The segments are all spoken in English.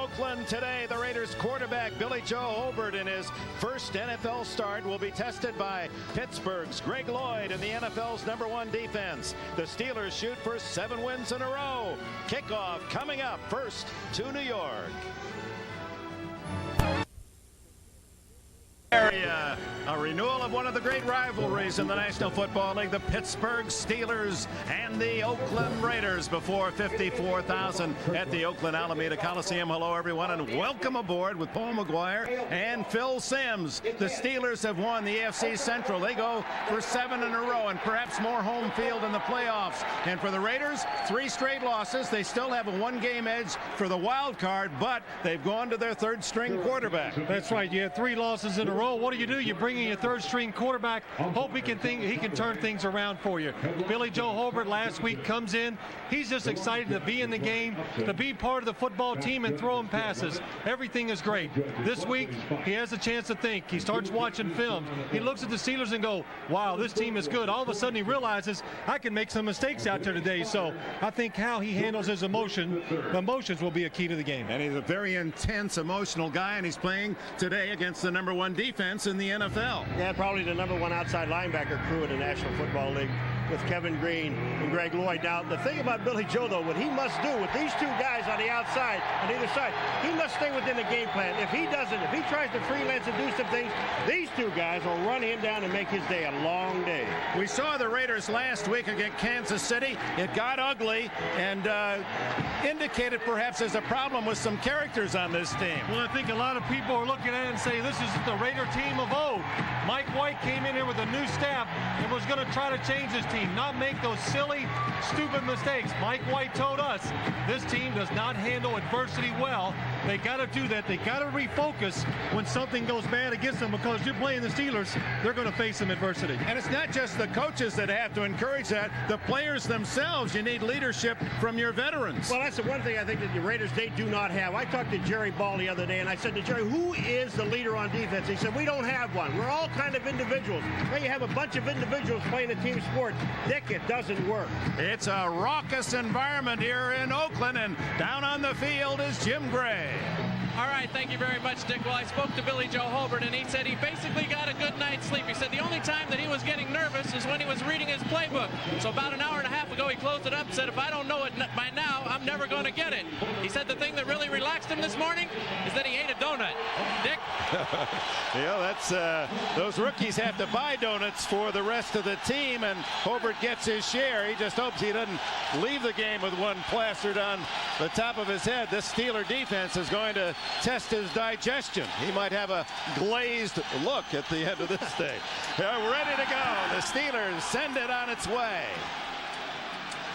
Oakland today, the Raiders quarterback Billy Joe Hobart in his first NFL start will be tested by Pittsburgh's Greg Lloyd and the NFL's #1 defense. The Steelers shoot for 7 wins in a row. Kickoff coming up first to New York. Area. A renewal of one of the great rivalries in the National Football League, the Pittsburgh Steelers and the Oakland Raiders, before 54,000 at the Oakland Alameda Coliseum. Hello, everyone, and welcome aboard with Paul McGuire and Phil Simms. The Steelers have won the AFC Central. They go for 7 in a row and perhaps more home field in the playoffs. And for the Raiders, 3 straight losses. They still have a 1-game edge for the wild card, but they've gone to their 3rd-string quarterback. That's right. You had 3 losses in a row. What do? You bring in your 3rd-string quarterback. Hope he can turn things around for you. Billy Joe Hobart last week comes in. He's just excited to be in the game, to be part of the football team and throwing passes. Everything is great. This week, he has a chance to think. He starts watching films. He looks at the Steelers and go, wow, this team is good. All of a sudden, he realizes, I can make some mistakes out there today. So I think how he handles his emotions will be a key to the game. And he's a very intense, emotional guy, and he's playing today against the #1 defense in the NFL. Yeah, probably the #1 outside linebacker crew in the National Football League with Kevin Green and Greg Lloyd. Now, the thing about Billy Joe, though, what he must do with these 2 guys on the outside, on either side, he must stay within the game plan. If he doesn't, if he tries to freelance and do some things, these 2 guys will run him down and make his day a long day. We saw the Raiders last week against Kansas City. It got ugly and indicated perhaps there's a problem with some characters on this team. Well, I think a lot of people are looking at it and say this is the Raider team of old. Mike White came in here with a new staff and was going to try to change his team, not make those silly, stupid mistakes. Mike White told us this team does not handle adversity well. They got to do that. They got to refocus when something goes bad against them, because you're playing the Steelers. They're going to face some adversity. And it's not just the coaches that have to encourage that. The players themselves, you need leadership from your veterans. Well, that's the one thing I think that the Raiders, they do not have. I talked to Jerry Ball the other day, and I said to Jerry, who is the leader on defense? He said, we don't have one. We're all kind of individuals. Now you have a bunch of individuals playing a team sport. Dick, it doesn't work. It's a raucous environment here in Oakland, and down on the field is Jim Gray. All right, thank you very much, Dick. Well, I spoke to Billy Joe Hobart, and he said he basically got a good night's sleep. He said the only time that he was getting nervous is when he was reading his playbook. So about an hour and a half ago, he closed it up and said, if I don't know it by now, I'm never going to get it. He said the thing that really relaxed him this morning is that he ate a donut. Dick? Yeah, that's those rookies have to buy donuts for the rest of the team, and Hobart gets his share. He just hopes he doesn't leave the game with one plastered on the top of his head. This Steeler defense is going to test his digestion. He might have a glazed look at the end of this day. They're ready to go. The Steelers send it on its way.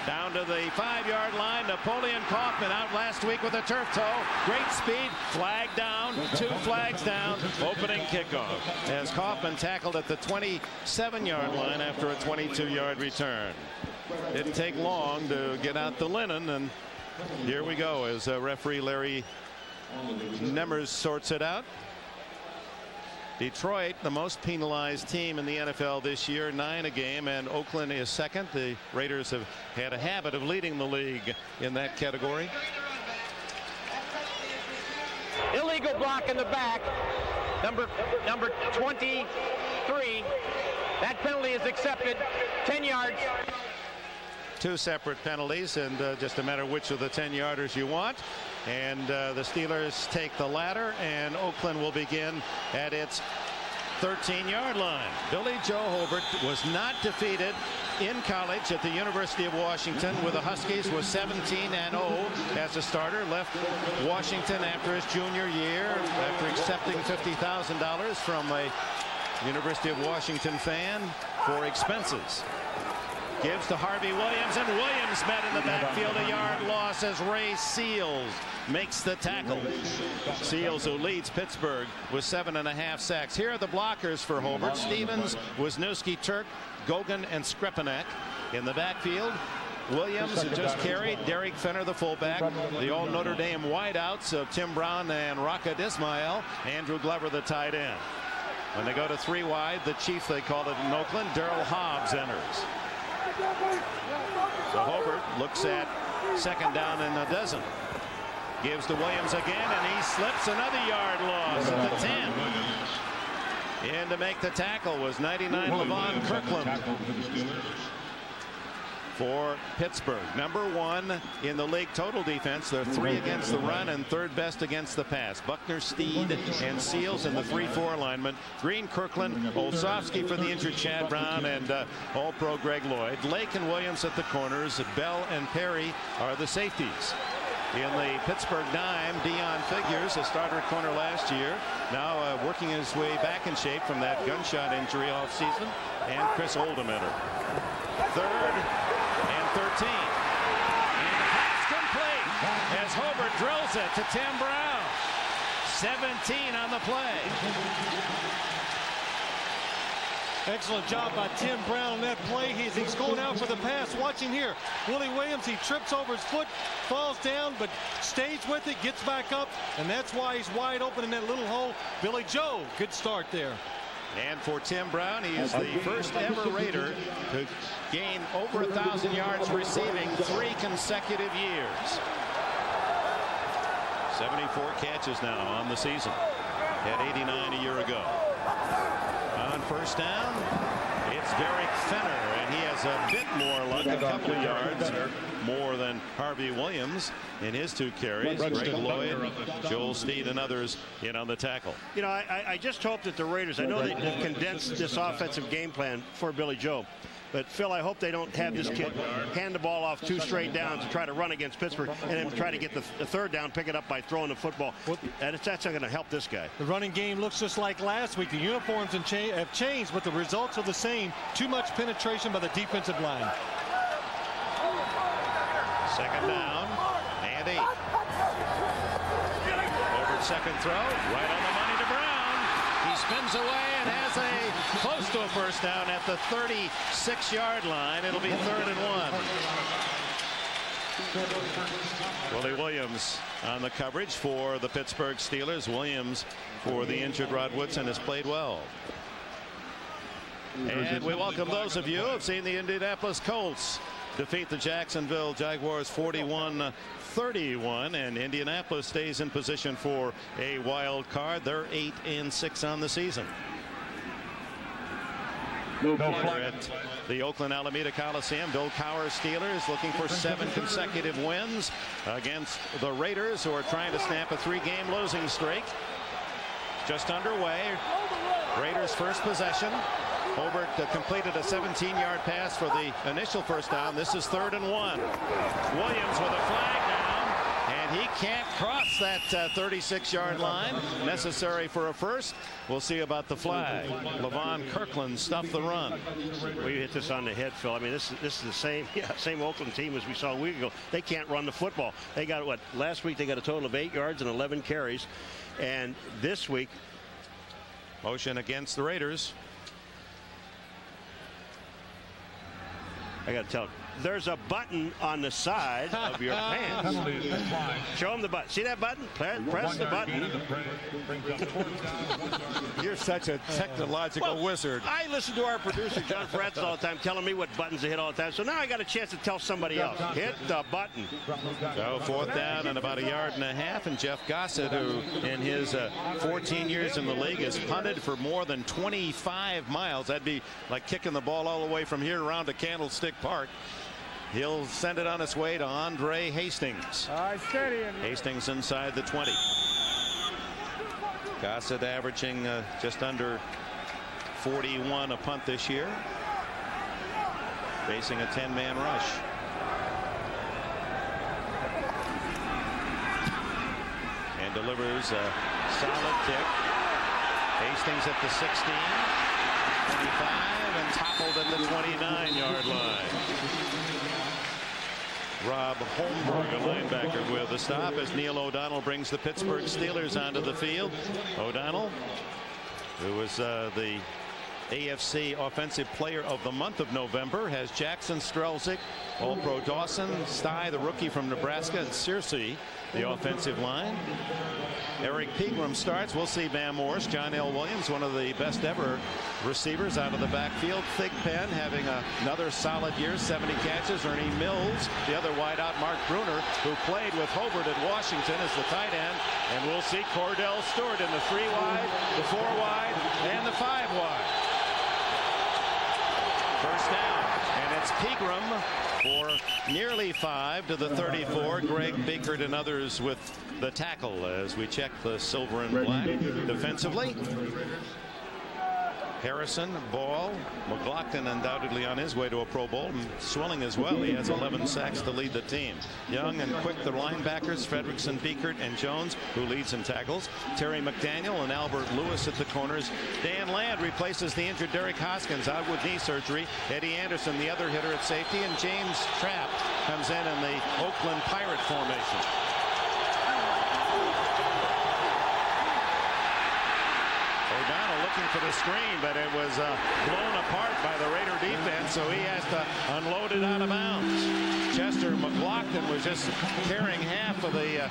Down to the 5-yard line. Napoleon Kaufman out last week with a turf toe. Great speed. Flag down. 2 flags down. Opening kickoff as Kaufman tackled at the 27-yard line after a 22-yard return. Didn't take long to get out the linen, and here we go as referee Larry Nemmers sorts it out. Detroit, the most penalized team in the NFL this year, 9 a game, and Oakland is 2nd. The Raiders have had a habit of leading the league in that category. Illegal block in the back, number 23. That penalty is accepted. 10 yards. 2 separate penalties, and just a matter of which of the 10-yarders you want. And the Steelers take the latter, and Oakland will begin at its 13-yard line. Billy Joe Hobart was not defeated in college at the University of Washington, where the Huskies was 17-0 as a starter. Left Washington after his junior year after accepting $50,000 from a University of Washington fan for expenses. Gives to Harvey Williams, and Williams met in the backfield. A yard loss as Ray Seals makes the tackle. Seals, who leads Pittsburgh with 7.5 sacks. Here are the blockers for Hobart: Stevens, Wisniewski, Turk, Gogan, and Skrepanek. In the backfield, Williams, who just carried, Derek Fenner, the fullback, the old Notre Dame wideouts of Tim Brown and Raka Dismail, Andrew Glover, the tight end. When they go to 3 wide, the chief, they call it in Oakland, Darrell Hobbs enters. So Hobart looks at 2nd down and a dozen. Gives to Williams again, and he slips. Another yard loss at the 10. In to make the tackle was 99 Levon Kirkland for Pittsburgh. Number 1 in the league total defense. They're 3 against the run and 3rd best against the pass. Buckner, Steed, and Seals in the 3-4 alignment. Green, Kirkland, Olszewski for the injured Chad Brown, and All-Pro Greg Lloyd. Lake and Williams at the corners. Bell and Perry are the safeties. In the Pittsburgh dime, Dion Figures, a starter corner last year, now working his way back in shape from that gunshot injury off season, and Chris Oldham-Enter. 3rd and 13. And the pass complete as Hobert drills it to Tim Brown. 17 on the play. Excellent job by Tim Brown on that play. He's going out for the pass. Watching here, Willie Williams, he trips over his foot, falls down, but stays with it, gets back up, and that's why he's wide open in that little hole. Billy Joe, good start there. And for Tim Brown, he is the first ever Raider to gain over 1,000 yards receiving 3 consecutive years. 74 catches now on the season. Had 89 a year ago. On first down, it's Derek Fenner, and he has a bit more luck, a couple of yards more than Harvey Williams in his 2 carries. Greg Lloyd, Joel Steed, and others in on the tackle. You know, I just hope that the Raiders, I know they've condensed this offensive game plan for Billy Joe, but Phil, I hope they don't have this kid hand the ball off 2 straight downs to try to run against Pittsburgh and then try to get the 3rd down, pick it up by throwing the football. That's not going to help this guy. The running game looks just like last week. The uniforms have changed, but the results are the same. Too much penetration by the defensive line. 2nd down and 8. Over 2nd throw, right on the money to Brown. He spins away and has close to a first down at the 36-yard line. It'll be 3rd and 1. Willie Williams on the coverage for the Pittsburgh Steelers. Williams for the injured Rod Woodson has played well. And we welcome those of you who have seen the Indianapolis Colts defeat the Jacksonville Jaguars 41-31, and Indianapolis stays in position for a wild card. They're 8-6 on the season. We're at the Oakland Alameda Coliseum. Bill Cowher's Steelers looking for 7 consecutive wins against the Raiders, who are trying to snap a 3-game losing streak. Just underway. Raiders' first possession. Hobert completed a 17-yard pass for the initial first down. This is 3rd and 1. Williams with a flag down, and he can't cross that 36-yard line necessary for a first. We'll see about the flag. Levon Kirkland stuffed the run. We hit this on the head, Phil. I mean, this is the same Oakland team as we saw a week ago. They can't run the football. They got what? Last week they got a total of 8 yards and 11 carries, and this week motion against the Raiders. I got to tell you, there's a button on the side of your pants. Show them the button. See that button? Press the button. You're such a technological wizard. I listen to our producer, John Francis, all the time, telling me what buttons to hit all the time. So now I got a chance to tell somebody else. Hit the button. So 4th down and about 1.5 yards, and Jeff Gossett, who in his 14 years in the league has punted for more than 25 miles. That'd be like kicking the ball all the way from here around to Candlestick Park. He'll send it on its way to Andre Hastings. Hastings inside the 20. Gossett averaging just under 41 a punt this year, facing a 10-man rush. And delivers a solid kick. Hastings at the 16, 25, and toppled at the 29-yard line. Rob Holmberg, a linebacker, with a stop as Neil O'Donnell brings the Pittsburgh Steelers onto the field. O'Donnell, who was the AFC Offensive Player of the Month of November has Jackson Strelzik, All-Pro Dawson, Sty, the rookie from Nebraska, and Searcy, the offensive line. Eric Pegram starts. We'll see Van Morse. John L. Williams, one of the best ever receivers out of the backfield. Thigpen having another solid year, 70 catches. Ernie Mills, the other wideout. Mark Bruner, who played with Hobart at Washington, as the tight end. And we'll see Cordell Stewart in the 3 wide, the 4 wide, and the 5 wide. First down, and it's Pegram for nearly 5 to the 34. Greg Binkert and others with the tackle as we check the silver and black defensively. Harrison, Ball, McLaughlin undoubtedly on his way to a Pro Bowl, and Swilling as well. He has 11 sacks to lead the team. Young and Quick, the linebackers, Fredrickson, Biekert, and Jones, who leads in tackles. Terry McDaniel and Albert Lewis at the corners. Dan Ladd replaces the injured Derek Hoskins out with knee surgery. Eddie Anderson, the other hitter at safety, and James Trapp comes in the Oakland Pirate formation. O'Donnell looking for the screen, but it was blown apart by the Raider defense, so he has to unload it out of bounds. Chester McLaughlin was just carrying half of the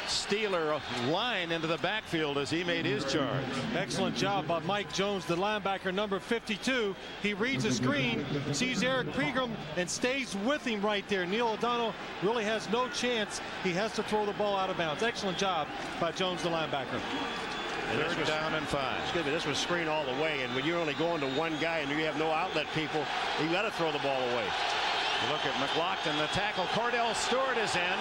Steeler line into the backfield as he made his charge. Excellent job by Mike Jones, the linebacker, number 52. He reads the screen, sees Eric Pegram, and stays with him right there. Neil O'Donnell really has no chance. He has to throw the ball out of bounds. Excellent job by Jones, the linebacker. Third down and 5. Excuse me, this was screen all the way, and when you're only going to one guy and you have no outlet people, you got to throw the ball away. You look at McLaughlin, the tackle. Cordell Stewart is in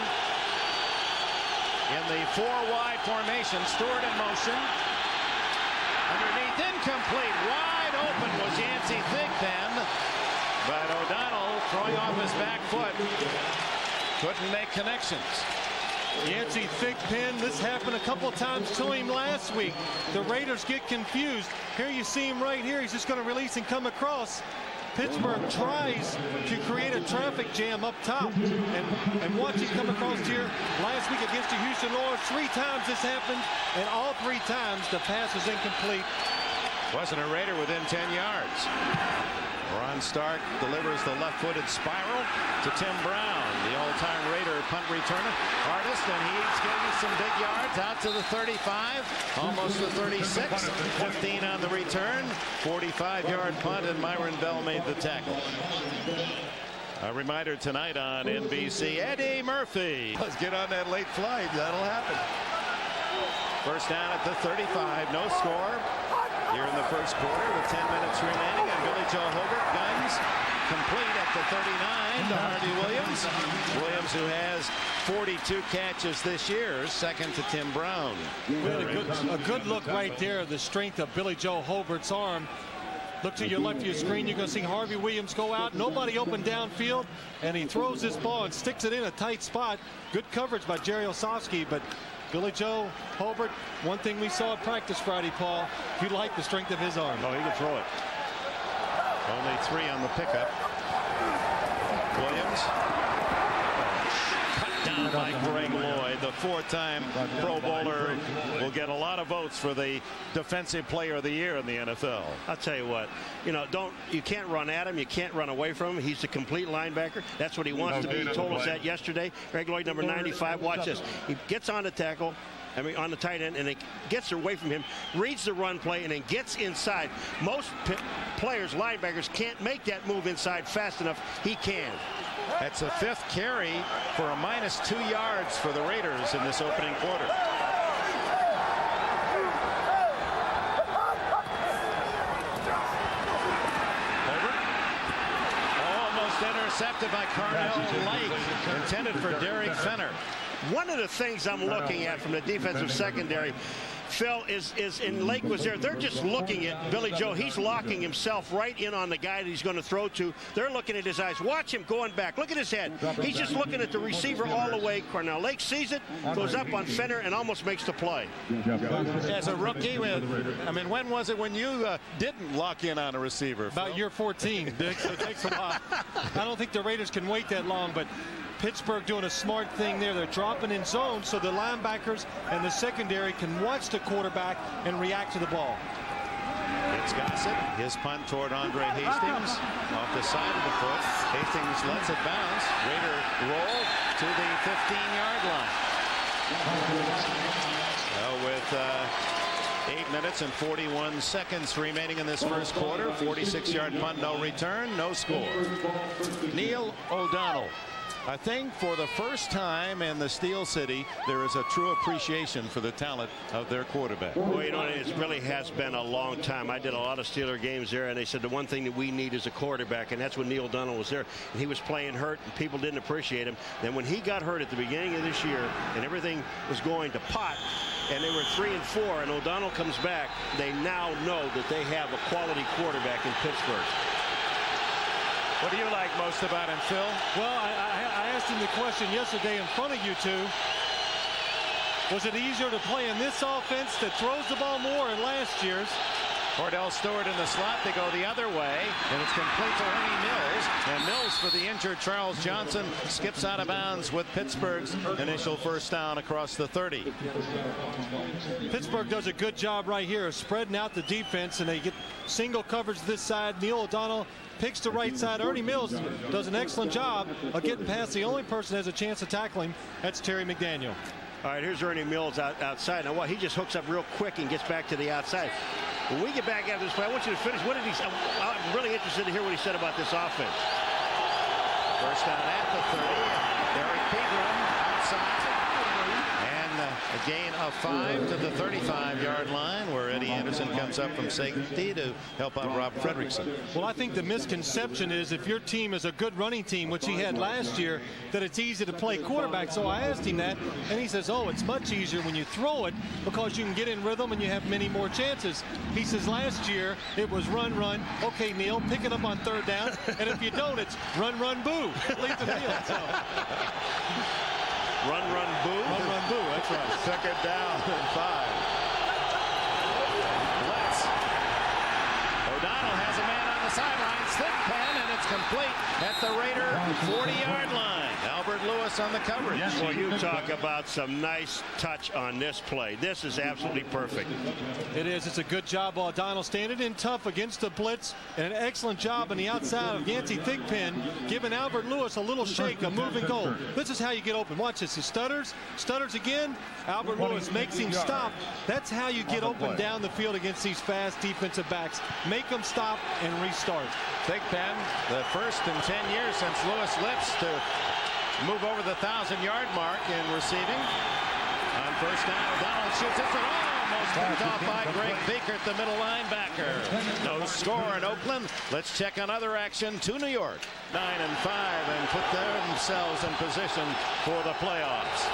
the 4 wide formation. Stewart in motion. Underneath, incomplete. Wide open was Yancey Thigpen, but O'Donnell, throwing off his back foot, couldn't make connections. Yancey Thigpen, this happened a couple of times to him last week. The Raiders get confused. Here you see him right here. He's just going to release and come across. Pittsburgh tries to create a traffic jam up top. And watch him come across here last week against the Houston Oilers. 3 times this happened, and all 3 times the pass was incomplete. Wasn't a Raider within 10 yards. Ron Stark delivers the left-footed spiral to Tim Brown, the all-time Raider punt returner. Hardest, and he's getting some big yards out to the 35, almost the 36. 15 on the return, 45-yard punt, and Myron Bell made the tackle. A reminder tonight on NBC, Eddie Murphy. Let's get on that late flight. That'll happen. First down at the 35, no score here in the first quarter with 10 minutes remaining, and Billy Joe Hobart guns complete at the 39 to Harvey Williams. Williams, who has 42 catches this year, second to Tim Brown. A good look right there, the strength of Billy Joe Hobart's arm. Look to your left of your screen, you're going to see Harvey Williams go out. Nobody open downfield, and he throws this ball and sticks it in a tight spot. Good coverage by Jerry Osofsky, but Billy Joe Hobart, one thing we saw at practice Friday, Paul, you like the strength of his arm. Oh, he can throw it. Only 3 on the pickup. Williams. Cut down by Greg Lloyd, the 4-time Pro Bowler, will get a lot of votes for the Defensive Player of the Year in the NFL. I'll tell you what, you can't run at him, you can't run away from him. He's a complete linebacker. That's what he wants to be. He told us that yesterday. Greg Lloyd, number 95. Watch this. He gets on the tackle, on the tight end, and it gets away from him, reads the run play, and then gets inside. Most players, linebackers, can't make that move inside fast enough. He can. That's a 5th carry for a -2 yards for the Raiders in this opening quarter. Hobart. Almost intercepted by Carnell Lake, intended for Derek Fenner. One of the things I'm looking at from the defensive secondary, Phil, is in Lake was there. They're just looking at Billy Joe. He's locking himself right in on the guy that he's going to throw to. They're looking at his eyes. Watch him going back. Look at his head. He's just looking at the receiver all the way. Cornell Lake sees it, goes up on Fenner, and almost makes the play. As a rookie, when was it when you didn't lock in on a receiver, Phil? About year 14, Dick. So it takes a while. I don't think the Raiders can wait that long, but Pittsburgh doing a smart thing there. They're dropping in zone so the linebackers and the secondary can watch the quarterback and react to the ball. It's Gossett. His punt toward Andre Hastings off the side of the foot. Hastings lets it bounce. Raider roll to the 15-yard line. With 8 minutes and 41 seconds remaining in this first quarter. 46-yard punt, no return, no score. Neil O'Donnell. I think for the first time in the Steel City, there is a true appreciation for the talent of their quarterback. Well, you know, it really has been a long time. I did a lot of Steeler games there, and they said the one thing that we need is a quarterback, and that's when Neil O'Donnell was there. And he was playing hurt, and people didn't appreciate him. Then when he got hurt at the beginning of this year, and everything was going to pot, and they were 3-4, and O'Donnell comes back, they now know that they have a quality quarterback in Pittsburgh. What do you like most about him, Phil? Well, I asked him the question yesterday in front of you two. Was it easier to play in this offense that throws the ball more in last year's? Cordell Stewart in the slot. They go the other way, and it's complete to Ernie Mills. And Mills, for the injured Charles Johnson, skips out of bounds with Pittsburgh's initial first down across the 30. Pittsburgh does a good job right here of spreading out the defense, and they get single coverage this side. Neil O'Donnell picks the right side. Ernie Mills does an excellent job of getting past the only person that has a chance to tackle him. That's Terry McDaniel. All right, here's Ernie Mills outside. Now, he just hooks up real quick and gets back to the outside. When we get back after this play, I want you to finish. What did he say? I'm really interested to hear what he said about this offense. First down at the 30. Derek Pegram outside. And a gain of 5 to the 35-yard line, where Eddie Anderson comes up from safety to help out Rob Fredrickson. Well, I think the misconception is if your team is a good running team, which he had last year, that it's easy to play quarterback. So I asked him that, and he says, oh, it's much easier when you throw it because you can get in rhythm and you have many more chances. He says last year it was run, run. Okay, Neil, pick it up on third down. And if you don't, it's run, run, boo. Leave the field. So. Run, run, boo. Run, run, boo. That's right. Second down and 5. Blitz. O'Donnell has a man on the sideline. Slip pen, and it's complete at the Raider 40-yard line. Albert Lewis on the coverage. Well, you talk about some nice touch on this play. This is absolutely perfect. It is. It's a good job. O'Donnell standing in tough against the blitz, and an excellent job on the outside of Yancey Thigpen, giving Albert Lewis a little shake, a moving goal. This is how you get open. Watch this. He stutters again. Albert Lewis makes him stop. That's how you get open down the field against these fast defensive backs. Make them stop and restart. Thigpen, the first in 10 years since Lewis Lips to move over the 1,000-yard mark in receiving. On first down, O'Donnell shoots it, and almost picked off by Greg Biekert, the middle linebacker. No score in Oakland. Let's check on other action to New York. 9-5 and put themselves in position for the playoffs.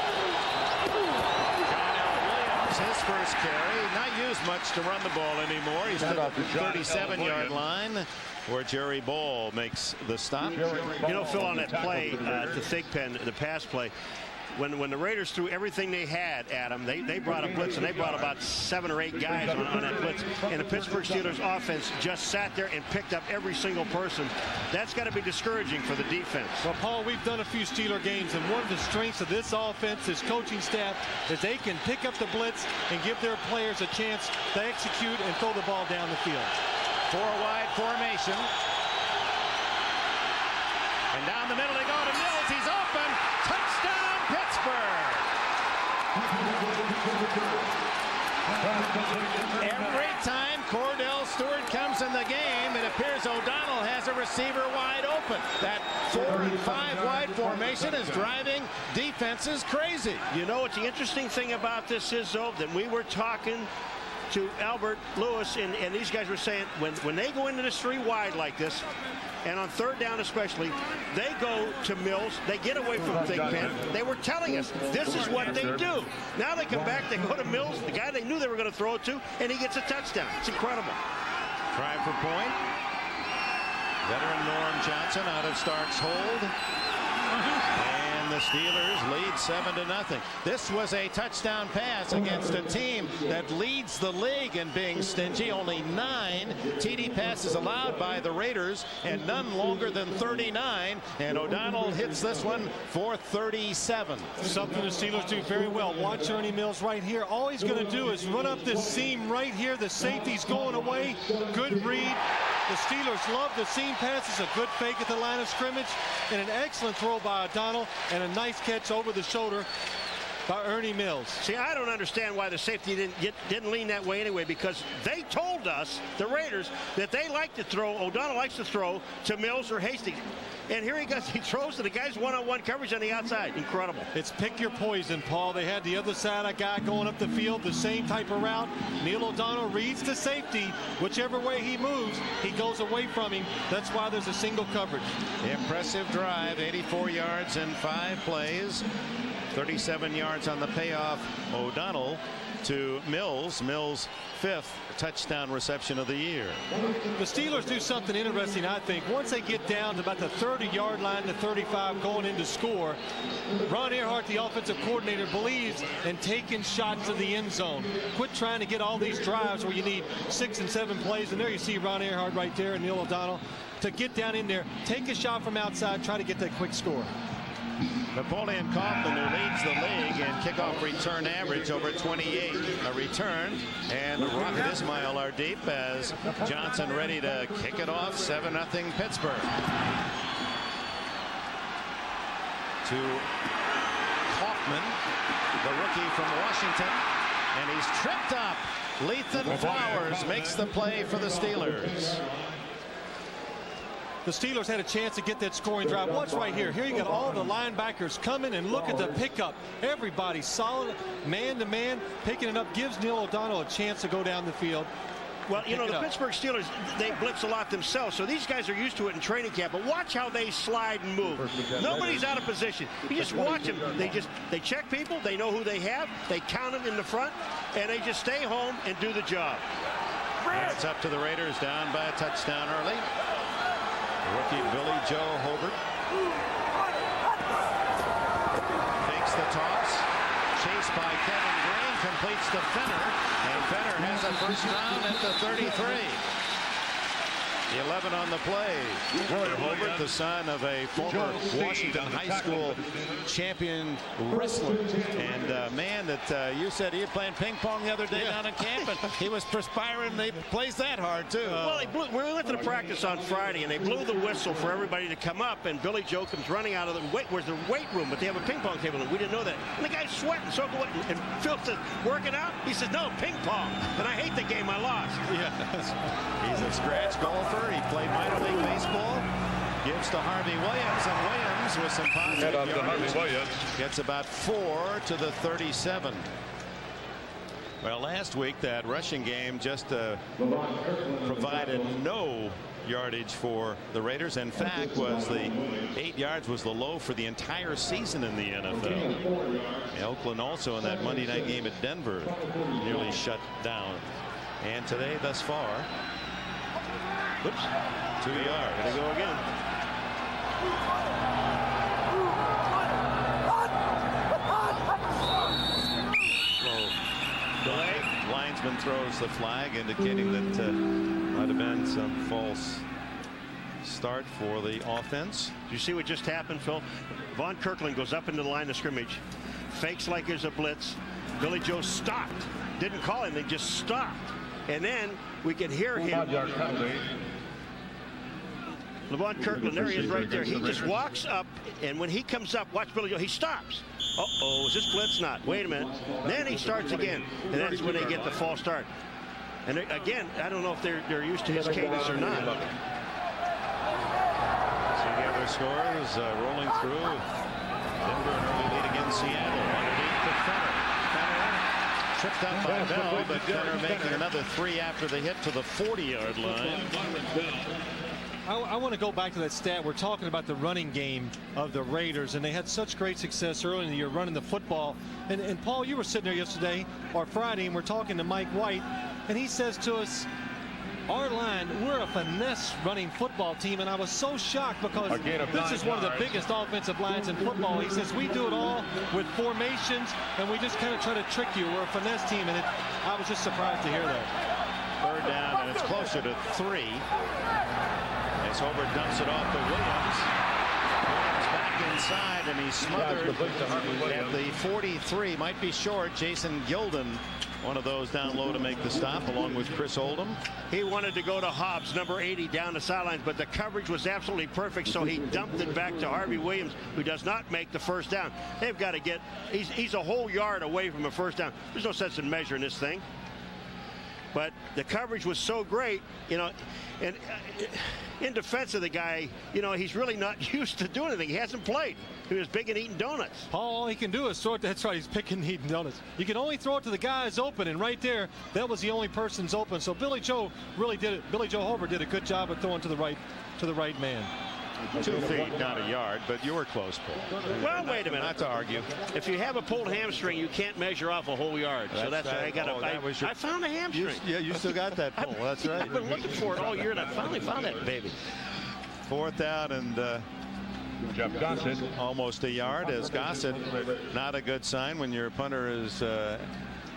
His first carry, not used much to run the ball anymore. He's at the 37-yard line, where Jerry Ball makes the stop. You know, Phil, on that play to Thigpen, the pass play, when the Raiders threw everything they had at them, they brought a blitz, and they brought about 7 or 8 guys on that blitz. And the Pittsburgh Steelers offense just sat there and picked up every single person. That's got to be discouraging for the defense. Well, Paul, we've done a few Steeler games, and one of the strengths of this offense, this coaching staff, is they can pick up the blitz and give their players a chance to execute and throw the ball down the field. 4-wide formation. And down the middle they go to Mills. He's open. Touchdown, Pittsburgh. Every time Cordell Stewart comes in the game, it appears O'Donnell has a receiver wide open. That 4- and 5-wide formation is driving defenses crazy. You know what the interesting thing about this is, though, that we were talking to Albert Lewis, and these guys were saying when they go into this 3 wide like this, and on third down especially, they go to Mills, they get away from Thigpen. They were telling us this is what they do. Now they come back, they go to Mills, the guy they knew they were going to throw it to, and he gets a touchdown. It's incredible. Try for point. Veteran Norm Johnson out of Stark's hold. And the Steelers lead 7-0. This was a touchdown pass against a team that leads the league in being stingy. Only 9 TD passes allowed by the Raiders and none longer than 39. And O'Donnell hits this one for 37. Something the Steelers do very well. Watch Ernie Mills right here. All he's going to do is run up this seam right here. The safety's going away. Good read. The Steelers love the seam passes. A good fake at the line of scrimmage and an excellent throw by O'Donnell and a nice catch over the shoulder by Ernie Mills. See, I don't understand why the safety didn't lean that way anyway, because they told us, the Raiders, that they like to throw, O'Donnell likes to throw to Mills or Hastings. And here he goes, he throws to the guy's one-on-one coverage on the outside. Incredible. It's pick your poison, Paul. They had the other side, a guy going up the field, the same type of route. Neil O'Donnell reads the safety. Whichever way he moves, he goes away from him. That's why there's a single coverage. Impressive drive, 84 yards in 5 plays. 37 yards on the payoff. O'Donnell to Mills. Mills' 5th touchdown reception of the year. The Steelers do something interesting, I think. Once they get down to about the 30-yard line to 35 going in to score, Ron Earhart, the offensive coordinator, believes in taking shots to the end zone. Quit trying to get all these drives where you need 6 and 7 plays. And there you see Ron Earhart right there and Neil O'Donnell to get down in there, take a shot from outside, try to get that quick score. Napoleon Kaufman, who leads the league in kickoff return average, over 28 a return, and Rocket Ismail are deep as Johnson ready to kick it off. 7-0 Pittsburgh. To Kaufman, the rookie from Washington, and he's tripped up. Lethan Flowers makes the play for the Steelers. The Steelers had a chance to get that scoring drive. Watch right here. Here you got all the linebackers coming, and look at the pickup. Everybody solid, man to man, picking it up. Gives Neil O'Donnell a chance to go down the field. Well, you know, the Pittsburgh Steelers, they blitz a lot themselves, so these guys are used to it in training camp. But watch how they slide and move. Nobody's out of position. You just watch them. They check people. They know who they have. They count them in the front, and they just stay home and do the job. It's up to the Raiders, down by a touchdown early. Rookie Billy Joe Hobert fakes the toss, chased by Kevin Green, completes to Fenner, and Fenner has a first down at the 33. 11 on the play. Hobert, the son of a former Washington High School champion wrestler, and a man that you said he was playing ping pong the other day down in camp, and he was perspiring. They plays that hard too. Well, we went to the practice on Friday, and they blew the whistle for everybody to come up, and Billy Joe comes running out of the where's the weight room, but they have a ping pong table. We didn't know that. And the guy's sweating, so and Phil says, working out? He says, no, ping pong. And I hate the game I lost. Yeah, he's a scratch golfer. He played minor league baseball. Gives to Harvey Williams, and Williams with some positive yardage gets about 4 to the 37. Well, last week that rushing game just provided no yardage for the Raiders. In fact, was the 8 yards was the low for the entire season in the NFL. Oakland also in that Monday night game at Denver nearly shut down. And today thus far, oops, 2 yards. There they go again. The linesman throws the flag, indicating that might have been some false start for the offense. Do you see what just happened, Phil? Von Kirkland goes up into the line of scrimmage, fakes like there's a blitz. Billy Joe stopped. Didn't call him, they just stopped. And then we can hear him. LeVon Kirkland, there he is right there. He just walks up, and when he comes up, watch Billy Joe, he stops. Uh-oh, is this blitz? Not. Wait a minute. Then he starts again, and that's when they get the false start. And again, I don't know if they're used to his cadence or not. See the other scores rolling through. Denver an early lead against Seattle. Underneath to Fenner. Tripped up by Bell, but Fenner making another 3 after the hit to the 40-yard line. I want to go back to that stat. We're talking about the running game of the Raiders, and they had such great success early in the year running the football. And Paul, you were sitting there yesterday or Friday, and we're talking to Mike White, and he says to us, our line, we're a finesse running football team, and I was so shocked because this is one of the biggest offensive lines in football. He says we do it all with formations, and we just kind of try to trick you. We're a finesse team, and I was just surprised to hear that. Third down, and it's closer to 3. As Hobert dumps it off to Williams. Williams back inside, and he's smothered at the 43. Might be short. Jason Gilden, one of those down low to make the stop, along with Chris Oldham. He wanted to go to Hobbs, number 80, down the sidelines, but the coverage was absolutely perfect, so he dumped it back to Harvey Williams, who does not make the first down. They've got to get, he's a whole yard away from a first down. There's no sense in measuring this thing. But the coverage was so great, you know, and in defense of the guy, you know, he's really not used to doing anything. He hasn't played. He was big and eating donuts. Paul, all he can do is throw it. That's right, he's picking and eating donuts. You can only throw it to the guys open, and right there, that was the only person's open. So Billy Joe really did it. Billy Joe Hobert did a good job of throwing to the right man. 2 feet, not a yard, but you were close, Paul. Well, wait a minute. Not to argue. If you have a pulled hamstring, you can't measure off a whole yard. So that's right. I got I found a hamstring. You still got that pull. That's right. I've been looking for it all year, and I finally found that baby. 4th down, and Jeff Gossett. almost a yard as Gossett. Not a good sign when your punter is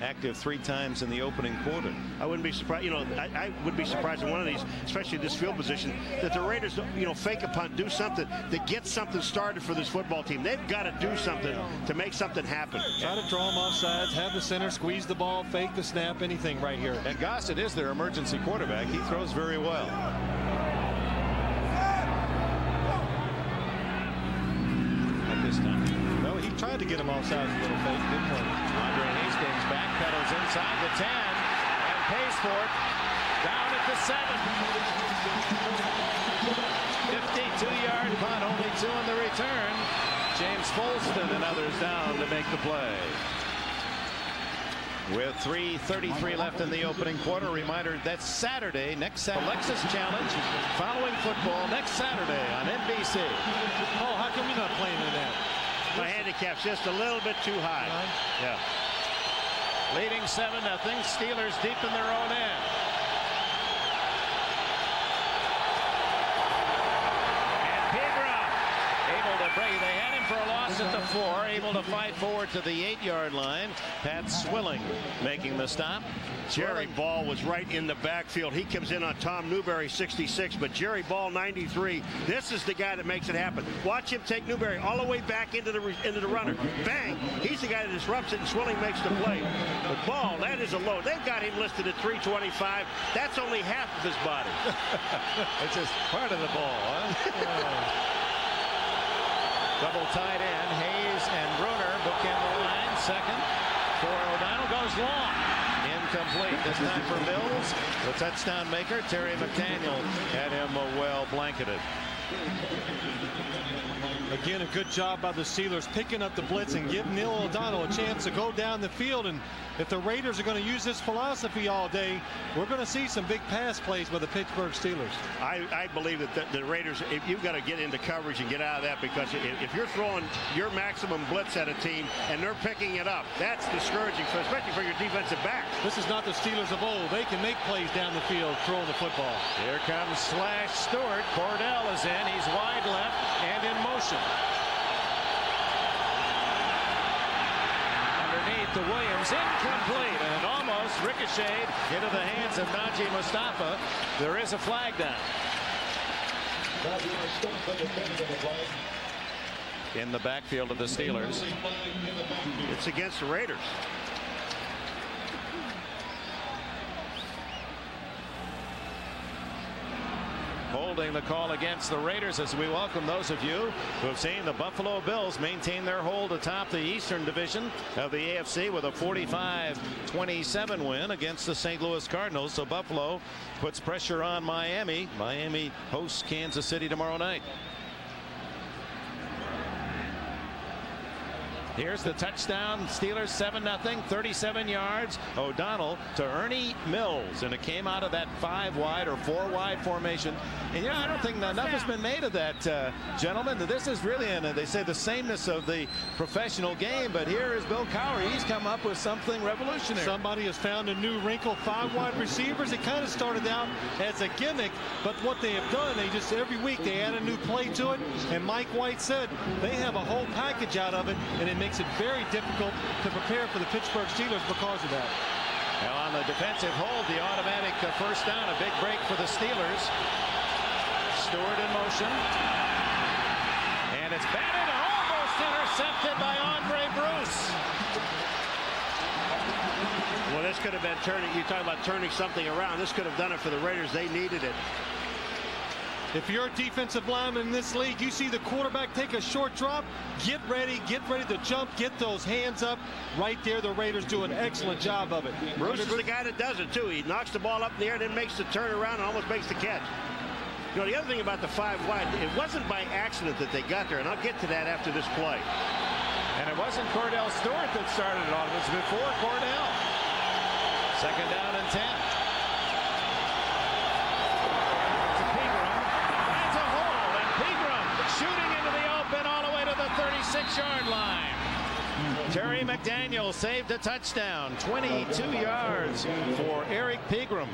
active 3 times in the opening quarter. I wouldn't be surprised. You know, I would be surprised in one of these, especially this field position, that the Raiders, you know, fake a punt, do something to get something started for this football team. They've got to do something to make something happen. Try to draw them off sides, have the center squeeze the ball, fake the snap, anything right here. And Gossett is their emergency quarterback. He throws very well. At this time. No, he tried to get him off sides a little fake, didn't work. Andre Hastings backpedals inside the 10 and pays for it. Down at the 7. 52-yard punt, only 2 in the return. James Folston and others down to make the play. With 3:33 left in the opening quarter, reminder that's Saturday, next Saturday. Lexus Challenge, following football next Saturday on NBC. Oh, how come you're not playing in that? My handicap's just a little bit too high. Yeah. Leading 7-0. Steelers deep in their own end. And Pigra able to break. They had him for a loss at the 4. Able to fight forward to the 8-yard line. Pat Swilling making the stop. Jerry Ball was right in the backfield. He comes in on Tom Newberry, 66, but Jerry Ball, 93. This is the guy that makes it happen. Watch him take Newberry all the way back into the runner. Bang! He's the guy that disrupts it, and Swilling makes the play. But Ball, that is a load. They've got him listed at 325. That's only half of his body. It's just part of the ball, huh? Double tight end, Hayes and Bruner bookend the line. Second for O'Donnell, goes long. Incomplete. This time for Mills. The touchdown maker, Terry McDaniel, had him well blanketed. Again, a good job by the Steelers picking up the blitz and give Neil O'Donnell a chance to go down the field. And if the Raiders are going to use this philosophy all day, we're going to see some big pass plays by the Pittsburgh Steelers. I believe that the Raiders, if you've got to get into coverage and get out of that, because if you're throwing your maximum blitz at a team and they're picking it up, that's discouraging, especially for your defensive back. This is not the Steelers of old. They can make plays down the field throwing the football. Here comes Slash Stewart. Cordell is in. He's wide left and in motion. Underneath to Williams, incomplete, and almost ricocheted into the hands of Najee Mustafa. There is a flag down. In the backfield of the Steelers. It's against the Raiders. Holding the call against the Raiders as we welcome those of you who have seen the Buffalo Bills maintain their hold atop the Eastern Division of the AFC with a 45-27 win against the St. Louis Cardinals. So Buffalo puts pressure on Miami. Miami hosts Kansas City tomorrow night. Here's the touchdown. Steelers 7-0, 37 yards. O'Donnell to Ernie Mills, and it came out of that 5 wide or 4 wide formation. And I don't think enough has been made of that, gentlemen. This is really, they say, the sameness of the professional game. But here is Bill Cowher. He's come up with something revolutionary. Somebody has found a new wrinkle. 5 wide receivers. It kind of started out as a gimmick, but what they have done, they just every week they add a new play to it. And Mike White said they have a whole package out of it, and it makes it very difficult to prepare for the Pittsburgh Steelers because of that. Now on the defensive hold, the automatic first down, a big break for the Steelers. Stewart in motion, and it's batted, almost intercepted by Andre Bruce. Well, this could have been turning. You talk about turning something around. This could have done it for the Raiders. They needed it. If you're a defensive lineman in this league, you see the quarterback take a short drop, get ready to jump, get those hands up. Right there, the Raiders do an excellent job of it. Bruce is the guy that does it, too. He knocks the ball up in the air, then makes the turn around and almost makes the catch. You know, the other thing about the 5 wide, it wasn't by accident that they got there, and I'll get to that after this play. And it wasn't Cordell Stewart that started it off. It was before Cordell. 2nd down and 10. Shooting into the open all the way to the 36-yard line. Terry McDaniel saved a touchdown. 22 yards for Eric Pegram.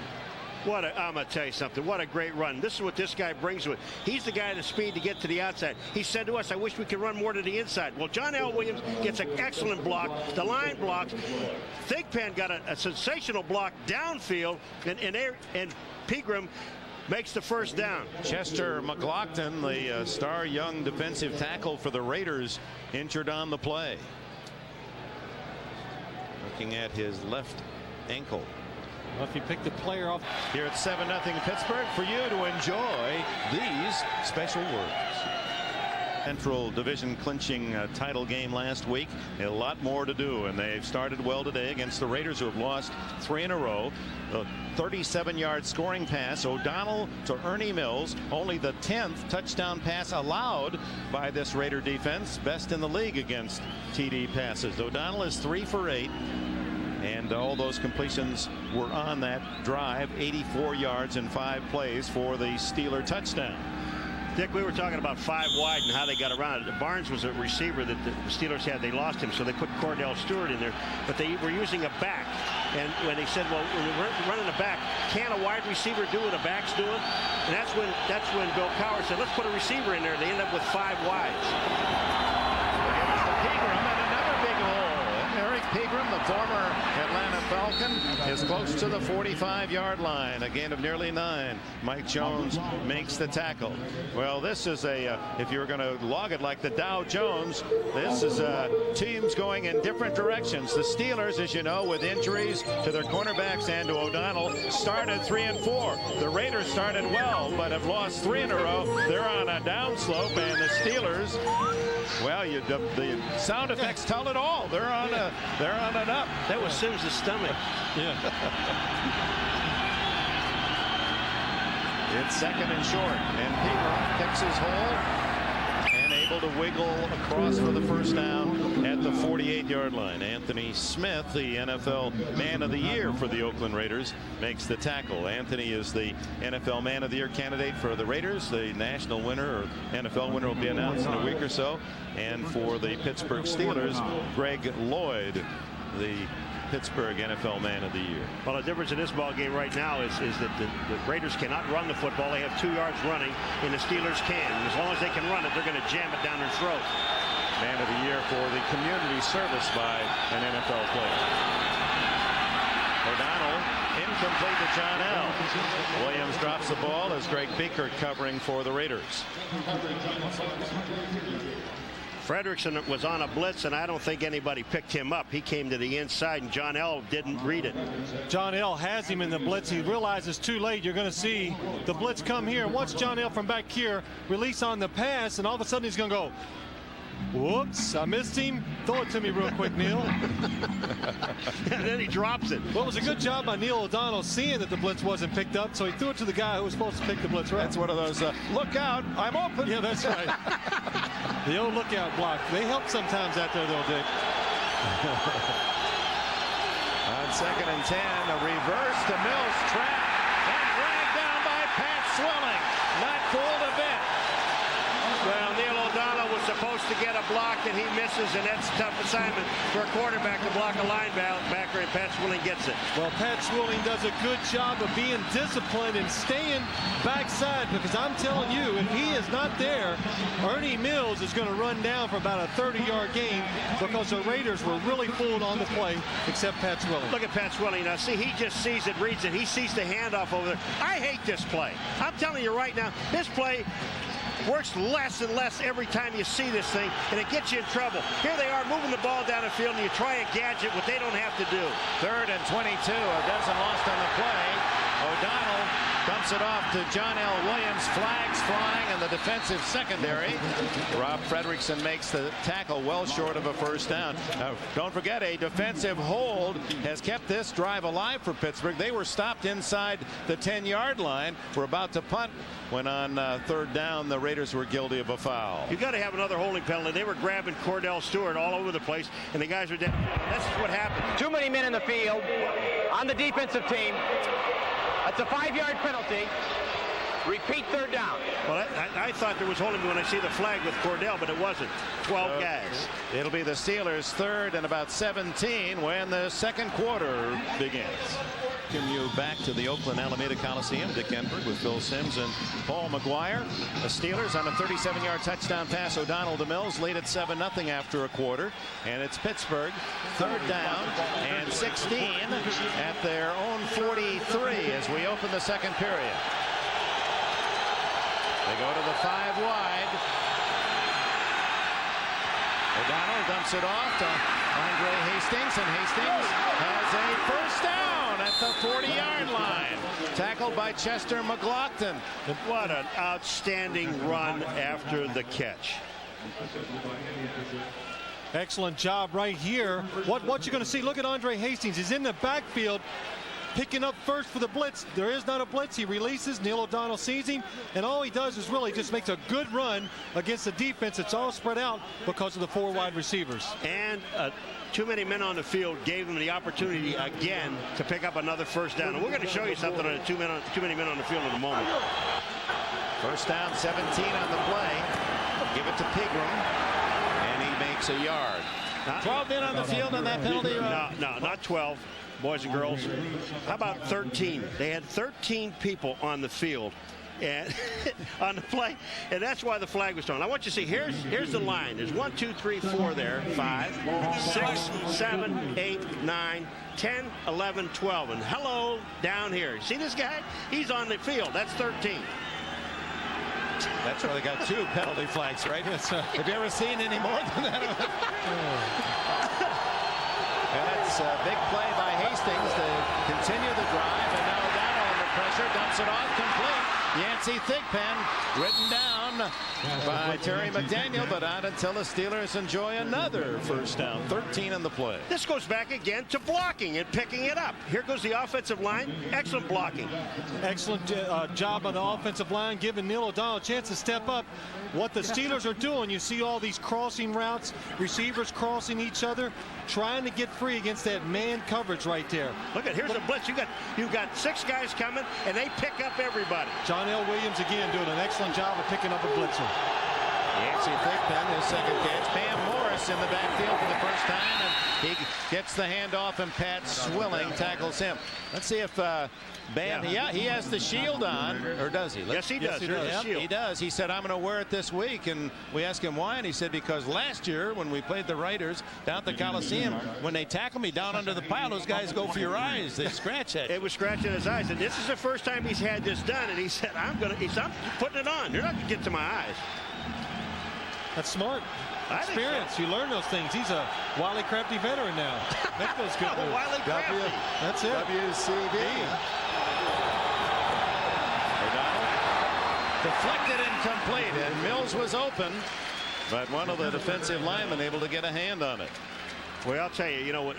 I'm going to tell you something. What a great run. This is what this guy brings with. He's the guy, the speed to get to the outside. He said to us, I wish we could run more to the inside. Well, John L. Williams gets an excellent block. The line blocks. Thigpen got a sensational block downfield, and Pegram makes the first down. Chester McLaughlin, the star young defensive tackle for the Raiders, injured on the play. Looking at his left ankle. Well, if you pick the player off. Here at 7-0 Pittsburgh, for you to enjoy these special words. Central Division clinching title game last week. A lot more to do, and they've started well today against the Raiders, who have lost 3 in a row. The 37-yard scoring pass, O'Donnell to Ernie Mills, only the 10th touchdown pass allowed by this Raider defense, best in the league against TD passes. O'Donnell is 3 for 8, and all those completions were on that drive. 84 yards in 5 plays for the Steeler touchdown. Dick, we were talking about 5 wide and how they got around it. Barnes was a receiver that the Steelers had. They lost him, so they put Cordell Stewart in there. But they were using a back. And when they said, well, when we're running a back, can a wide receiver do what a back's doing? And that's when Bill Cowher said, let's put a receiver in there. They end up with 5 wides. Pegram and another big hole. Eric Pegram, the former Atlanta Falcon, is close to the 45-yard line. A gain of nearly 9. Mike Jones makes the tackle. Well, this is if you're going to log it like the Dow Jones, this is teams going in different directions. The Steelers, as you know, with injuries to their cornerbacks and to O'Donnell, started 3 and 4. The Raiders started well, but have lost 3 in a row. They're on a downslope, and the Steelers, well, the sound effects tell it all. They're on an up. That was Sims' stomach. Yeah. It's 2nd and short, and Pegram picks his hole and able to wiggle across for the first down at the 48-yard line. Anthony Smith, the NFL Man of the Year for the Oakland Raiders, makes the tackle. Anthony is the NFL Man of the Year candidate for the Raiders. The national winner or NFL winner will be announced in a week or so. And for the Pittsburgh Steelers, Greg Lloyd, the Pittsburgh NFL Man of the Year. Well, the difference in this ball game right now is that the Raiders cannot run the football. They have 2 yards running, and the Steelers can. And as long as they can run it, they're going to jam it down their throat. Man of the Year for the community service by an NFL player. O'Donnell incomplete to John L. Williams drops the ball as Greg Beaker covering for the Raiders. Frederickson was on a blitz, and I don't think anybody picked him up. He came to the inside, and John L. didn't read it. John L. has him in the blitz. He realizes too late. You're going to see the blitz come here. And once John L. from back here release on the pass, and all of a sudden he's going to go Whoops, I missed him. Throw it to me real quick, Neil. And then he drops it. Well, it was a good job by Neil O'Donnell seeing that the blitz wasn't picked up, so he threw it to the guy who was supposed to pick the blitz right. That's one of those, look out, I'm open. Yeah, that's right. The old lookout block. They help sometimes out there, though, Dick. On 2nd and 10, a reverse to Mills, trapped and dragged down by Pat Swilling. Not fooled a bit. Well, Neil O'Donnell was supposed to get a block, and he misses, and that's a tough assignment for a quarterback to block a linebacker, and Pat Swilling gets it. Well, Pat Swilling does a good job of being disciplined and staying backside, because I'm telling you, if he is not there, Ernie Mills is going to run down for about a 30-yard gain, because the Raiders were really fooled on the play, except Pat Swilling. Look at Pat Swilling. Now, see, he just sees it, reads it. He sees the handoff over there. I hate this play. I'm telling you right now, this play works less and less every time you see this thing, and it gets you in trouble. Here they are moving the ball down the field, and you try and gadget what they don't have to do. 3rd and 22. A dozen lost on the play. O'Donnell dumps it off to John L. Williams. Flags flying in the defensive secondary. Rob Frederickson makes the tackle well short of a first down. Now, don't forget, a defensive hold has kept this drive alive for Pittsburgh. They were stopped inside the 10-yard line. We're about to punt when on 3rd down the Raiders were guilty of a foul. You got to have another holding penalty. They were grabbing Cordell Stewart all over the place, and the guys are down. This is what happened. Too many men in the field on the defensive team. That's a 5-yard penalty. Repeat 3rd down. Well, I thought there was holding when I see the flag with Cordell, but it wasn't. 12 guys. It'll be the Steelers' 3rd and about 17 when the second quarter begins. Welcome you back to the Oakland Alameda Coliseum. Dick Enberg with Phil Simms and Paul McGuire. The Steelers on a 37-yard touchdown pass. O'Donnell to Mills, lead at 7-0 after a quarter. And it's Pittsburgh, 3rd down and 16 at their own 43 as we open the second period. They go to the 5 wide. O'Donnell dumps it off to Andre Hastings, and Hastings has a first down at the 40-yard line. Tackled by Chester McLaughlin. What an outstanding run after the catch. Excellent job right here. What you're going to see, look at Andre Hastings. He's in the backfield, picking up first for the blitz. There is not a blitz. He releases. Neil O'Donnell sees him, and all he does is really just makes a good run against the defense. It's all spread out because of the 4 wide receivers. And too many men on the field gave him the opportunity again to pick up another first down. And we're going to show you something on too many men on the field in a moment. First down, 17 on the play. Give it to Pegram, and he makes a yard. 12 men on the field on that penalty. No, not 12. Boys and girls, how about 13? They had 13 people on the field and on the play, and that's why the flag was thrown. I want you to see, here's the line. There's 1, 2, 3, 4 there, 5, 6, 7, 8, 9, 10, 11, 12, and hello down here. See this guy? He's on the field. That's 13. That's why they got 2 penalty flags, right? Have you ever seen any more than that? That's a big play by Hastings to continue the drive, and now O'Donnell under pressure, dumps it off, complete. Yancey Thigpen written down by Terry McDaniel, but not until the Steelers enjoy another first down. 13 in the play. This goes back again to blocking and picking it up. Here goes the offensive line. Excellent blocking. Excellent job on the offensive line, giving Neil O'Donnell a chance to step up. What the Steelers are doing, you see all these crossing routes, receivers crossing each other, trying to get free against that man coverage right there. Look at, here's a blitz. You've got 6 guys coming, and they pick up everybody. John L. Williams again doing an excellent job of picking up a blitzer. Yancey Thigpen, his second catch. Bam Morris in the backfield for the first time, and he gets the handoff, and Pat Swilling tackles him. Let's see if Bam, yeah, he has the shield on, or does he? Yes, he does. He does. He said, I'm going to wear it this week, and we asked him why, and he said, because last year when we played the Raiders down at the Coliseum, when they tackle me down under the pile, those guys go for your eyes. They scratch at you. It was scratching his eyes, and this is the first time he's had this done, and he said, I'm putting it on. You're not going to get to my eyes. That's smart. Experience. So. You learn those things. He's a Wiley Crafty veteran now. Make those good moves. Wiley Crafty. That's it. WCB. O'Donnell deflected incomplete, and Mills was open. but one of the defensive linemen able to get a hand on it. Well, I'll tell you, you know,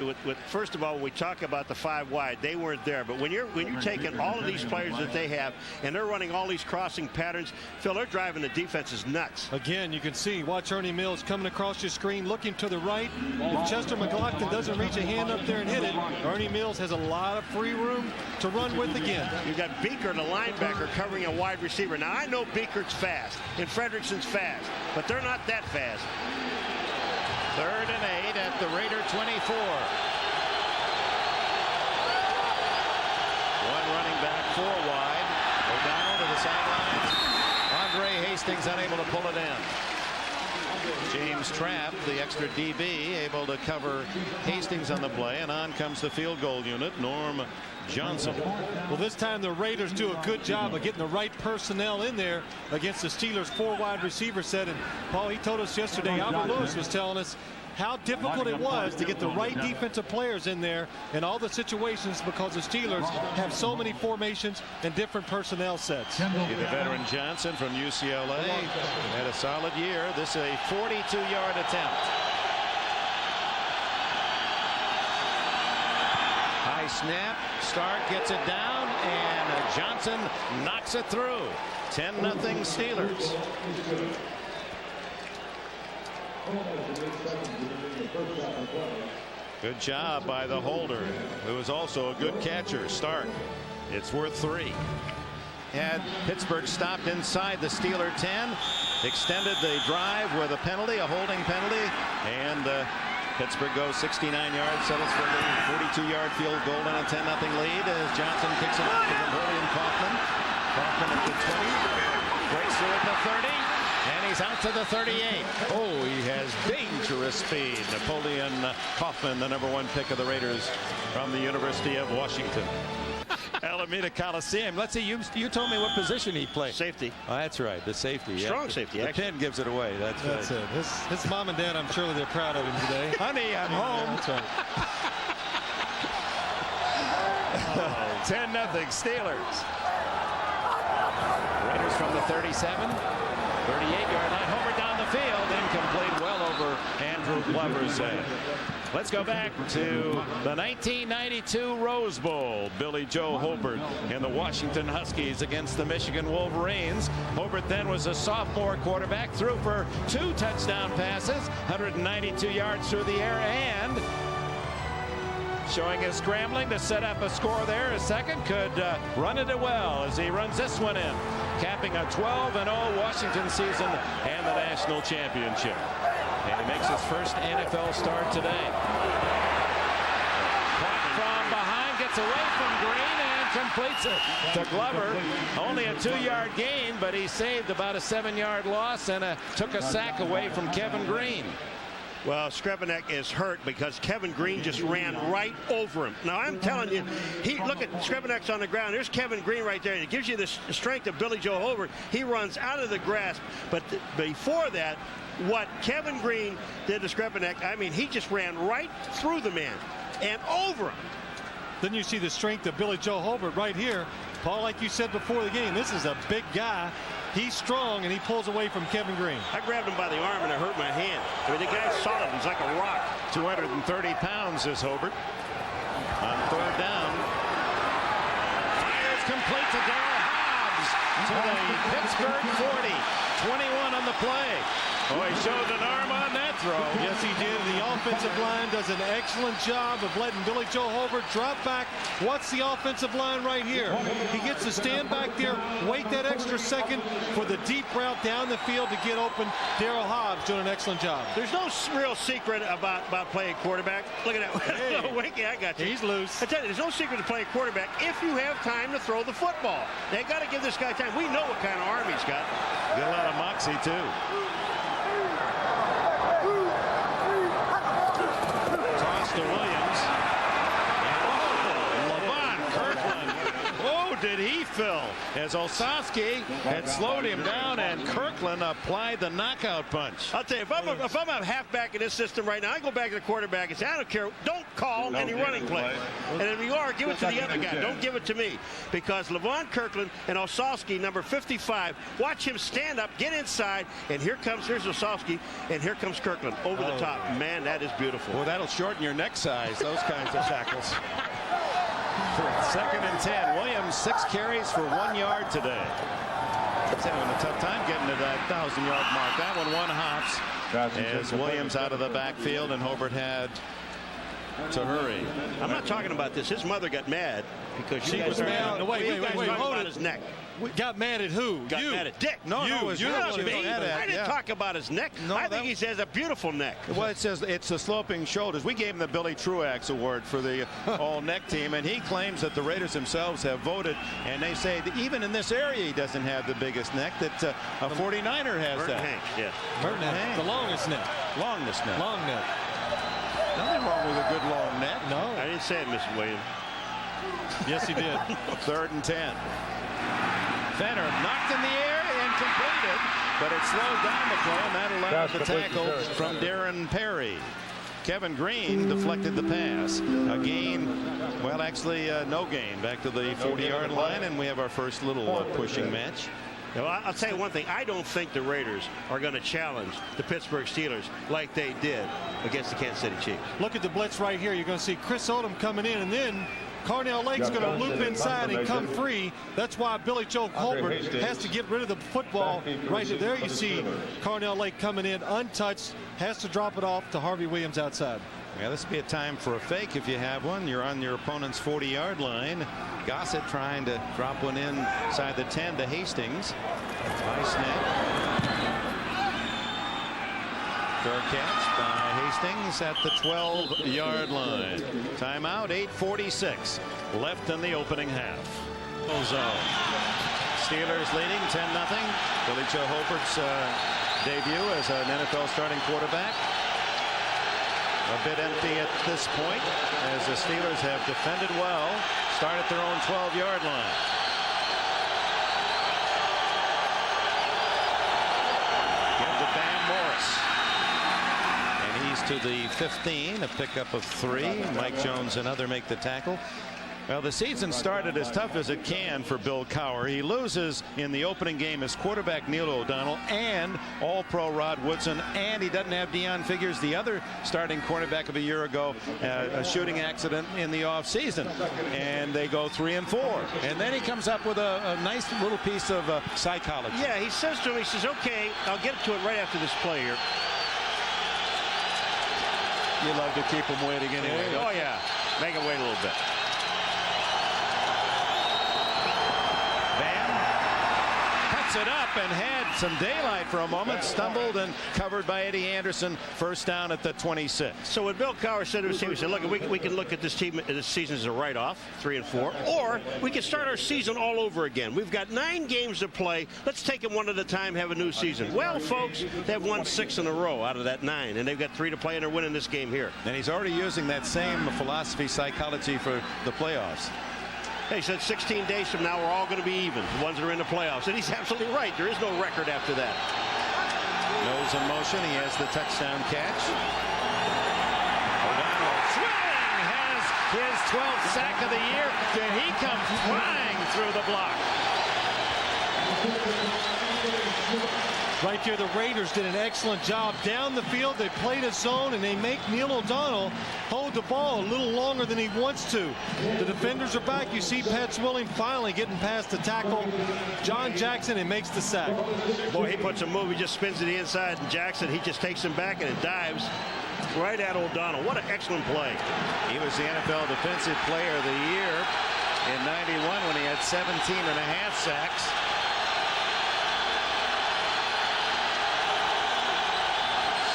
first of all, when we talk about the 5 wide, they weren't there. But when you're taking all of these players that they have and they're running all these crossing patterns, Phil, they're driving the defenses nuts. Again, you can see, watch Ernie Mills coming across your screen, looking to the right. If Chester McLaughlin doesn't reach a hand up there and hit it, Ernie Mills has a lot of free room to run with again. You've got Beeker, the linebacker, covering a wide receiver. Now, I know Beeker's fast and Fredrickson's fast, but they're not that fast. 3rd and 8 at the Raider 24. One running back, 4 wide. O'Donnell to the sidelines. Andre Hastings unable to pull it in. James Trapp, the extra DB, able to cover Hastings on the play, and on comes the field goal unit, Norm Johnson. Well, this time the Raiders do a good job of getting the right personnel in there against the Steelers' 4 wide receiver set. And Paul, he told us yesterday, Albert Lewis was telling us how difficult it was to get the right defensive players in there in all the situations because the Steelers have so many formations and different personnel sets. The veteran Johnson from UCLA had a solid year. This is a 42-yard attempt. High snap. Stark gets it down, and Johnson knocks it through. 10-0 Steelers. Good job by the holder, who is also a good catcher, Stark. It's worth 3. Had Pittsburgh stopped inside the Steeler 10, extended the drive with a penalty, a holding penalty, and Pittsburgh goes 69 yards, settles for the 42-yard field goal and a 10-0 lead as Johnson kicks it off to Napoleon Kaufman. Kaufman at the 20, breaks through at the 30, and he's out to the 38. Oh, he has dangerous speed. Napoleon Kaufman, the #1 pick of the Raiders from the University of Washington. Alameda Coliseum. Let's see, you told me what position he played. Safety. Oh, that's right, the safety. Strong safety, the actually. pin gives it away. That's right. It. His mom and dad, I'm sure they're proud of him today. Honey, I'm home. That's right. 10-0 Steelers. Raiders from the 37. 38-yard line. Homer down the field. Incomplete, well over Andrew Glover's head. Let's go back to the 1992 Rose Bowl. Billy Joe Hobart and the Washington Huskies against the Michigan Wolverines. Hobart then was a sophomore quarterback, threw for 2 touchdown passes, 192 yards through the air, and showing his scrambling to set up a score there. A second could run it well as he runs this one in, capping a 12-0 Washington season and the national championship. And he makes his first NFL start today. Caught from behind, gets away from Green and completes it to Glover. Only a 2-yard gain, but he saved about a 7-yard loss and took a sack away from Kevin Green. Well, Skrebenek is hurt because Kevin Green just ran right over him. Now, I'm telling you, look at Skrebenek's on the ground. There's Kevin Green right there. It gives you the strength of Billy Joe Hobart. He runs out of the grasp. But before that, what Kevin Green did to Skrebenek, I mean, he just ran right through the man and over him. Then you see the strength of Billy Joe Hobart right here. Paul, like you said before the game, this is a big guy. He's strong, and he pulls away from Kevin Green. I grabbed him by the arm, and it hurt my hand. I mean, the guy's solid. He's like a rock. 230 pounds is Hobart. On 3rd down. Fires complete to Darrell Hobbs to the Pittsburgh 40. 21 on the play. Oh, he showed an arm on that throw. Yes, he did. The offensive line does an excellent job of letting Billy Joe Hobart drop back. What's the offensive line right here? He gets to stand back there, wait that extra second for the deep route down the field to get open. Darrell Hobbs doing an excellent job. There's no real secret about playing quarterback. Look at that. Hey, Winky, I got you. He's loose. I tell you, there's no secret to playing quarterback if you have time to throw the football. They got to give this guy time. We know what kind of arm he's got. Got a lot of moxie, too. Toss to Williams. And Levon Kirkland. Oh, did he fill as Olszewski had slowed him down, and Kirkland applied the knockout punch. I'll tell you, if I'm a halfback in this system right now, I go back to the quarterback and say, I don't care, don't call any running play. And if you are, give it to the other guy. Don't give it to me. Because Levon Kirkland and Olszewski, number 55, watch him stand up, get inside, and here's Olszewski, and here comes Kirkland over the top. Man, that is beautiful. Well, that'll shorten your neck size, those kinds of tackles. 2nd and 10. Williams 6 carries for 1 yard today. He's having a tough time getting to that 1,000-yard mark. That one hops as Williams out of the backfield, and Hobart had to hurry. I'm not talking about this. His mother got mad because she was mad. Wait, hold about his neck. Got mad at who? Got mad at Dick. No, it was you. I didn't talk about his neck. No, I think he has a beautiful neck. Well, it says it's the sloping shoulders. We gave him the Billy Truax Award for the all-neck team, and he claims that the Raiders themselves have voted, and they say that even in this area he doesn't have the biggest neck, that a 49er has Burton that. Hank, yes. Burton Hank. The longest neck. Longest neck. Long neck. Nothing wrong with a good long neck. No. I didn't say it, Mr. Williams. Yes, he did. 3rd and 10. Fenner knocked in the air and completed, but it slowed down the play, and that allowed the tackle from Darren Perry. Kevin Green deflected the pass. A gain, well, actually no gain, back to the 40-yard line, and we have our first little pushing match. Well, I'll tell you one thing. I don't think the Raiders are going to challenge the Pittsburgh Steelers like they did against the Kansas City Chiefs. Look at the blitz right here. You're going to see Chris Odom coming in, and then Carnell Lake's going to loop inside and come free. That's why Billy Joe Colbert has to get rid of the football. Right there you see Carnell Lake coming in untouched, has to drop it off to Harvey Williams outside. Yeah, this would be a time for a fake if you have one. You're on your opponent's 40-yard line. Gossett trying to drop one inside the 10 to Hastings. Nice snap. Fair catch by Hastings at the 12-yard line. Timeout, 8:46 left in the opening half. Zone. Steelers leading 10-0. Billy Joe Hobart's debut as an NFL starting quarterback. A bit empty at this point as the Steelers have defended well. Start at their own 12-yard line. Give to Bam Morris. And he's to the 15, a pickup of 3. Mike Jones and other make the tackle. Well, the season started as tough as it can for Bill Cowher. He loses in the opening game as quarterback Neil O'Donnell and All-Pro Rod Woodson, and he doesn't have Deion Figures, the other starting quarterback of a year ago, a shooting accident in the offseason, and they go 3-4. And then he comes up with a nice little piece of psychology. Yeah, he says to him, he says, okay, I'll get to it right after this play here. You love to keep him waiting anyway. Oh, yeah. Make him wait a little bit. It up and had some daylight for a moment, stumbled and covered by Eddie Anderson. First down at the 26. So what Bill Cowher said to his team, he said, look, we can look at this team, this season as a write-off, 3-4, or we can start our season all over again. We've got 9 games to play. Let's take them one at a time, have a new season. Well, folks, they've won 6 in a row out of that 9, and they've got 3 to play, and they're winning this game here. And he's already using that same philosophy, psychology for the playoffs. He said 16 days from now, we're all going to be even, the ones that are in the playoffs. And he's absolutely right. There is no record after that. Nose in motion. He has the touchdown catch. O'Donnell swing has his 12th sack of the year. And he comes flying through the block. Right there, the Raiders did an excellent job down the field. They played a zone, and they make Neil O'Donnell hold the ball a little longer than he wants to. The defenders are back. You see Pat Swilling finally getting past the tackle. John Jackson, and makes the sack. Boy, he puts a move. He just spins to the inside, and Jackson, he just takes him back, and it dives right at O'Donnell. What an excellent play. He was the NFL Defensive Player of the Year in '91 when he had 17.5 sacks.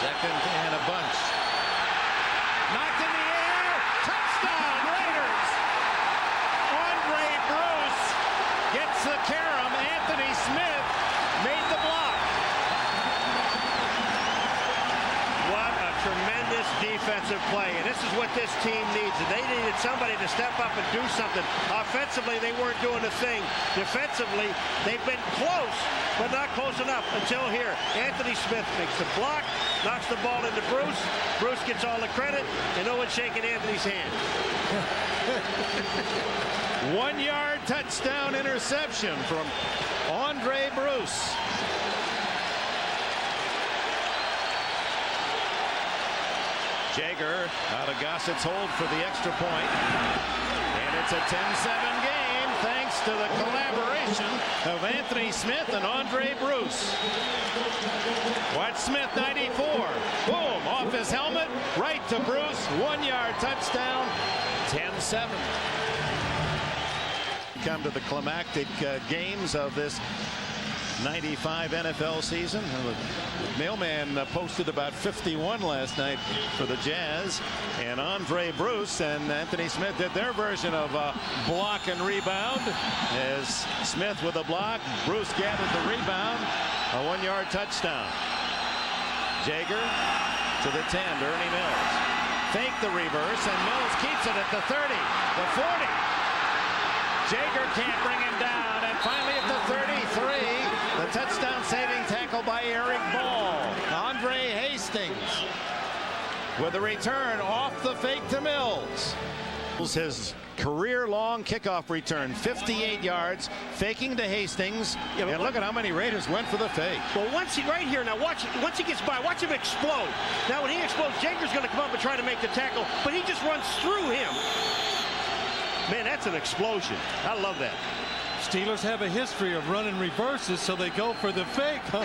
Second and a bunch. Knocked in the air. Touchdown, Raiders. Andre Bruce gets the carom. Anthony Smith made the block. What a tremendous tremendous defensive play, and this is what this team needs. And they needed somebody to step up and do something. Offensively, they weren't doing a thing. Defensively, they've been close, but not close enough until here. Anthony Smith makes the block, knocks the ball into Bruce. Bruce gets all the credit, and no one's shaking Anthony's hand. 1-yard touchdown interception from Andre Bruce. Jaeger out of Gossett's hold for the extra point. And it's a 10-7 game thanks to the collaboration of Anthony Smith and Andre Bruce. Watch Smith, 94. Boom, off his helmet, right to Bruce. 1-yard touchdown, 10-7. Come to the climactic games of this 95 NFL season. The mailman posted about 51 last night for the Jazz, and Andre Bruce and Anthony Smith did their version of block and rebound, as Smith with a block, Bruce gathered the rebound, a 1-yard touchdown. Jaeger to the 10, Ernie Mills. Fake the reverse, and Mills keeps it at the 30, the 40. Jaeger can't bring him down, and finally at the 33, the touchdown saving tackle by Eric Ball. Andre Hastings with a return off the fake to Mills. His career-long kickoff return, 58 yards, faking to Hastings, and look at how many Raiders went for the fake. Well, once he right here now, once he gets by, watch him explode. Now when he explodes, Jaeger's going to come up and try to make the tackle, but he just runs through him. Man, that's an explosion. I love that. Steelers have a history of running reverses, so they go for the fake. You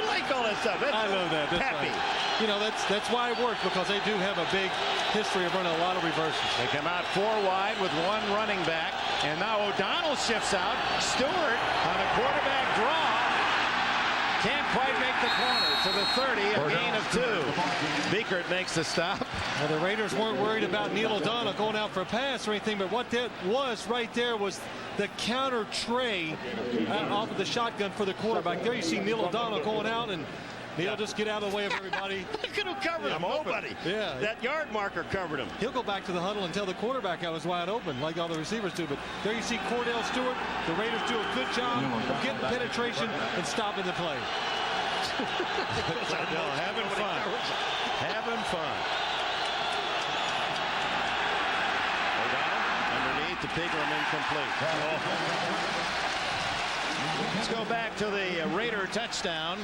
like all that stuff. That's I love that. That's happy. Right. You know, that's why it works, because they do have a big history of running a lot of reverses. They come out 4 wide with 1 running back, and now O'Donnell shifts out. Stewart on a quarterback draw. Can't quite make the corner to the 30, a gain of 2. Biekert makes the stop. Well, the Raiders weren't worried about Neil O'Donnell going out for a pass or anything, but what that was right there was the counter tray off of the shotgun for the quarterback. There you see Neil O'Donnell going out, and Neil just get out of the way of everybody. Look at who covered him. Nobody. Yeah. That yard marker covered him. He'll go back to the huddle and tell the quarterback I was wide open, like all the receivers do. But there you see Cordell Stewart. The Raiders do a good job of getting penetration and stopping the play. Having fun. Having fun. O'Donnell underneath to Pigram, incomplete. Let's go back to the Raider touchdown.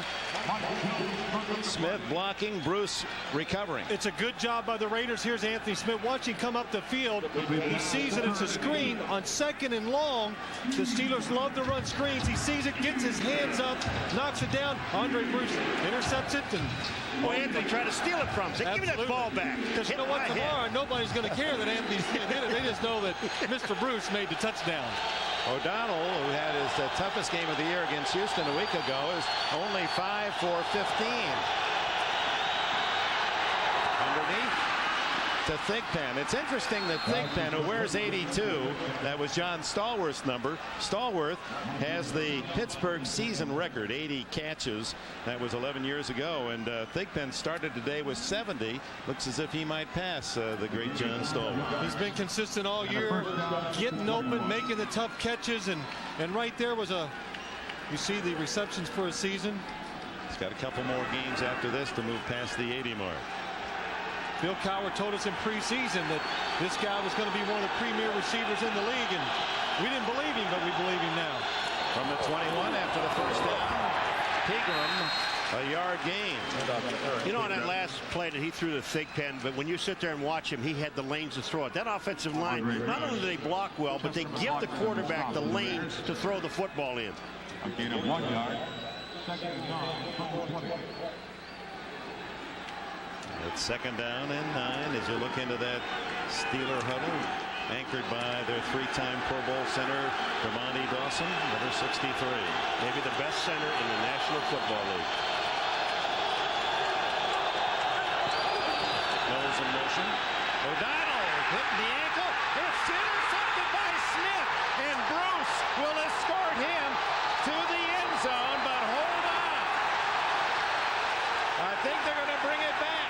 Smith blocking, Bruce recovering. It's a good job by the Raiders. Here's Anthony Smith. Watch him come up the field. He sees it. It's a screen on 2nd and long. The Steelers love to run screens. He sees it, gets his hands up, knocks it down. Andre Bruce intercepts it. And Anthony tried to steal it from him. Say, give me that ball back. Because you know what? Tomorrow, nobody's going to care that Anthony Smith hit it. They just know that Mr. Bruce made the touchdown. O'Donnell, who had his toughest game of the year against Houston a week ago, is only 5 for 15. Underneath to Thigpen. It's interesting that Thigpen, who wears 82, that was John Stallworth's number. Stallworth has the Pittsburgh season record, 80 catches. That was 11 years ago, and Thigpen started today with 70. Looks as if he might pass the great John Stallworth. He's been consistent all year, getting open, making the tough catches, and right there was you see the receptions for a season. He's got a couple more games after this to move past the 80 mark. Bill Cowher told us in preseason that this guy was going to be one of the premier receivers in the league, and we didn't believe him, but we believe him now. From the 21 after the first down, Pigram, a yard gain. You know, on that last play that he threw the Thigpen, but when you sit there and watch him, he had the lanes to throw it. That offensive line, not only do they block well, but they give the quarterback the lane to throw the football in. A gain of 1 yard. Second down. It's 2nd down and 9 as you look into that Steeler huddle, anchored by their 3-time Pro Bowl center, Dermontti Dawson, number 63. Maybe the best center in the National Football League. Mills in motion. O'Donnell hitting the ankle. It's intercepted by Smith, and Bruce will escort him to the end zone, but hold on. I think they're going to bring it back.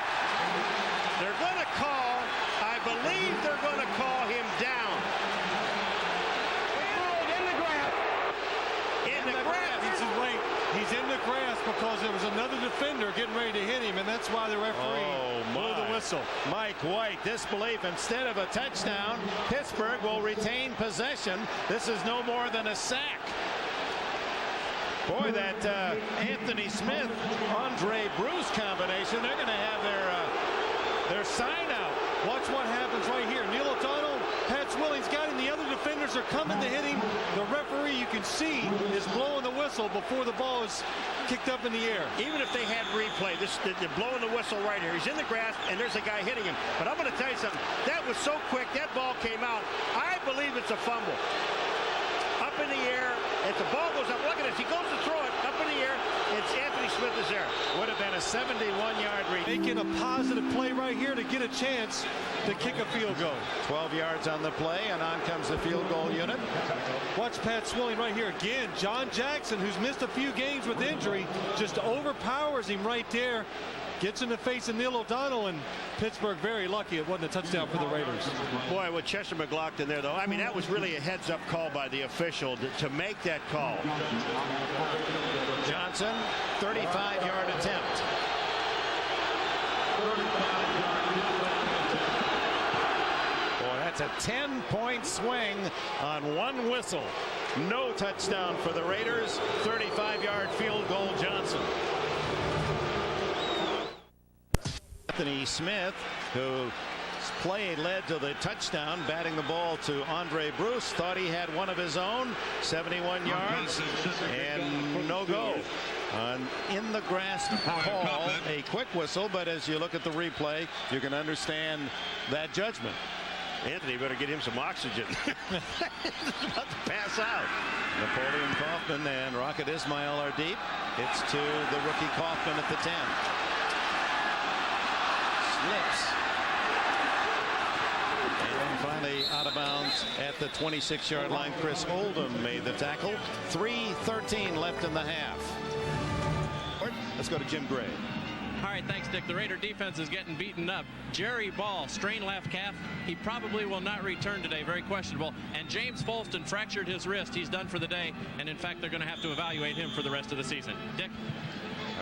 That's why the referee blew the whistle. Mike White, disbelief. Instead of a touchdown, Pittsburgh will retain possession. This is no more than a sack. Boy, that Anthony Smith, Andre Bruce combination, they're going to have their sign out. Watch what happens right here. Neil O'Donnell, Pat Willing's got him. The other defenders are coming to hit him. The referee, you can see, is blowing the whistle before the ball is kicked up in the air. Even if they had replay, they're blowing the whistle right here. He's in the grass, and there's a guy hitting him. But I'm going to tell you something. That was so quick. That ball came out. I believe it's a fumble. Up in the air. If the ball goes up, look at this. He goes to throw it up in the air. It's Anthony Smith is there. Would have been a 71-yard reach. Making a positive play right here to get a chance to kick a field goal. 12 yards on the play, and on comes the field goal unit. Watch Pat Swilling right here again. John Jackson, who's missed a few games with injury, just overpowers him right there. Gets in the face of Neil O'Donnell, and Pittsburgh very lucky it wasn't a touchdown for the Raiders. Boy, with Chester McLaughlin there, though, I mean, that was really a heads-up call by the official to make that call. Johnson, 35-yard attempt. Boy, that's a 10-point swing on one whistle. No touchdown for the Raiders. 35-yard field goal, Johnson. Anthony Smith, who play led to the touchdown, batting the ball to Andre Bruce, thought he had one of his own. 71 yards and no go. In the grass call, a quick whistle, but as you look at the replay, you can understand that judgment. Anthony better get him some oxygen. He's about to pass out. Napoleon Kaufman and Rocket Ismail are deep. It's to the rookie Kaufman at the 10. Slips. And finally out of bounds at the 26-yard line. Chris Oldham made the tackle. 3:13 left in the half. Let's go to Jim Gray. All right, thanks, Dick. The Raider defense is getting beaten up. Jerry Ball, strained left calf. He probably will not return today. Very questionable. And James Folston fractured his wrist. He's done for the day. And, in fact, they're going to have to evaluate him for the rest of the season. Dick?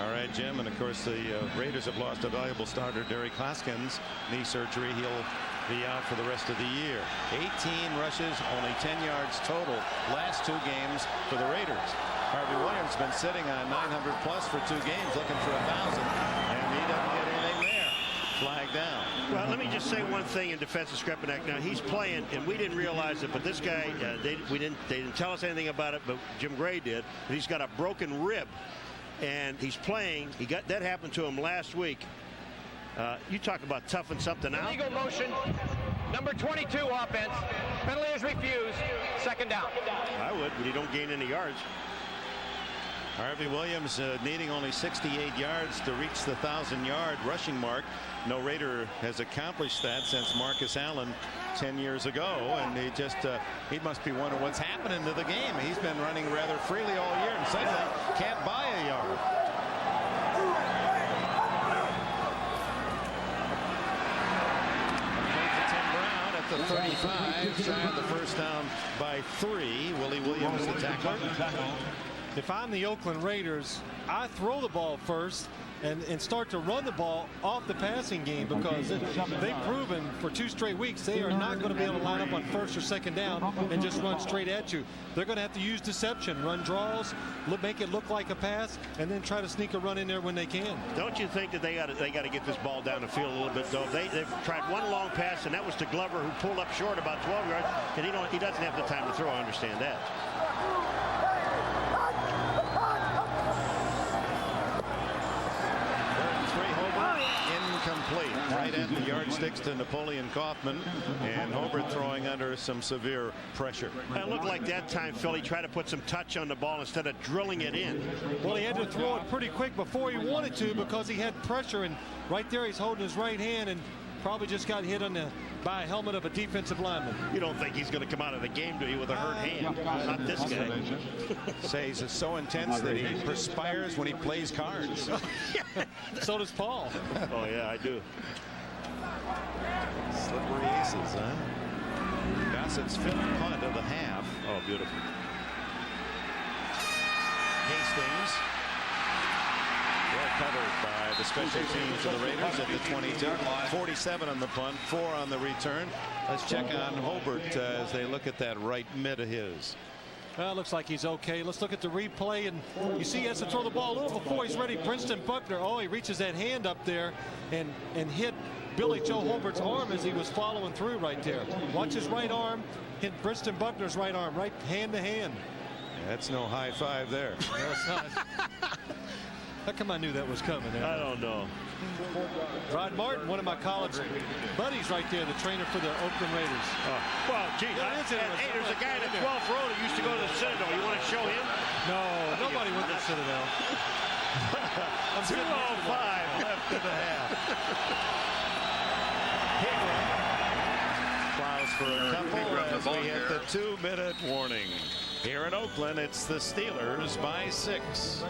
All right, Jim. And, of course, the Raiders have lost a valuable starter, Derek Hoskins. Knee surgery. He'll be out for the rest of the year. 18 rushes, only 10 yards total last two games for the Raiders. Harvey Williams been sitting on 900 plus for 2 games, looking for 1,000, and he doesn't get anything there. Flag down. Well, let me just say one thing in defense of Skrepenak. Now he's playing, and we didn't realize it, but this guy, they didn't tell us anything about it, but Jim Gray did. But he's got a broken rib, and he's playing. That happened to him last week. You talk about toughing something out. Illegal motion. Number 22 offense. Penalty is refused. Second down. I would, but you don't gain any yards. Harvey Williams needing only 68 yards to reach the 1,000-yard rushing mark. No Raider has accomplished that since Marcus Allen 10 years ago, and he must be wondering what's happening to the game. He's been running rather freely all year, and suddenly can't buy a yard. The 35, shy of the first down by 3. Willie Williams, the tackler. If I'm the Oakland Raiders, I throw the ball first and start to run the ball off the passing game, because they've proven for 2 straight weeks they are not going to be able to line up on first or second down and just run straight at you. They're going to have to use deception, run draws, make it look like a pass, and then try to sneak a run in there when they can. Don't you think that they got to get this ball down the field a little bit, though? They've tried one long pass, and that was to Glover, who pulled up short about 12 yards, and he doesn't have the time to throw. I understand that. Incomplete. Right at the yardsticks to Napoleon Kaufman, and Hobart throwing under some severe pressure. It looked like that time Philly tried to put some touch on the ball instead of drilling it in. Well, he had to throw it pretty quick before he wanted to, because he had pressure, and right there he's holding his right hand and probably just got hit by a helmet of a defensive lineman. You don't think he's going to come out of the game, do you, with a hurt hand? Not this guy. Says it's so intense that he perspires when he plays cards. So does Paul. Oh, yeah, I do. Slippery aces, huh? Gossett's 5th punt of the half. Oh, beautiful. Hastings. Boy, recovered by the special teams of the Raiders at the 22. 47 on the punt, 4 on the return. Let's check on Hobart as they look at that right mid of his. Well, it looks like he's okay. Let's look at the replay, and you see he has to throw the ball a little before he's ready. Princeton Buckner, oh, he reaches that hand up there and hit Billy Joe Hobart's arm as he was following through right there. Watch his right arm, hit Princeton Buckner's right arm, right hand to hand. That's no high five there. No, it's not. How come I knew that was coming? I don't know. Rod Martin, one of my college buddies right there, the trainer for the Oakland Raiders. Well, gee, hey, there's a guy in the 12th row that used to go to the Citadel. You want to show him? No, nobody went to the Citadel. 2:05 left in the half. Plows for a couple as we hit the 2-minute warning. Here in Oakland, it's the Steelers by 6.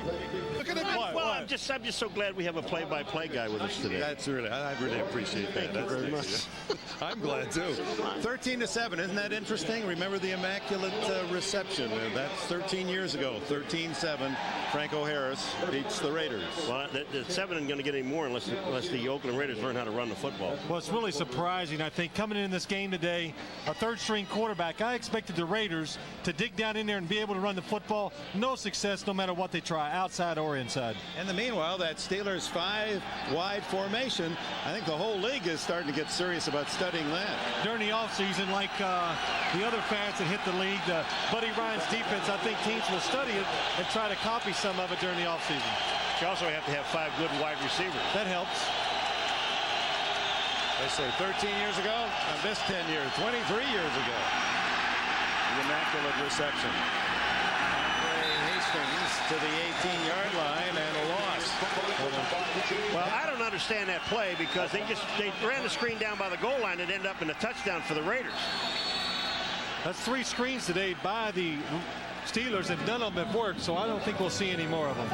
Look at him. Well, I'm just so glad we have a play-by-play guy with us today. That's really, I really appreciate that. Thank you very much. I'm glad too. 13-7, isn't that interesting? Remember the immaculate reception? That's 13 years ago. 13-7. Franco Harris beats the Raiders. Well, the 7 isn't going to get any more unless the Oakland Raiders learn how to run the football. Well, it's really surprising. I think coming in this game today, a third-string quarterback. I expected the Raiders to dig down in there and be able to run the football. No success, no matter what they try, outside or inside. And the meanwhile, that Steelers 5-wide formation, I think the whole league is starting to get serious about studying that. During the offseason, like the other fans that hit the league, Buddy Ryan's defense, I think teams will study it and try to copy some of it during the offseason. You also have to have 5 good wide receivers. That helps. They say 13 years ago, and this 10 years, 23 years ago. The immaculate reception. Andre Hastings to the 18-yard line and a loss. Well, I don't understand that play because they ran the screen down by the goal line and ended up in a touchdown for the Raiders. That's 3 screens today by the Steelers, and none of them have worked, so I don't think we'll see any more of them.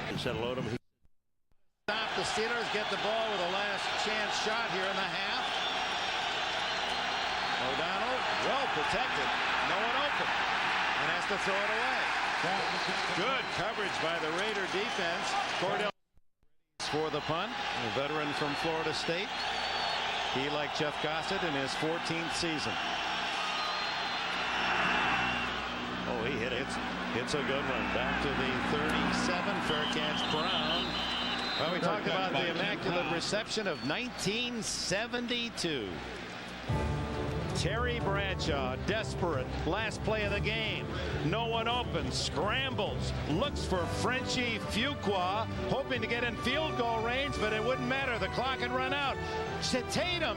Instead of load them. Stop the Steelers, get the ball with a last chance shot here in the half. O'Donnell, well protected, no one open, and has to throw it away. Good coverage by the Raider defense. Cordell for the punt, a veteran from Florida State. He, like Jeff Gossett, in his 14th season. Oh, he hit it. It's a good one. Back to the 37, fair catch Brown. Well, we talked about the immaculate reception of 1972. Terry Bradshaw, desperate, last play of the game. No one open, scrambles, looks for Frenchie Fuqua, hoping to get in field goal range, but it wouldn't matter. The clock had run out.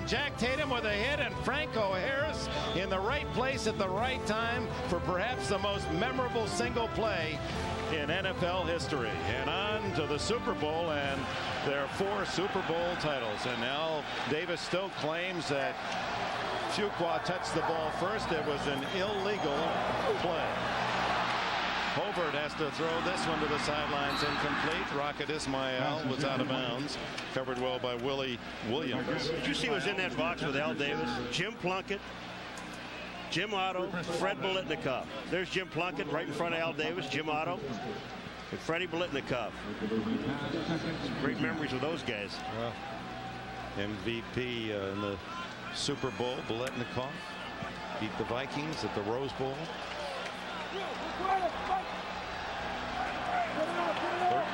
Jack Tatum with a hit, and Franco Harris in the right place at the right time for perhaps the most memorable single play in NFL history. And on to the Super Bowl and their 4 Super Bowl titles. And Al Davis still claims that Fuqua touched the ball first. It was an illegal play. Hobart has to throw this one to the sidelines, incomplete. Rocket Ismail was out of bounds. Covered well by Willie Williams. Did you see who was in that box with Al Davis? Jim Plunkett, Jim Otto, Fred Biletnikoff. There's Jim Plunkett right in front of Al Davis, Jim Otto, and Freddie Biletnikoff. Great memories with those guys. Well, MVP in the Super Bowl, Biletnikoff beat the Vikings at the Rose Bowl.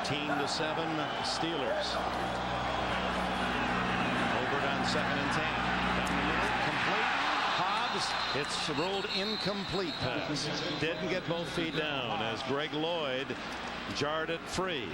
13-7 Steelers. Hobart on 2nd and 10. Down the middle, complete. Hobbs, it's rolled incomplete pass. Didn't get both feet down as Greg Lloyd jarred it free.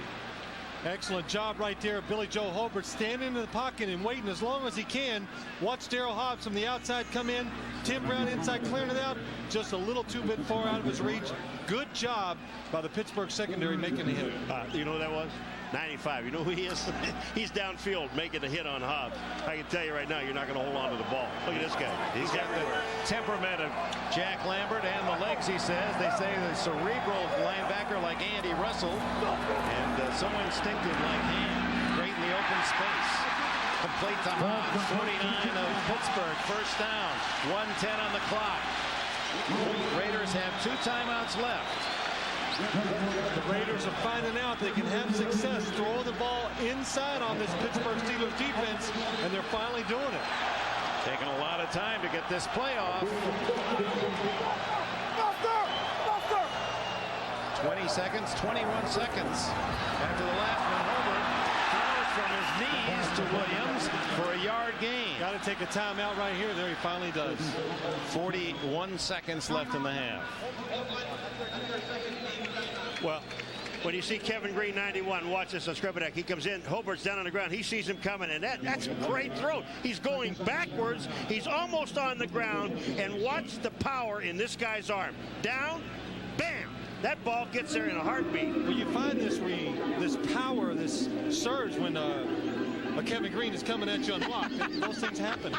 Excellent job right there. Billy Joe Hobart standing in the pocket and waiting as long as he can. Watch Darryl Hobbs from the outside come in. Tim Brown inside clearing it out. Just a little too bit far out of his reach. Good job by the Pittsburgh secondary making the hit. You know who that was? 95. You know who he is? He's downfield making a hit on Hobbs. I can tell you right now, you're not going to hold on to the ball. Look at this guy. He's got the temperament of Jack Lambert and the legs, he says. They say the cerebral linebacker like Andy Russell and so instinctive like him. Great in the open space. Complete to Hobbs, 49 of Pittsburgh. First down, 1:10 on the clock. Raiders have 2 timeouts left. The Raiders are finding out they can have success throwing the ball inside on this Pittsburgh Steelers defense, and they're finally doing it. Taking a lot of time to get this play off. 20 seconds, 21 seconds after the last one. Herbert throws from his knees to Williams for a yard gain. Got to take a timeout right here. There he finally does. 41 seconds left in the half. Well, when you see Kevin Green, 91, watch this on Scribbanek. He comes in, Hobart's down on the ground. He sees him coming, and that's a great throw. He's going backwards. He's almost on the ground, and watch the power in this guy's arm. Down, bam. That ball gets there in a heartbeat. Well, you find this power, this surge when Kevin Green is coming at you unblocked. Those things happen.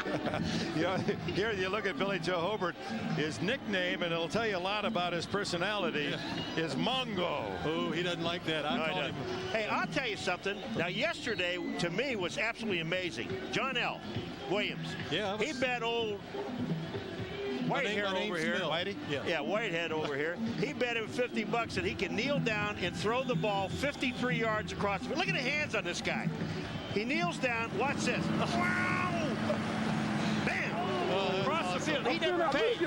Here you look at Billy Joe Hobart. His nickname, and it'll tell you a lot about his personality, is Mongo. Oh, he doesn't like that. I call him. Hey, I'll tell you something. Now, yesterday, to me, was absolutely amazing. John L. Williams. Yeah. He bet old Whitehead over here. Whitey? Yeah, Whitehead over here. He bet him $50 that he can kneel down and throw the ball 53 yards across the field. Look at the hands on this guy. He kneels down. Watch this. Wow! Bam! Across the field. He never paid.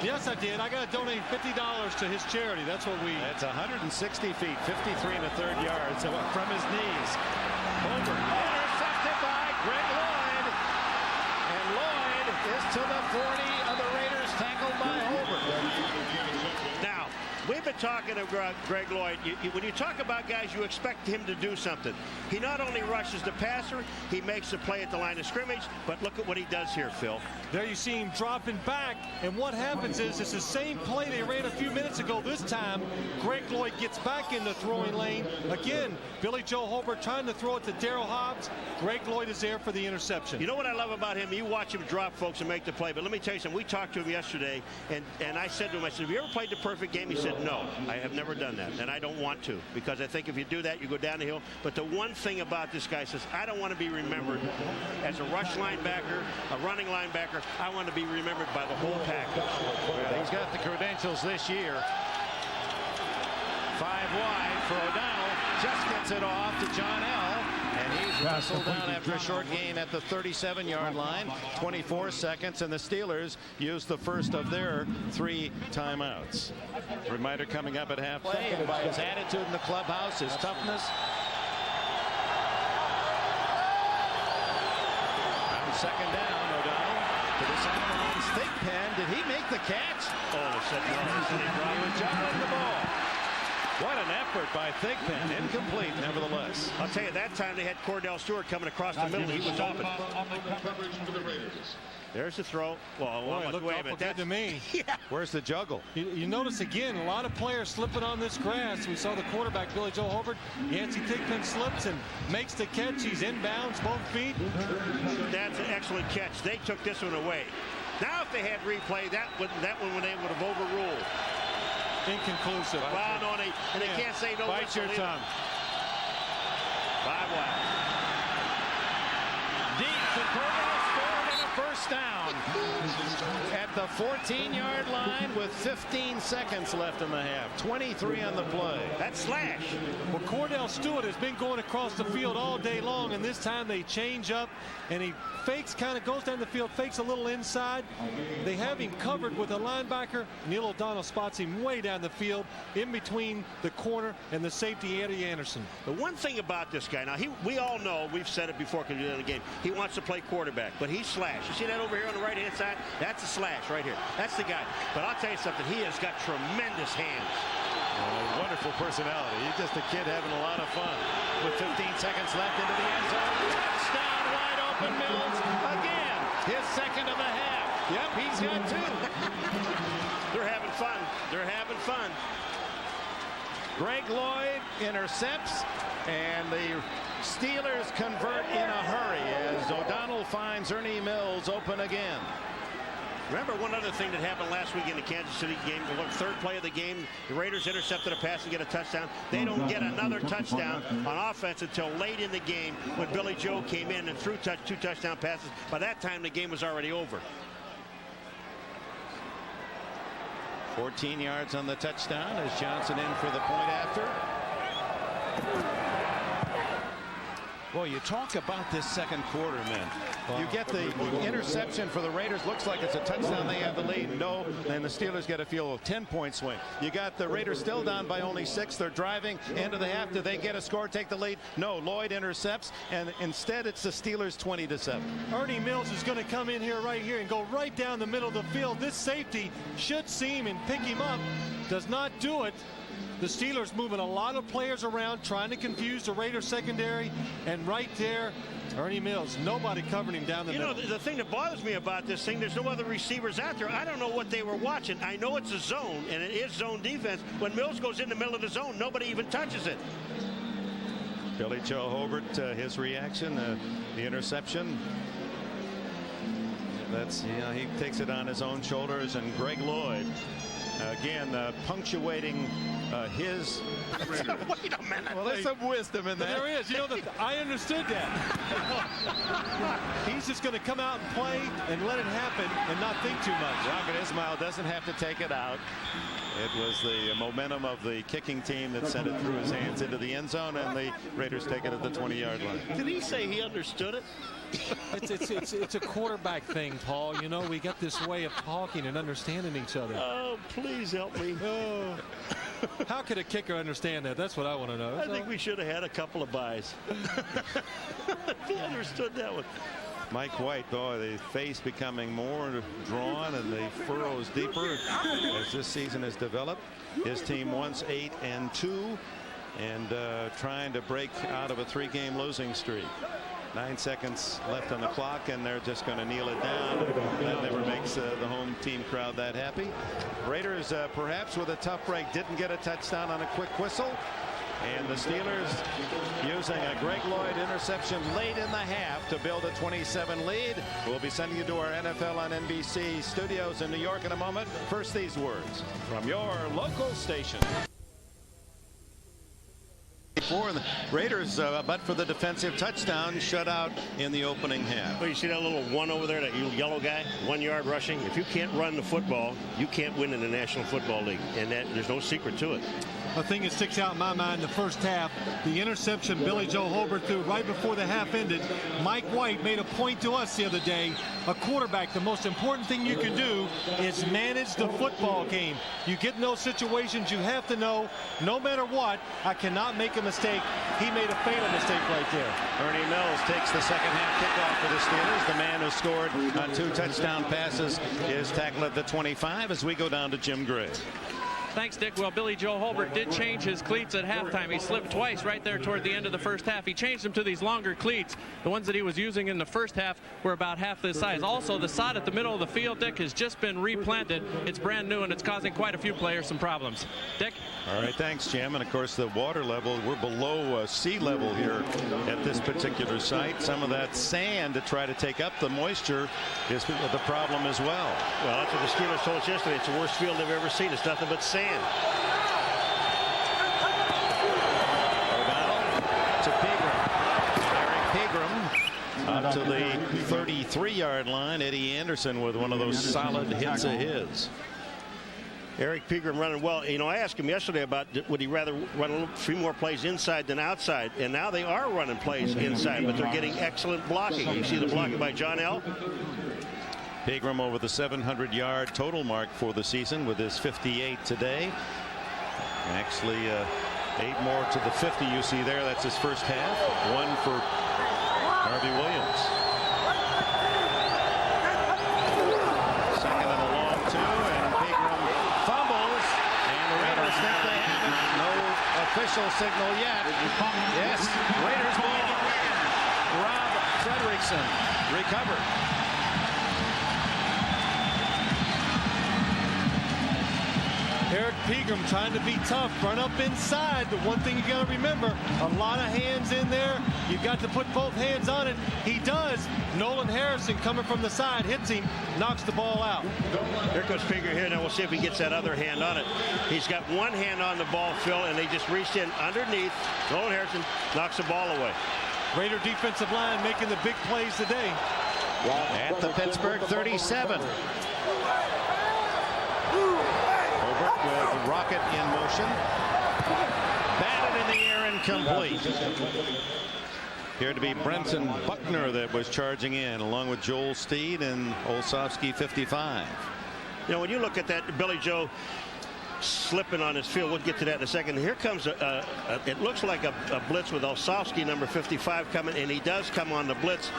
Yes, I did. I got to donate $50 to his charity. That's what we. That's 160 feet, 53 1/3 yards from his knees. Hobart intercepted by Greg Lloyd. And Lloyd is to the 40 of the Raiders, tackled by Hobart. Now, we've been talking to Greg Lloyd. When you talk about guys, you expect him to do something. He not only rushes the passer, he makes the play at the line of scrimmage, but look at what he does here, Phil. There you see him dropping back, and what happens is it's the same play they ran a few minutes ago. This time, Greg Lloyd gets back in the throwing lane. Again, Billy Joe Hobart trying to throw it to Darryl Hobbs. Greg Lloyd is there for the interception. You know what I love about him? You watch him drop folks and make the play, but let me tell you something. We talked to him yesterday, and I said to him, I said, have you ever played the perfect game? He said, no, I have never done that, and I don't want to, because I think if you do that, you go down the hill. But the one thing about this guy says, I don't want to be remembered as a rush linebacker, a running linebacker. I want to be remembered by the whole package. Well, he's got the credentials this year. 5 wide for O'Donnell. Just gets it off to John L. And he's wrestled down after a short gain at the 37-yard line. 24 seconds, and the Steelers use the first of their 3 timeouts. Reminder coming up at halfway by his attitude in the clubhouse, his toughness. On second down, O'Donnell to the sidelines. Thigpen, did he make the catch? Oh, they said no. He was juggling the ball. What an effort by Thigpen. Incomplete, nevertheless. I'll tell you, that time they had Cordell Stewart coming across the middle. He was open. There's the throw. Well, wait a minute. That's to me. Yeah. Where's the juggle? You notice again a lot of players slipping on this grass. We saw the quarterback Billy Joe Hobart. Yancey Thigpen slips and makes the catch. He's inbounds, both feet. That's an excellent catch. They took this one away. Now, if they had replay, that one they would have overruled. Inconclusive. Well, no, and they can't say no. Bite your tongue. 5 wide. Deep to Cordell Stewart and a first down at the 14-yard line with 15 seconds left in the half. 23 on the play. That's slash. Well, Cordell Stewart has been going across the field all day long, and this time they change up, and he fakes, kind of goes down the field, fakes a little inside. They have him covered with a linebacker. Neil O'Donnell spots him way down the field in between the corner and the safety, Eddie Anderson. The one thing about this guy, now we all know, we've said it before because we did it in the game, he wants to play quarterback, but he's slash. You see that over here on the right-hand side? That's a slash right here. That's the guy. But I'll tell you something, he has got tremendous hands. Wonderful personality. He's just a kid having a lot of fun. With 15 seconds left into the end zone. Touchdown, wide open Mills. Again, his second of the half. Yep, he's got 2. They're having fun. They're having fun. Greg Lloyd intercepts, and the Steelers convert in a hurry as O'Donnell finds Ernie Mills open again. Remember one other thing that happened last week in the Kansas City game, the third play of the game, the Raiders intercepted a pass and get a touchdown. They don't get another touchdown on offense until late in the game when Billy Joe came in and threw 2 touchdown passes. By that time, the game was already over. 14 yards on the touchdown as Johnson in for the point after. Boy, you talk about this second quarter, man. You get the interception for the Raiders. Looks like it's a touchdown. They have the lead. No, and the Steelers get a field goal. 10-point swing. You got the Raiders still down by only 6. They're driving into the half. Do they get a score, take the lead? No. Lloyd intercepts, and instead it's the Steelers 20-7. Ernie Mills is going to come in here right here and go right down the middle of the field. This safety should see him and pick him up. Does not do it. The Steelers moving a lot of players around, trying to confuse the Raiders secondary, and right there, Ernie Mills, nobody covering him down the middle. You know, the thing that bothers me about this thing, there's no other receivers out there. I don't know what they were watching. I know it's a zone, and it is zone defense. When Mills goes in the middle of the zone, nobody even touches it. Billy Joe Hobart, his reaction, the interception. That's, you know, he takes it on his own shoulders, and Greg Lloyd, again, punctuating his. Wait a minute. Well, there's some wisdom in that. There is. You know, I understood that. He's just going to come out and play and let it happen and not think too much. Rocket Ismail doesn't have to take it out. It was the momentum of the kicking team that sent it through his hands into the end zone, and the Raiders take it at the 20-yard line. Did he say he understood it? It's a quarterback thing, Paul. You know, we got this way of talking and understanding each other. Oh, please help me. Oh. How could a kicker understand that? That's what I want to know. I think we should have had a couple of buys. He understood that one. Mike White, boy, the face becoming more drawn and the furrows deeper as this season has developed. His team once 8-2 and trying to break out of a 3-game losing streak. 9 seconds left on the clock, and they're just going to kneel it down. That never makes the home team crowd that happy. Raiders, perhaps with a tough break, didn't get a touchdown on a quick whistle. And the Steelers using a Greg Lloyd interception late in the half to build a 27 lead. We'll be sending you to our NFL on NBC studios in New York in a moment. First, these words from your local station. And the Raiders, but for the defensive touchdown, shut out in the opening half. Well, you see that little one over there, that little yellow guy, 1 yard rushing. If you can't run the football, you can't win in the National Football League, and there's no secret to it. A thing that sticks out in my mind, the first half, the interception Billy Joe Hobart threw right before the half ended. Mike White made a point to us the other day. A quarterback, the most important thing you can do is manage the football game. You get in those situations, you have to know, no matter what, I cannot make a mistake. He made a fatal mistake right there. Ernie Mills takes the second half kickoff for the Steelers. The man who scored on 2 touchdown passes is tackled at the 25 as we go down to Jim Gray. Thanks, Dick. Well, Billy Joe Hobart did change his cleats at halftime. He slipped twice right there toward the end of the first half. He changed them to these longer cleats. The ones that he was using in the first half were about half this size. Also, the sod at the middle of the field, Dick, has just been replanted. It's brand new, and it's causing quite a few players some problems. Dick? All right, thanks, Jim. And, of course, the water level, we're below sea level here at this particular site. Some of that sand to try to take up the moisture is the problem as well. Well, that's what the Steelers told us yesterday. It's the worst field they've ever seen. It's nothing but sand. O'Donnell to Pegram. Eric Pegram up to the 33-yard line. Eddie Anderson with one of those solid hits of his. Eric Pegram running well. You know, I asked him yesterday about would he rather run a few more plays inside than outside, and now they are running plays inside, but they're getting excellent blocking. You see the blocking by John L. Pegram over the 700-yard total mark for the season with his 58 today. Actually, 8 more to the 50 you see there. That's his first half. 1 for Harvey Williams. Second and a long 2, and Pegram fumbles, and the Raiders think they have it. No official signal yet. Yes, Raiders ball. Rob Frederickson recovered. Eric Pegram trying to be tough, run up inside. The one thing you got to remember, a lot of hands in there. You got to put both hands on it. He does. Nolan Harrison coming from the side hits him, knocks the ball out. Here goes Pegram here. Now we'll see if he gets that other hand on it. He's got one hand on the ball, Phil, and they just reached in underneath. Nolan Harrison knocks the ball away. Raider defensive line making the big plays today. At the Pittsburgh 37. with Rocket in motion. Batted in the air, incomplete. Here to be Brenton Buckner that was charging in, along with Joel Steed and Olszewski, 55. You know, when you look at that, Billy Joe slipping on his field. We'll get to that in a second. Here comes it looks like a blitz with Olszewski, number 55, coming, and he does come on the blitz.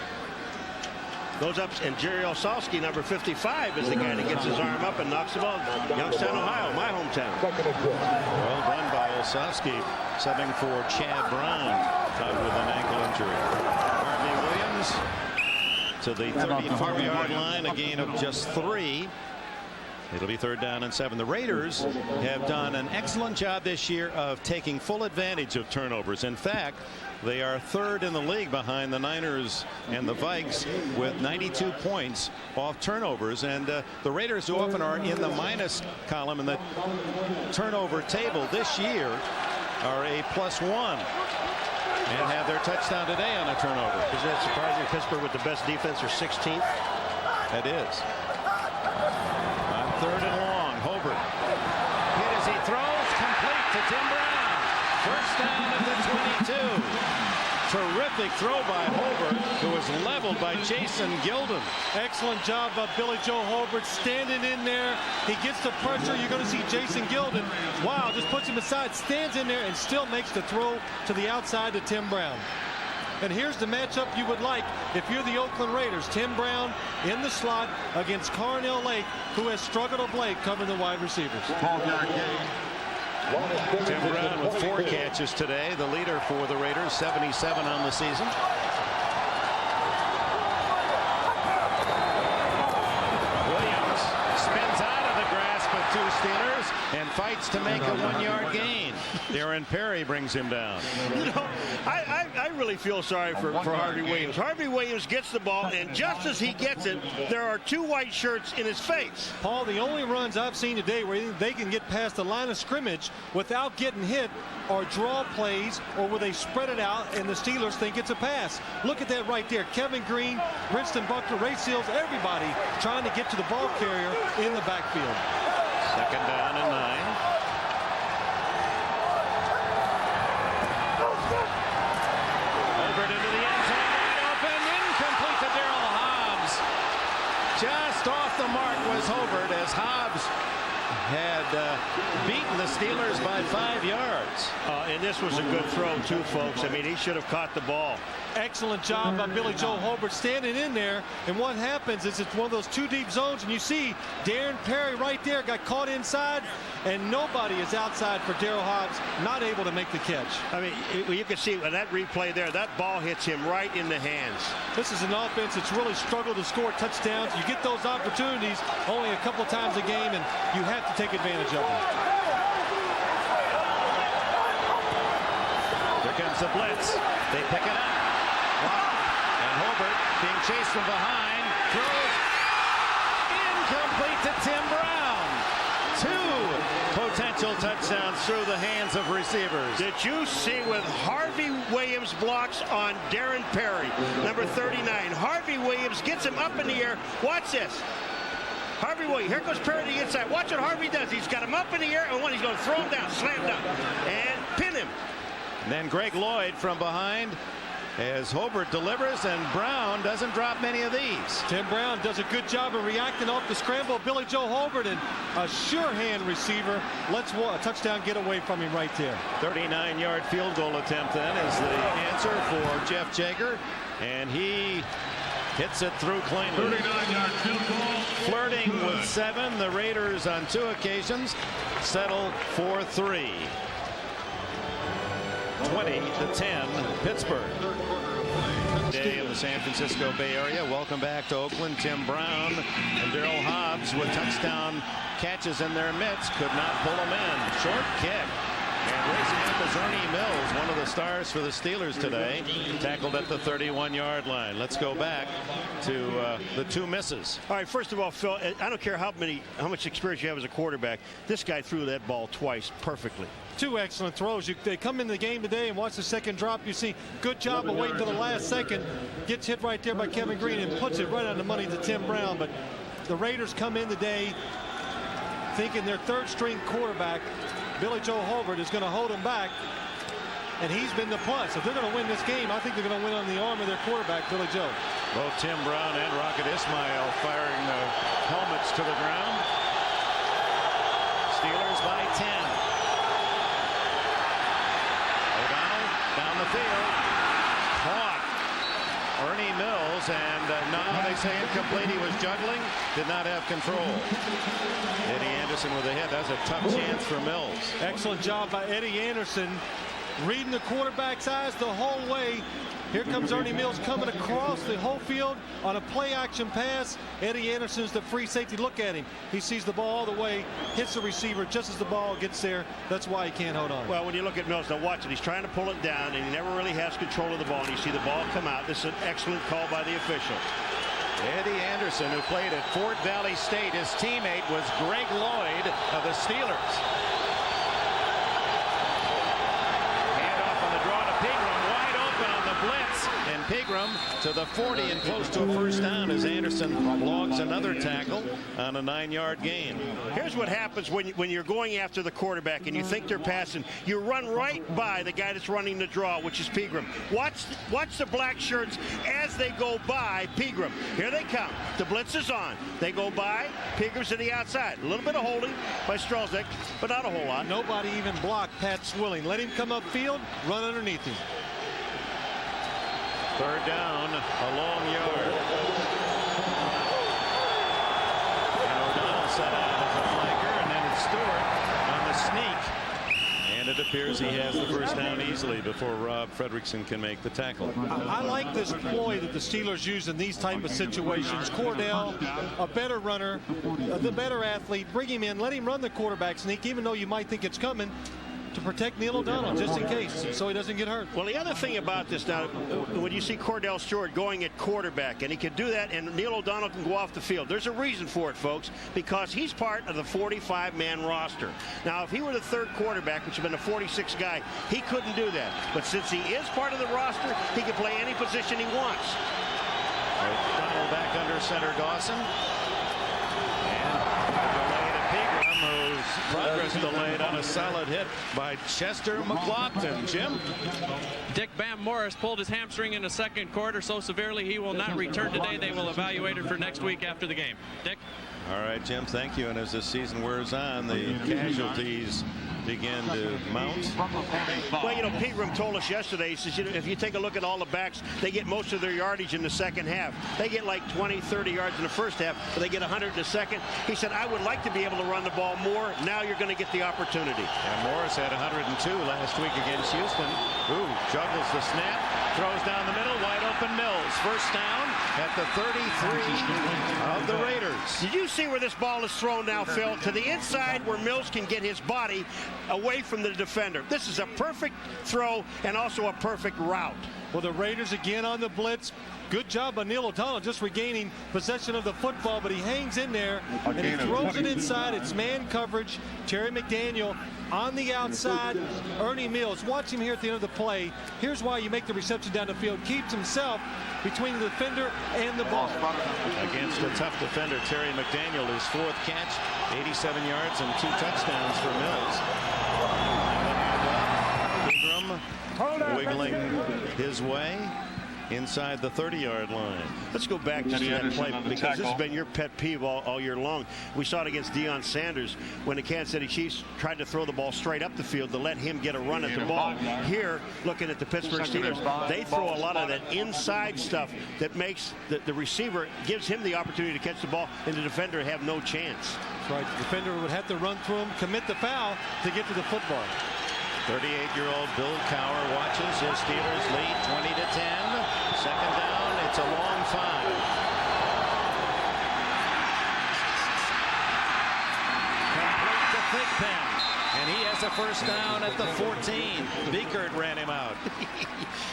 Goes up, and Jerry Olszewski, number 55, is the guy that gets his arm up and knocks the ball. Youngstown, Ohio, my hometown. Well done by Olszewski, subbing for Chad Brown, tied with an ankle injury. Harvey Williams to the 34-yard line, a gain of just 3. It'll be 3rd down and 7. The Raiders have done an excellent job this year of taking full advantage of turnovers. In fact, they are 3rd in the league behind the Niners and the Vikes with 92 points off turnovers. And the Raiders, who often are in the minus column in the turnover table this year, are a +1 and have their touchdown today on a turnover. Isn't that surprising? Pittsburgh with the best defense are 16th. That is. 3rd and long. Hobert hit as he throws, complete to Tim Brown. 1st down at the 22. Terrific throw by Hobert, who was leveled by Jason Gilden. Excellent job by Billy Joe Hobert standing in there. He gets the pressure. You're going to see Jason Gilden. Wow, just puts him aside, stands in there, and still makes the throw to the outside to Tim Brown. And here's the matchup you would like if you're the Oakland Raiders. Tim Brown in the slot against Carnell Lake, who has struggled of late covering the wide receivers. Tim Brown with 4 catches today, the leader for the Raiders, 77 on the season. Williams spins out of the grasp of 2 Steelers and fights to make a 1-yard gain. Darren Perry brings him down. You know, I really feel sorry for Harvey Williams. Harvey Williams gets the ball, and just as he gets it, there are 2 white shirts in his face. Paul, the only runs I've seen today where they can get past the line of scrimmage without getting hit are draw plays, or where they spread it out and the Steelers think it's a pass. Look at that right there. Kevin Green, Brenton Buckner, Ray Seals, everybody trying to get to the ball carrier in the backfield. 2nd down and 9. Over into the end zone, wide open, incomplete to Daryl Hobbs. Just off the mark was Hobert, as Hobbs had beaten the Steelers by 5 yards. And this was a good throw too, folks. I mean, he should have caught the ball. Excellent job by Billy Joe Hobert standing in there, and what happens is it's one of those 2 deep zones, and you see Darren Perry right there got caught inside, and nobody is outside for Daryl Hobbs, not able to make the catch. I mean, you can see when that replay there, that ball hits him right in the hands. This is an offense that's really struggled to score touchdowns. You get those opportunities only a couple times a game, and you have to take advantage of them. Here comes the blitz. They pick it up. And Hobert being chased from behind, throws incomplete to Tim Brown. 2 potential touchdowns through the hands of receivers. Did you see with Harvey Williams blocks on Darren Perry, number 39? Harvey Williams gets him up in the air. Watch this. Harvey Williams, here goes Perry to the inside. Watch what Harvey does. He's got him up in the air, and he's going to throw him down, slam dunk, and pin him. And then Greg Lloyd from behind, as Hobert delivers, and Brown doesn't drop many of these. Tim Brown does a good job of reacting off the scramble of Billy Joe Hobert, and a sure hand receiver lets a touchdown get away from him right there. 39-yard field goal attempt then is the answer for Jeff Jager, and he hits it through cleanly. 39-yard field goal. Flirting with 7. The Raiders on 2 occasions settle for 3. 20-10 Pittsburgh. Day in the San Francisco Bay Area. Welcome back to Oakland. Tim Brown and Daryl Hobbs with touchdown catches in their midst. Could not pull them in. Short kick. And racing up is Ernie Mills, one of the stars for the Steelers today, tackled at the 31-yard line. Let's go back to the 2 misses. All right, first of all, Phil, I don't care how much experience you have as a quarterback. This guy threw that ball twice perfectly. 2 excellent throws. They come in the game today and watch the second drop. You see, good job of waiting till the last second. Gets hit right there by Kevin Green and puts it right on the money to Tim Brown. But the Raiders come in today thinking their third-string quarterback, Billy Joe Hobart, is going to hold them back. And he's been the plus. If they're going to win this game, I think they're going to win on the arm of their quarterback, Billy Joe. Both Tim Brown and Rocket Ismail firing the helmets to the ground. Steelers by 10. O'Donnell down the field. Caught. Ernie Mills, and now they say incomplete. He was juggling, did not have control. Eddie Anderson with a hit. That's a tough chance for Mills. Excellent job by Eddie Anderson, reading the quarterback's eyes the whole way. Here comes Ernie Mills coming across the whole field on a play-action pass. Eddie Anderson's the free safety. Look at him. He sees the ball all the way, hits the receiver just as the ball gets there. That's why he can't hold on. Well, when you look at Mills, now watch it. He's trying to pull it down, and he never really has control of the ball. And you see the ball come out. This is an excellent call by the official. Eddie Anderson, who played at Fort Valley State, his teammate was Greg Lloyd of the Steelers. And Pigram to the 40 and close to a first down as Anderson logs another tackle on a 9-yard gain. Here's what happens when you're going after the quarterback and you think they're passing. You run right by the guy that's running the draw, which is Pigram. Watch the black shirts as they go by Pigram. Here they come. The blitz is on. They go by. Pigram's to the outside. A little bit of holding by Strelzik, but not a whole lot. Nobody even blocked Pat Swilling. Let him come upfield, run underneath him. Third down, a long yard. And O'Donnell set out as a flanker, and then it's Stewart on the sneak. And it appears he has the first down easily before Rob Fredrickson can make the tackle. I like this ploy that the Steelers use in these type of situations. Cordell, a better runner, the better athlete, bring him in, let him run the quarterback sneak, even though you might think it's coming, to protect Neil O'Donnell just in case so he doesn't get hurt. Well, the other thing about this now, when you see Cordell Stewart going at quarterback, and he can do that, and Neil O'Donnell can go off the field, there's a reason for it, folks, because he's part of the 45-man roster. Now, if he were the third quarterback, which would have been a 46 guy, he couldn't do that. But since he is part of the roster, he can play any position he wants. O'Donnell back under center Dawson. Progress delayed on a solid hit by Chester McLaughlin. Jim? Dick Bam Morris pulled his hamstring in the second quarter so severely he will not return today. They will evaluate it for next week after the game. Dick? All right, Jim, thank you. And as the season wears on, the casualties begin to mount. Well, you know, Pigram told us yesterday, he says, you know, if you take a look at all the backs, they get most of their yardage in the second half. They get like 20, 30 yards in the first half, but they get 100 in the second. He said, I would like to be able to run the ball more. Now you're going to get the opportunity. And Morris had 102 last week against Houston. Ooh, juggles the snap, throws down the middle, wide open Mills. First down at the 33 of the Raiders. Did you see where this ball is thrown now, Phil? To the inside where Mills can get his body away from the defender. This is a perfect throw and also a perfect route. Well, the Raiders again on the blitz. Good job by Neil O'Donnell just regaining possession of the football, but he hangs in there and he throws it inside. It's man coverage. Terry McDaniel on the outside. Ernie Mills. Watch him here at the end of the play. Here's why you make the reception down the field. Keeps himself between the defender and the ball. Against a tough defender, Terry McDaniel, his fourth catch, 87 yards and 2 touchdowns for Mills. Ingram wiggling his way inside the 30-yard line. Let's go back just to that play, because this has been your pet peeve all year long. We saw it against Deion Sanders when the Kansas City Chiefs tried to throw the ball straight up the field to let him get a run at the ball. Here, looking at the Pittsburgh Steelers, they throw a lot of that inside stuff that makes the receiver, gives him the opportunity to catch the ball, and the defender have no chance. That's right. The defender would have to run through him, commit the foul to get to the football. 38-year-old Bill Cowher watches his Steelers lead 20-10. Second down, it's a long 5. Complete to Thigpen, and he has a first down at the 14. Biekert ran him out.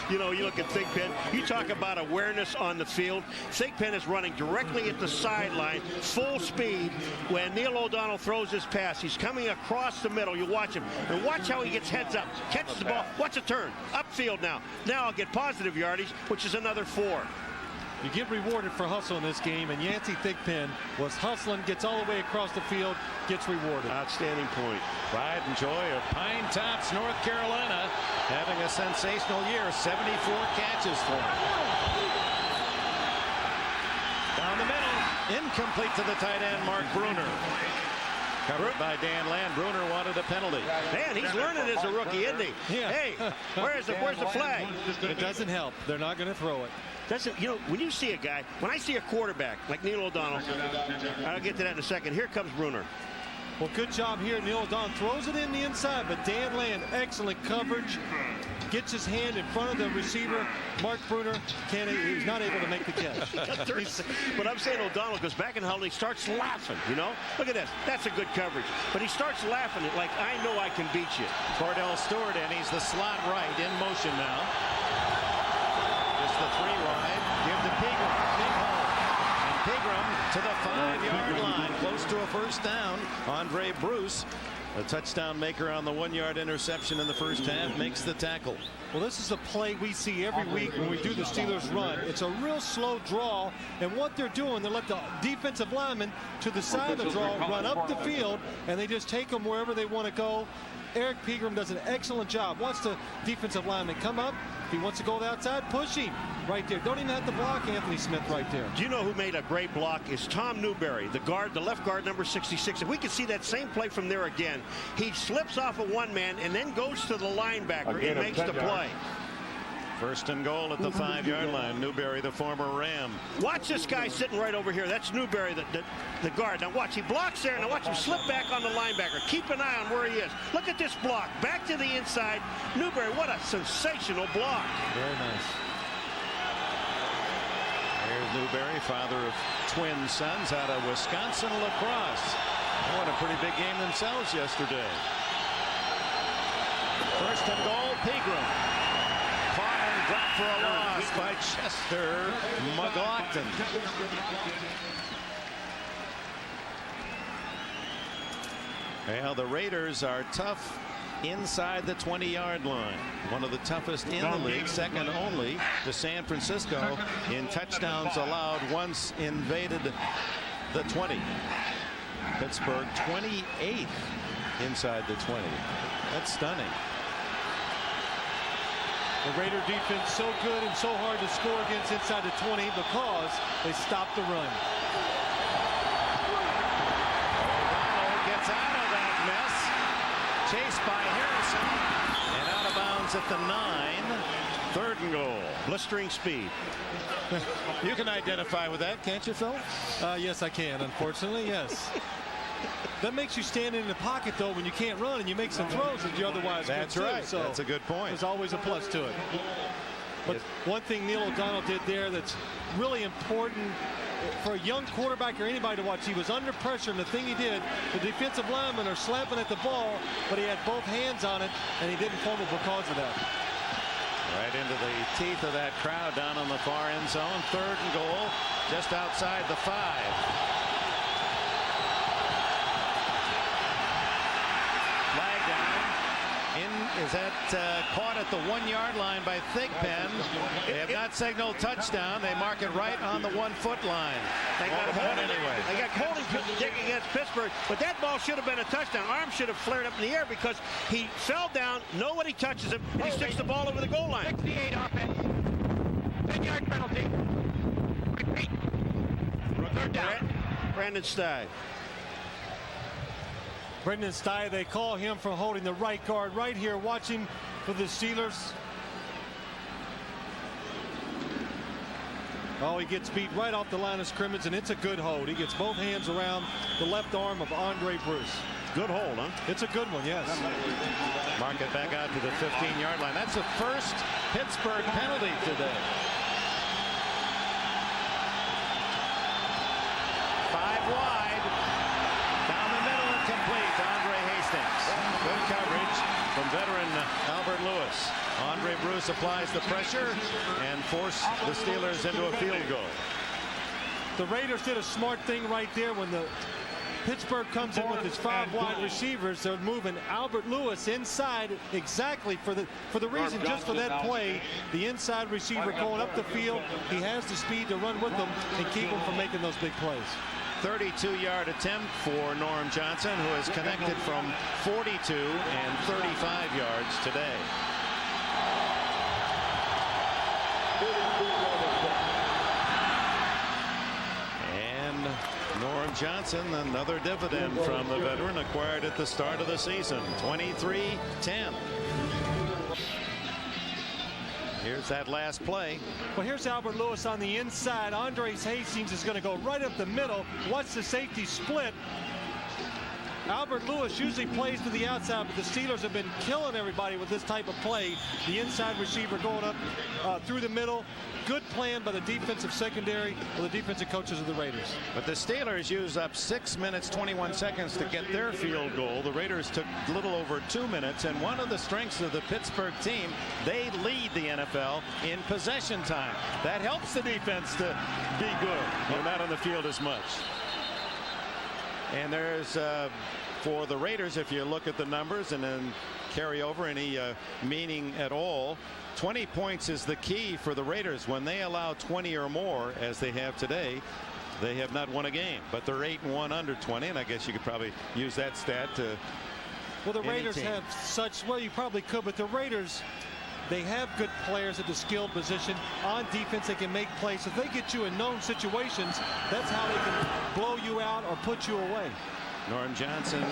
You know, you look at Thigpen, you talk about awareness on the field. Thigpen is running directly at the sideline, full speed. When Neil O'Donnell throws his pass, he's coming across the middle. You watch him, and watch how he gets heads up, catches the ball. Watch a turn, upfield now. Now I'll get positive yardage, which is another 4. You get rewarded for hustle in this game, and Yancey Thigpen was hustling, gets all the way across the field, gets rewarded. Outstanding point. Pride and joy of Pine Tops, North Carolina, having a sensational year. 74 catches for him. Down the middle, incomplete to the tight end, Mark Bruner. Covered by Dan Land. Bruner wanted a penalty. Man, he's learning as a rookie, isn't he? Yeah. Hey, where's the flag? It doesn't help. They're not going to throw it. You know, when you see a guy, when I see a quarterback like Neil O'Donnell, I'll get to that in a second. Here comes Bruner. Well, good job here. Neil O'Donnell throws it in the inside, but Dan Land, excellent coverage. Gets his hand in front of the receiver. Mark Bruner, he's not able to make the catch. But I'm saying O'Donnell goes back in the huddle. He starts laughing, you know. Look at this. That's a good coverage. But he starts laughing like, I know I can beat you. Cordell Stewart, and he's the slot right in motion now. Just the 3 wide. Give to Pegram. Big hole. And Pegram to the 5-yard line. Close to a first down. Andre Bruce, a touchdown maker on the 1-yard interception in the first half, makes the tackle. Well, this is a play we see every week when we do the Steelers run. It's a real slow draw, and what they're doing, they let the defensive lineman to the side of the draw run up the field, and they just take them wherever they want to go. Eric Pegram does an excellent job. Watch the defensive lineman come up. If he wants to go to the outside, push him right there. Don't even have to block Anthony Smith right there. Do you know who made a great block? Is Tom Newberry, the guard, the left guard, number 66. If we can see that same play from there again, he slips off of one man and then goes to the linebacker and makes the play. First and goal at the 5-yard line. Newberry, the former Ram. Watch this guy sitting right over here. That's Newberry, the guard. Now watch, he blocks there. Now watch him slip back on the linebacker. Keep an eye on where he is. Look at this block. Back to the inside. Newberry, what a sensational block. Very nice. Here's Newberry, father of twin sons out of Wisconsin La Crosse. They won a pretty big game themselves yesterday. First and goal, Pegram. Dropped for a loss by Chester McLaughlin. Well, the Raiders are tough inside the 20-yard line. One of the toughest in the league, second only to San Francisco in touchdowns allowed once invaded the 20. Pittsburgh 28th inside the 20. That's stunning. The Raider defense so good and so hard to score against inside the 20 because they stopped the run. O'Donnell gets out of that mess. Chased by Harrison. And out of bounds at the 9. Third and goal. Blistering speed. You can identify with that, can't you, Phil? Yes, I can, unfortunately, yes. That makes you stand in the pocket, though, when you can't run and you make some throws that you otherwise couldn't. That's right. So that's a good point. There's always a plus to it. But one thing Neil O'Donnell did there that's really important for a young quarterback or anybody to watch, he was under pressure, and the thing he did, the defensive linemen are slapping at the ball, but he had both hands on it, and he didn't fumble because of that. Right into the teeth of that crowd down on the far end zone. Third and goal, just outside the 5. Is that caught at the 1-yard line by Thigpen. They have not signaled touchdown. They mark it right on the 1-foot line. They got holding anyway. They got holding against Pittsburgh, but that ball should have been a touchdown. Arm should have flared up in the air because he fell down. Nobody touches him, and he sticks the ball over the goal line. 68 offense. 10-yard penalty. Repeat. Third down. Brandon Stye. Brendan Stye, they call him for holding the right guard right here, watching for the Steelers. Oh, he gets beat right off the line of scrimmage, and it's a good hold. He gets both hands around the left arm of Andre Bruce. Good hold, huh? It's a good one, yes. Mark it back out to the 15-yard line. That's the first Pittsburgh penalty today. 5 wide. Good coverage from veteran Albert Lewis. Andre Bruce applies the pressure and forced the Steelers into a field goal. The Raiders did a smart thing right there when the Pittsburgh comes in with his 5 wide receivers. They're moving Albert Lewis inside exactly for the reason, just for that play. The inside receiver going up the field. He has the speed to run with them and keep them from making those big plays. 32-yard attempt for Norm Johnson, who has connected from 42 and 35 yards today. And Norm Johnson, another dividend from the veteran acquired at the start of the season. 23-10. Here's that last play. Well, here's Albert Lewis on the inside. Andres Hastings is going to go right up the middle. Watch the safety split. Albert Lewis usually plays to the outside, but the Steelers have been killing everybody with this type of play. The inside receiver going up through the middle. Good plan by the defensive secondary or the defensive coaches of the Raiders. But the Steelers used up 6 minutes 21 seconds to get their field goal. The Raiders took a little over 2 minutes, and one of the strengths of the Pittsburgh team, they lead the NFL in possession time. That helps the defense to be good. They're not on the field as much. And there's for the Raiders, if you look at the numbers and then carry over any meaning at all, 20 points is the key for the Raiders. When they allow 20 or more, as they have today, they have not won a game. But they're 8-1 under 20, and I guess you could probably use that stat to. Well, the Raiders have such, well, you probably could, but the Raiders, they have good players at the skilled position. On defense, they can make plays. If they get you in known situations, that's how they can blow you out or put you away. Norm Johnson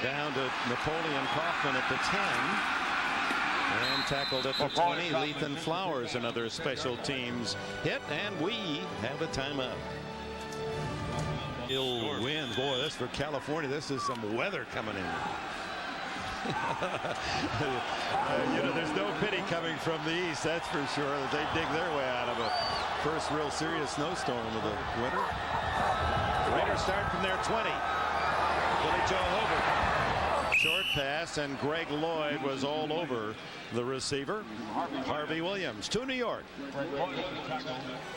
down to Napoleon Kaufman at the 10. And tackled at the 20. Lethan Flowers, another special teams hit, and we have a timeout. Ill winds. Boy, this for California. This is some weather coming in. You know, there's no pity coming from the east, that's for sure. They dig their way out of a first real serious snowstorm of the winter. The Raiders start from their 20. Billy Joe Hobert. Short pass, and Greg Lloyd was all over the receiver. Harvey Williams to New York.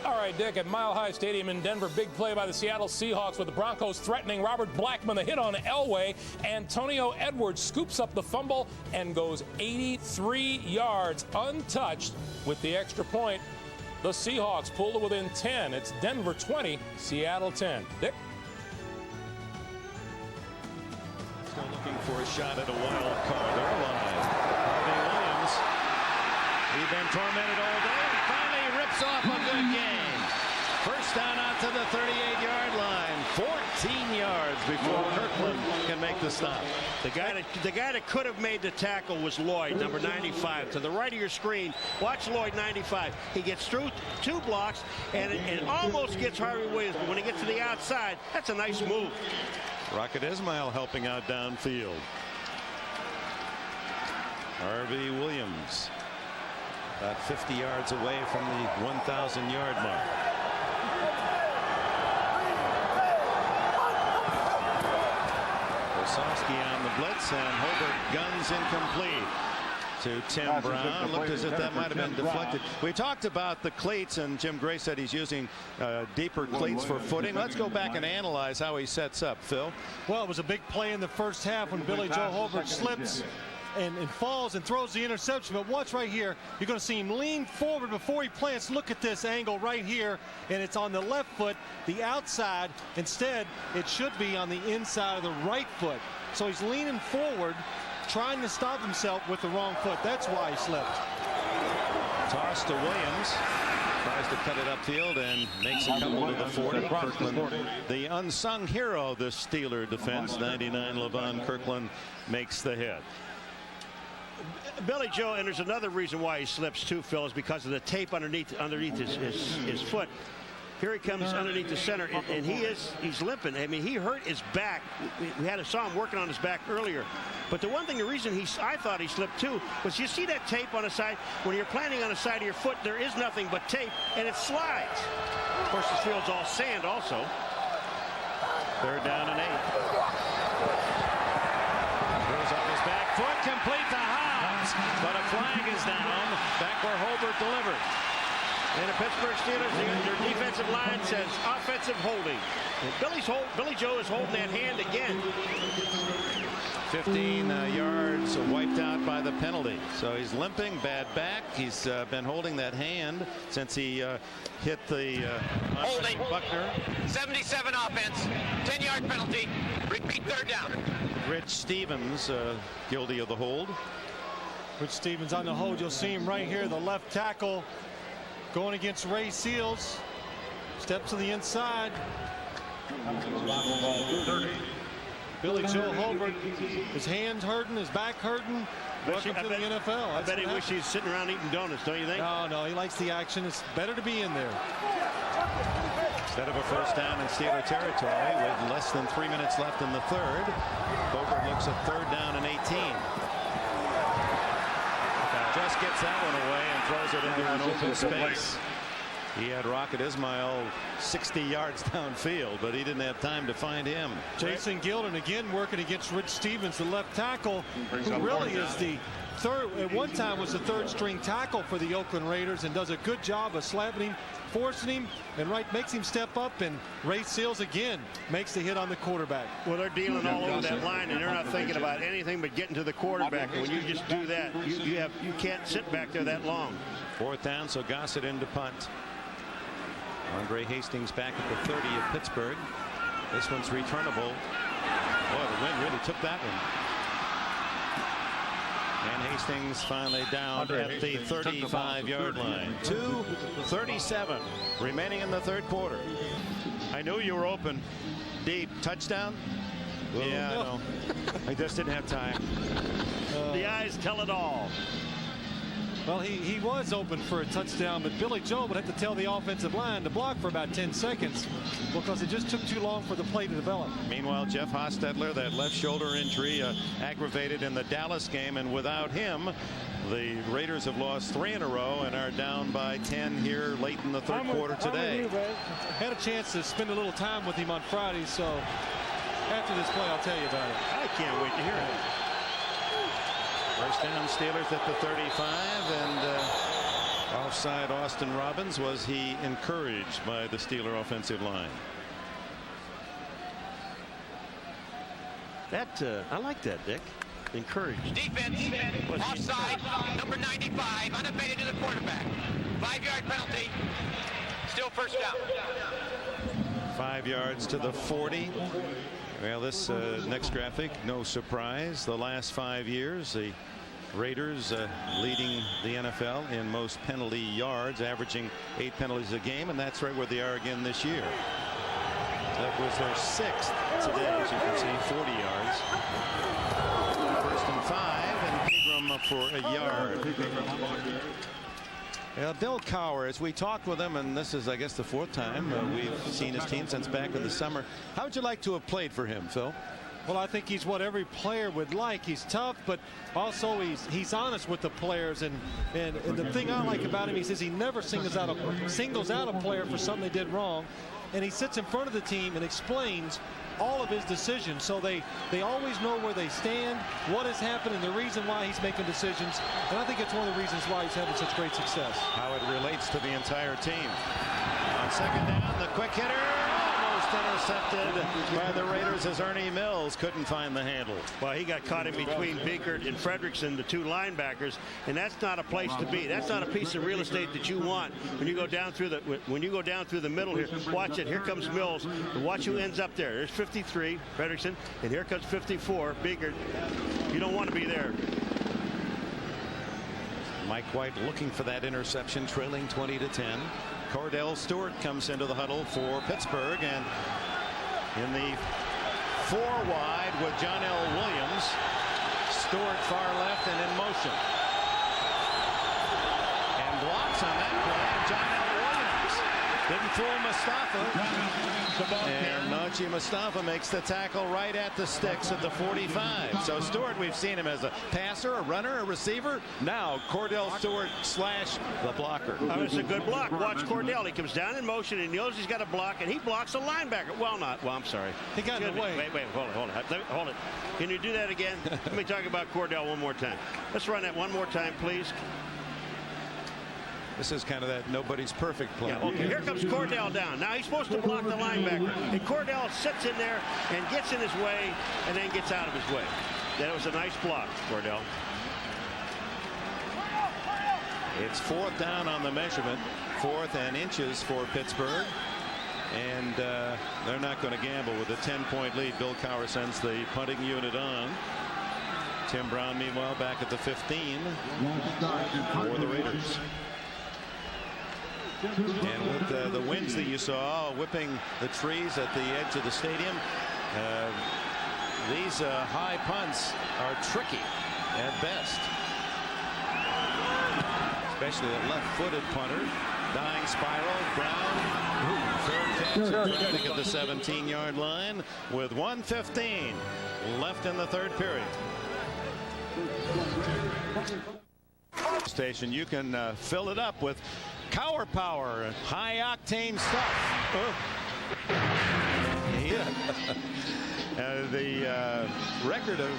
All right, Dick, at Mile High Stadium in Denver, big play by the Seattle Seahawks with the Broncos threatening Robert Blackman. The hit on Elway. Antonio Edwards scoops up the fumble and goes 83 yards untouched with the extra point. The Seahawks pull to within 10. It's Denver 20, Seattle 10. Dick? Still looking for a shot at a wild card. They're alive. Harvey Williams. He's been tormented all day and finally rips off a good game. First down out to the 38-yard line. 14 yards before Kirkland can make the stop. The guy that could have made the tackle was Lloyd, number 95. To the right of your screen, watch Lloyd, 95. He gets through 2 blocks and it almost gets Harvey Williams. But when he gets to the outside, that's a nice move. Rocket Ismail helping out downfield. Harvey Williams about 50 yards away from the 1,000-yard mark. Osofsky on the blitz, and Hobert guns incomplete to Tim Brown. Looked as if that might have been deflected. We talked about the cleats, and Jim Gray said he's using deeper cleats for footing. Let's go back and analyze how he sets up, Phil. Well, it was a big play in the first half when Billy Joe Hobert slips and falls and throws the interception. But watch right here. You're going to see him lean forward before he plants. Look at this angle right here, and it's on the left foot, the outside. Instead, it should be on the inside of the right foot. So he's leaning forward, trying to stop himself with the wrong foot. That's why he slipped. Toss to Williams. Tries to cut it upfield and makes a couple to the 40. Kirkland, the unsung hero of the Steeler defense. 99 Levon Kirkland makes the hit. Billy Joe, and there's another reason why he slips too, Phil, is because of the tape underneath his foot. Here he comes underneath the center, and he's limping. I mean, he hurt his back. We saw him working on his back earlier. But the reason I thought he slipped too was, you see that tape on the side? When you're planting on the side of your foot, there is nothing but tape, and it slides. Of course, this field's all sand also. Third down and 8. Throws up his back foot, complete to Hobbs, but a flag is down back where Hobert delivered. And the Pittsburgh Steelers, their defensive line says offensive holding. And Billy Joe is holding that hand again. 15 yards wiped out by the penalty. So he's limping, bad back. He's been holding that hand since he hit the holding. Buckner. 77 offense, 10-yard penalty. Repeat, third down. Rich Stevens guilty of the hold. Rich Stevens on the hold. You'll see him right here, the left tackle going against Ray Seals. Steps to the inside. Billy Joe Holbert, his hands hurting, his back hurting. Welcome to the NFL. I bet he wishes he's sitting around eating donuts, don't you think? No, he likes the action. It's better to be in there. Instead of a first down in Steeler territory with less than 3 minutes left in the third, Holbert looks at third down and 18. Just gets that one away and throws it into an open space. He had Rocket Ismail 60 yards downfield, but he didn't have time to find him. Jason Gilden again working against Rich Stevens, the left tackle, who really is the third, at one time was the third string tackle for the Oakland Raiders, and does a good job of slapping him, forcing him, and makes him step up. And Ray Seals again makes the hit on the quarterback. Well, they're dealing all over that line, and they're not thinking about anything but getting to the quarterback. And when you just do that, you can't sit back there that long. Fourth down, so Gossett in to punt. Andre Hastings back at the 30 of Pittsburgh. This one's returnable. Boy, the wind really took that one. And Hastings finally down at the 35-yard line. 2:37 remaining in the third quarter. I knew you were open. Deep. Touchdown? Yeah, I know. I just didn't have time. The eyes tell it all. Well, he was open for a touchdown, but Billy Joe would have to tell the offensive line to block for about 10 seconds because it just took too long for the play to develop. Meanwhile, Jeff Hostetler, that left shoulder injury aggravated in the Dallas game, and without him, the Raiders have lost 3 in a row and are down by 10 here late in the third quarter today. Had a chance to spend a little time with him on Friday, so after this play, I'll tell you about it. I can't wait to hear it. First down, Steelers at the 35, and offside Austin Robbins. Was he encouraged by the Steeler offensive line? I like that, Dick. Encouraged. Defense, offside, number 95, unabated to the quarterback. 5-yard penalty, still first down. 5 yards to the 40. Well, this next graphic, no surprise. The last 5 years, the Raiders leading the NFL in most penalty yards, averaging 8 penalties a game, and that's right where they are again this year. That was their 6th today, as you can see, 40 yards. First and 5, and Ingram up for a yard. Bill Cowher, as we talked with him, and this is, I guess, the 4th time we've seen his team since back in the summer. How would you like to have played for him, Phil? Well, I think he's what every player would like. He's tough, but also he's honest with the players. And the thing I like about him, he says he never singles out a player for something they did wrong. And he sits in front of the team and explains all of his decisions, so they always know where they stand, what has happened, and the reason why he's making decisions. And I think it's one of the reasons why he's having such great success. How it relates to the entire team. On second down, the quick hitter almost intercepted by the Raiders as Ernie Mills couldn't find the handle. Well, he got caught in between Biekert and Fredrickson, the 2 linebackers, and that's not a place to be. That's not a piece of real estate that you want when you go down through the middle here. Watch it. Here comes Mills. Watch who ends up there. There's 53, Fredrickson, and here comes 54, Biekert. You don't want to be there. Mike White looking for that interception, trailing 20-10. Cordell Stewart comes into the huddle for Pittsburgh, and in the 4 wide with John L. Williams. Stewart far left and in motion. And blocks on that play. John L. Williams didn't fool Mustafa. And Najee Mustafa makes the tackle right at the sticks at the 45. So Stewart, we've seen him as a passer, a runner, a receiver. Now Cordell Stewart / the blocker. It's a good block. Watch Cordell. He comes down in motion and he knows he's got a block, and he blocks a linebacker. Well, I'm sorry. He got in the way. Wait, hold it. Can you do that again? Let me talk about Cordell one more time. Let's run that one more time, please. This is kind of that nobody's perfect play. Yeah, okay, here comes Cordell down. Now he's supposed to block the linebacker. And Cordell sits in there and gets in his way and then gets out of his way. That was a nice block, Cordell. It's 4th down on the measurement. 4th and inches for Pittsburgh. And they're not going to gamble with a 10-point lead. Bill Cowher sends the punting unit on. Tim Brown, meanwhile, back at the 15 for the Raiders. And with the winds that you saw whipping the trees at the edge of the stadium, these high punts are tricky at best. Especially the left-footed punter. Dying spiral. Brown. Third catch. I think at the 17-yard line with 1:15 left in the third period. Station, you can fill it up with Cowher power, high octane stuff. Yeah. The record of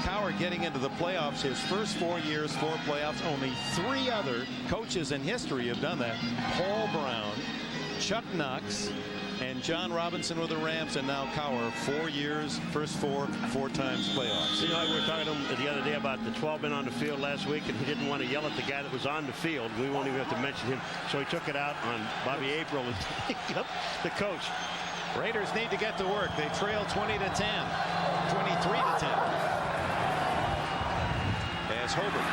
Cowher getting into the playoffs, his first 4 years, 4 playoffs, only 3 other coaches in history have done that. Paul Brown, Chuck Knox, and John Robinson with the Rams, and now Cowher, 4 years, first 4 times playoffs. You know, we were talking to him the other day about the 12 men on the field last week, and he didn't want to yell at the guy that was on the field. We won't even have to mention him, so he took it out on Bobby April, the coach. Raiders need to get to work. They trail 20-10, 23-10. As Hobert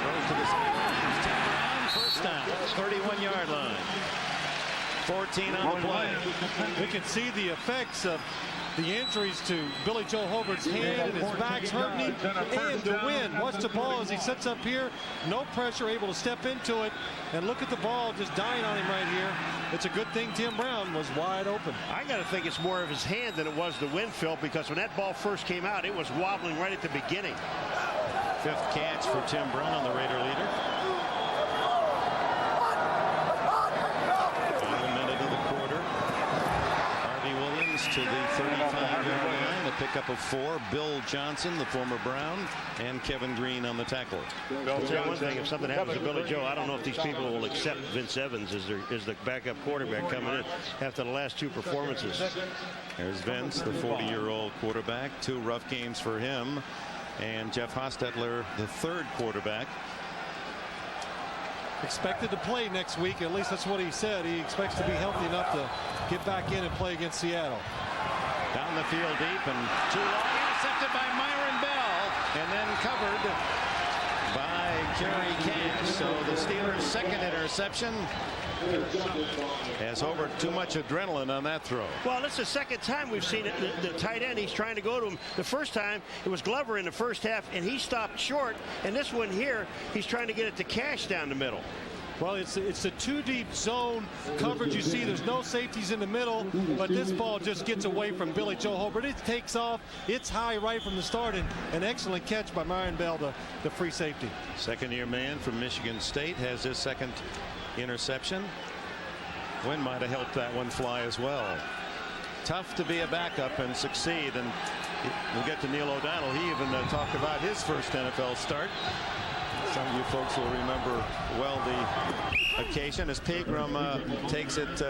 throws to the sidelines, Tim Brown, first down, 31-yard line. 14 on the play. We can see the effects of the injuries to Billy Joe Hobart's hand, and his back's hurting him, and the wind. Watch the ball as he sits up here. No pressure, able to step into it. And look at the ball just dying on him right here. It's a good thing Tim Brown was wide open. I got to think it's more of his hand than it was the wind, Phil, because when that ball first came out, it was wobbling right at the beginning. 5th catch for Tim Brown, the Raider leader. To the 35-yard line, a pickup of 4. Bill Johnson, the former Brown, and Kevin Green on the tackle. I'll tell you one thing, if something happens to Billy Joe, I don't know if these people will accept Vince Evans as the backup quarterback coming in after the last 2 performances. There's Vince, the 40-year-old quarterback. 2 rough games for him. And Jeff Hostetler, the 3rd quarterback. Expected to play next week. At least that's what he said. He expects to be healthy enough to get back in and play against Seattle. Down the field deep and too long. Intercepted by Myron Bell and then covered by Kerry Cash. So the Steelers' 2nd interception. Has Hobert too much adrenaline on that throw. Well, it's the 2nd time we've seen it. The tight end, he's trying to go to him. The first time, it was Glover in the first half, and he stopped short. And this one here, he's trying to get it to Cash down the middle. Well, it's a 2-deep zone coverage. You see there's no safeties in the middle, but this ball just gets away from Billy Joe Hobert. It takes off. It's high right from the start, and an excellent catch by Myron Bell, the free safety. 2nd-year man from Michigan State has his 2nd interception. Wind might have helped that one fly as well. Tough to be a backup and succeed, and we'll get to Neil O'Donnell. He even talked about his first NFL start. Some of you folks will remember well the occasion as Pegram takes it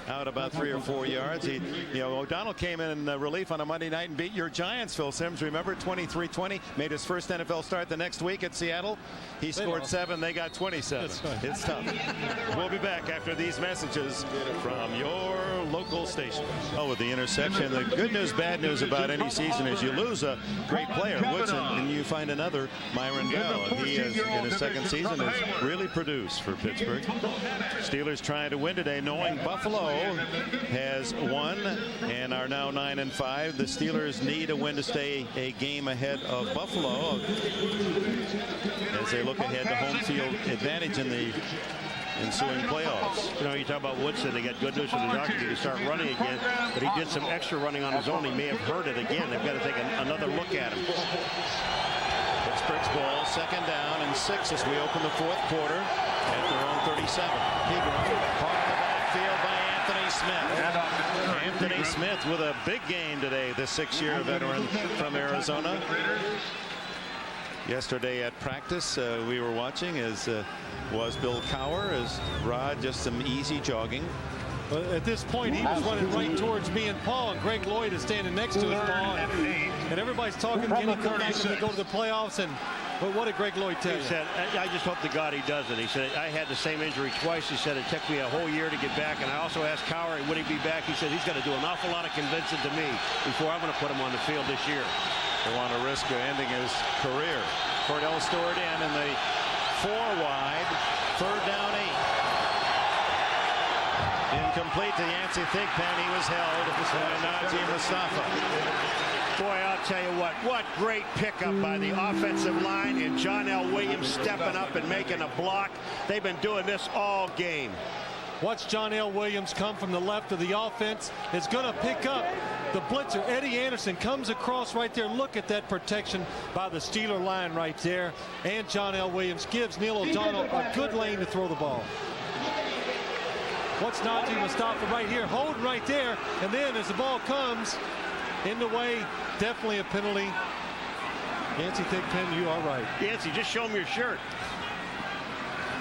out about 3 or 4 yards. O'Donnell came in relief on a Monday night and beat your Giants, Phil Simms. Remember, 23-20, made his first NFL start the next week at Seattle. He scored 7. They got 27. Right. It's tough. We'll be back after these messages from your local station. Oh, with the interception. The good news, bad news about any season is you lose a great player, Woodson, and you find another Myron Bell. He is in his 2nd season has really produced for Pittsburgh. Steelers trying to win today, knowing Buffalo has won and are now 9-5. The Steelers need a win to stay a game ahead of Buffalo as they look ahead to home field advantage in the ensuing playoffs. You know, you talk about Woodson, they got good news from the doctor. He can start running again, but he did some extra running on his own. He may have hurt it again. They've got to take another look at him. Pittsburgh's ball, 2nd down and 6 as we open the 4th quarter at their own 37. Pegram caught in the backfield by Anthony Smith. Anthony Smith with a big game today, the 6-year veteran from Arizona. Yesterday at practice, we were watching as was Bill Cowher, as Rod just some easy jogging. But at this point, he was running right towards me and Paul, and Greg Lloyd is standing next to us, Paul. And everybody's talking, can he come back and go to the playoffs? But what did Greg Lloyd tell you? He said, I just hope to God he doesn't. He said, I had the same injury twice. He said, it took me a whole year to get back. And I also asked Cowher, would he be back? He said, he's going to do an awful lot of convincing to me before I'm going to put him on the field this year. They want to risk ending his career. Cordell Stewart in the 4 wide, 3rd down 8. Incomplete to Yancey Thigpen. He was held by Najee Mustafa. Boy, I'll tell you what great pickup by the offensive line, and John L. Williams stepping up and making a block. They've been doing this all game. Watch John L. Williams come from the left of the offense. It's going to pick up the blitzer. Eddie Anderson comes across right there. Look at that protection by the Steeler line right there. And John L. Williams gives Neil O'Donnell a good lane to throw the ball. What's Najee Mustafa right here, holding right there, and then as the ball comes in the way, definitely a penalty. Yancey Thigpen, you are right. Yancey, just show him your shirt.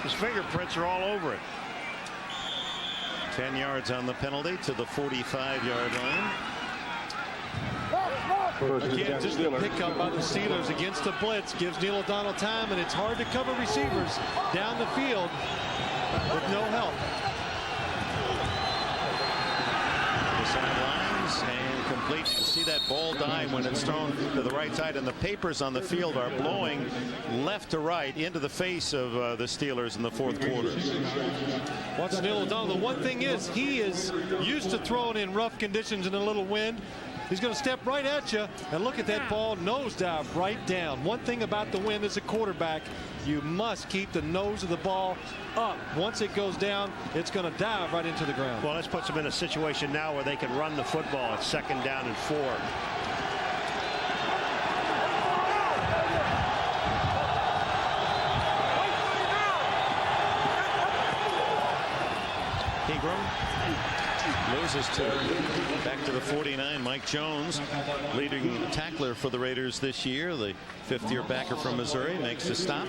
His fingerprints are all over it. 10 yards on the penalty to the 45-yard line. Again, just a pickup by the Steelers against the blitz gives Neil O'Donnell time, and it's hard to cover receivers down the field with no help. The sidelines and complete. You see that ball dive when it's thrown to the right side, and the papers on the field are blowing left to right into the face of the Steelers in the 4th quarter. Watch Neil O'Donnell. The one thing is, he is used to throwing in rough conditions and a little wind. He's going to step right at you, and look at that ball nosedive right down. One thing about the wind as a quarterback, you must keep the nose of the ball up. Once it goes down, it's going to dive right into the ground. Well, this puts them in a situation now where they can run the football at 2nd down and 4. Pegram loses to back to the 49. Mike Jones, leading tackler for the Raiders this year. The 5th-year backer from Missouri makes the stop.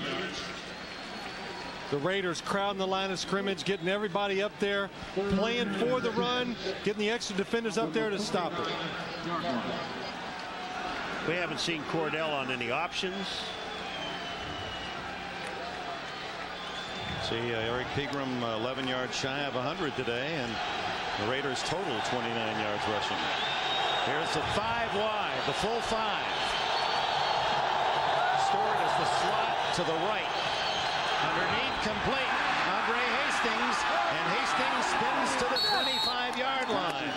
The Raiders crowding the line of scrimmage, getting everybody up there, playing for the run, getting the extra defenders up there to stop it. We haven't seen Cordell on any options. See, Eric Pegram 11 yards shy of 100 today, and the Raiders total 29 yards rushing. Here's the 5 wide, the full 5. Stewart is the slot to the right. Underneath, complete. Andre Hastings, and Hastings spins to the 25-yard line.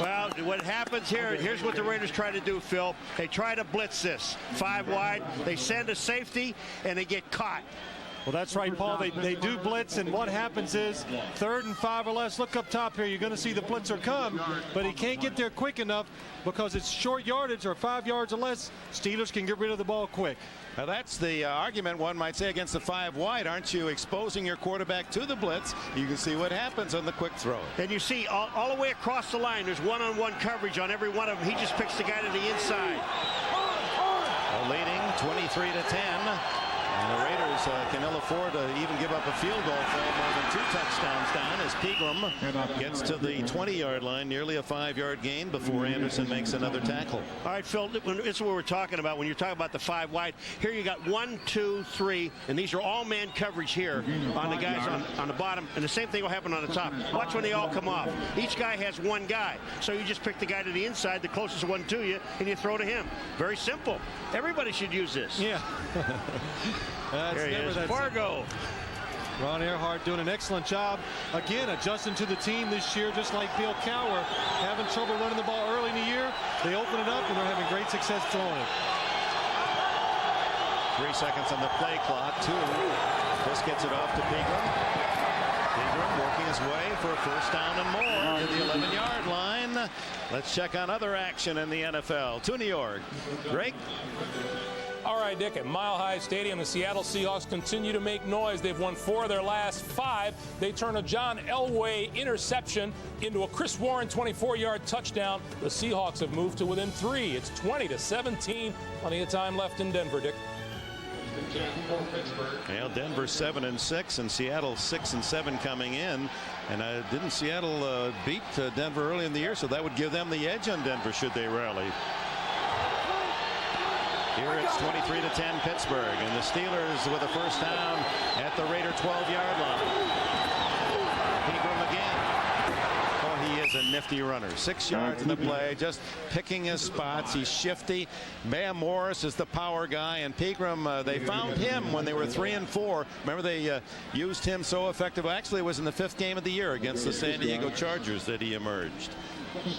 Well, what happens here, here's what the Raiders try to do, Phil. They try to blitz this. 5 wide, they send a safety, and they get caught. Well, that's right, Paul. They do blitz, and what happens is 3rd and 5 or less. Look up top here. You're going to see the blitzer come, but he can't get there quick enough because it's short yardage or 5 yards or less. Steelers can get rid of the ball quick. Now that's the argument one might say against the 5 wide. Aren't you exposing your quarterback to the blitz? You can see what happens on the quick throw. And you see all the way across the line, there's one-on-one coverage on every one of them. He just picks the guy to the inside. Leading 23-10. And the Raiders can ill afford to even give up a field goal for more than 2 touchdowns down as Pegram gets to the 20-yard line, nearly a 5-yard gain before Anderson makes another tackle. All right, Phil, it's what we're talking about when you're talking about the 5 wide. Here you got 1, 2, 3, and these are all man coverage here on the guys on the bottom, and the same thing will happen on the top. Watch when they all come off. Each guy has one guy, so you just pick the guy to the inside, the closest one to you, and you throw to him. Very simple. Everybody should use this. Yeah. There he is, Fargo. Ron Earhart doing an excellent job. Again, adjusting to the team this year, just like Bill Cowher, having trouble running the ball early in the year. They open it up, and they're having great success throwing it. 3 seconds on the play clock. 2. This gets it off to Pegram. Pegram working his way for a 1st down and more to the 11-yard line. Let's check on other action in the NFL. To New York. Greg? All right, Dick, at Mile High Stadium, the Seattle Seahawks continue to make noise. They've won 4 of their last 5. They turn a John Elway interception into a Chris Warren 24-yard touchdown. The Seahawks have moved to within 3. It's 20-17. Plenty of time left in Denver, Dick. Well, Denver 7-6 and Seattle 6-7 coming in. And didn't Seattle beat Denver early in the year, so that would give them the edge on Denver should they rally. Here it's 23-10 Pittsburgh, and the Steelers with a first down at the Raider 12-yard line. Pegram again. Oh, he is a nifty runner. 6 yards in the play, just picking his spots. He's shifty. Bam Morris is the power guy, and Pegram, they found him when they were 3-4. Remember, they used him so effectively. Actually, it was in the 5th game of the year against the San Diego Chargers that he emerged.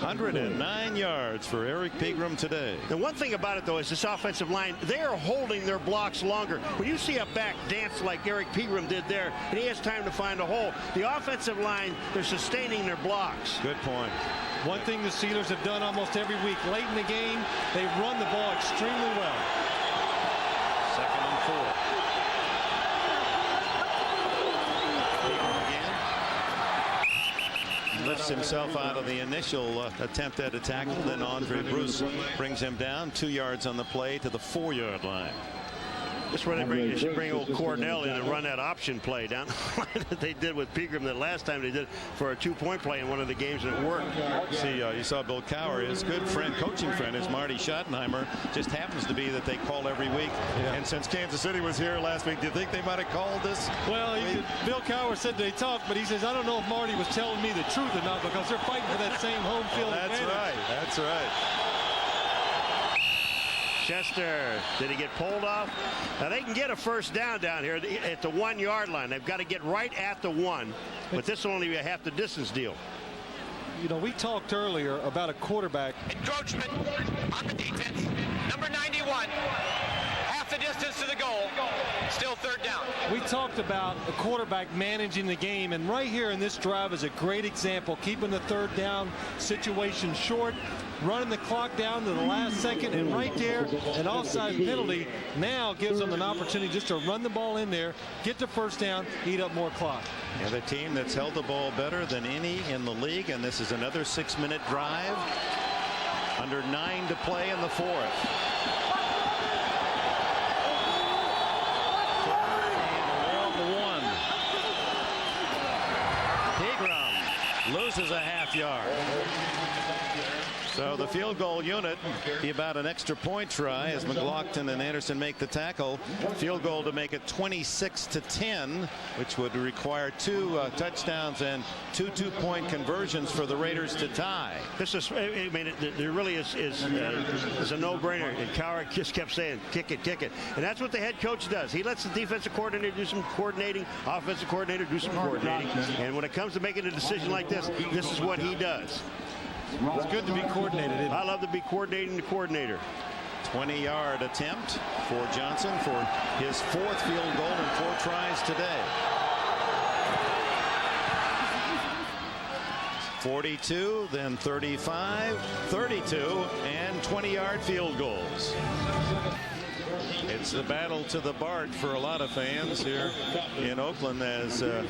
109 yards for Eric Pegram today. The one thing about it, though, is this offensive line, they are holding their blocks longer. When you see a back dance like Eric Pegram did there, and he has time to find a hole, the offensive line, they're sustaining their blocks. Good point. One thing the Steelers have done almost every week, late in the game, they run the ball extremely well. 2nd and 4. Lifts himself out of the initial attempt at a tackle. Then Andre Bruce brings him down 2 yards on the play to the 4-yard line. That's where they should bring old Cornell in and run that option play down the line that they did with Pegram that last time they did for a 2-point play in one of the games that worked. See, you saw Bill Cowher. His good friend, coaching friend, is Marty Schottenheimer. Just happens to be that they call every week. Yeah. And since Kansas City was here last week, do you think they might have called this? Well, Bill Cowher said they talked, but he says, I don't know if Marty was telling me the truth or not, because they're fighting for that same home field advantage. That's right. That's right. Chester, did he get pulled off? Now they can get a first down here at the 1-yard line. They've got to get right at the 1, but this will only be a half the distance deal. You know, we talked earlier about a quarterback. Encroachment on the defense. Number 91. Half the distance to the goal. Still 3rd down. We talked about a quarterback managing the game, and right here in this drive is a great example, keeping the 3rd down situation short, running the clock down to the last second, and right there, an offside penalty now gives them an opportunity just to run the ball in there, get the first down, eat up more clock. And the team that's held the ball better than any in the league, and this is another 6-minute drive. Under 9 to play in the 4th. Loses a half yard. So the field goal unit be about an extra point try as McLaughlin and Anderson make the tackle. Field goal to make it 26-10, which would require 2 touchdowns and 2 2-point conversions for the Raiders to tie. This is, I mean, there really is a no-brainer. And Cowher just kept saying, kick it, kick it. And that's what the head coach does. He lets the defensive coordinator do some coordinating, offensive coordinator do some coordinating. And when it comes to making a decision like this is what he does. It's good to be coordinated. I love to be coordinating the coordinator. 20-yard attempt for Johnson for his 4th field goal in 4 tries today. 42, then 35, 32, and 20-yard field goals. It's the battle to the Bart for a lot of fans here in Oakland as the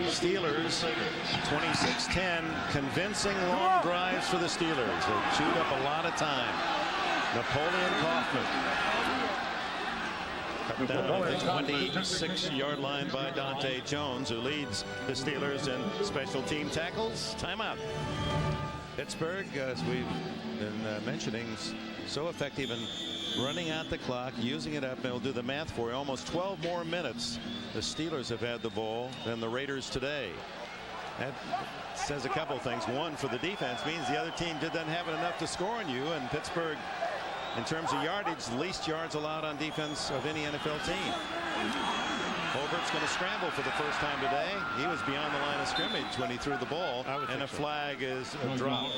Steelers, 26-10, convincing long drives for the Steelers. They chewed up a lot of time. Napoleon Kaufman cut down at the 26-yard line by Dante Jones, who leads the Steelers in special team tackles. Timeout. Pittsburgh, as we've been mentioning, so effective in running out the clock, using it up, and we'll do the math for you. Almost 12 more minutes the Steelers have had the ball than the Raiders today. That says a couple things. One, for the defense, means the other team doesn't have enough to score on you, and Pittsburgh, in terms of yardage, least yards allowed on defense of any NFL team. Holbert's going to scramble for the first time today. He was beyond the line of scrimmage when he threw the ball, and a flag is dropped.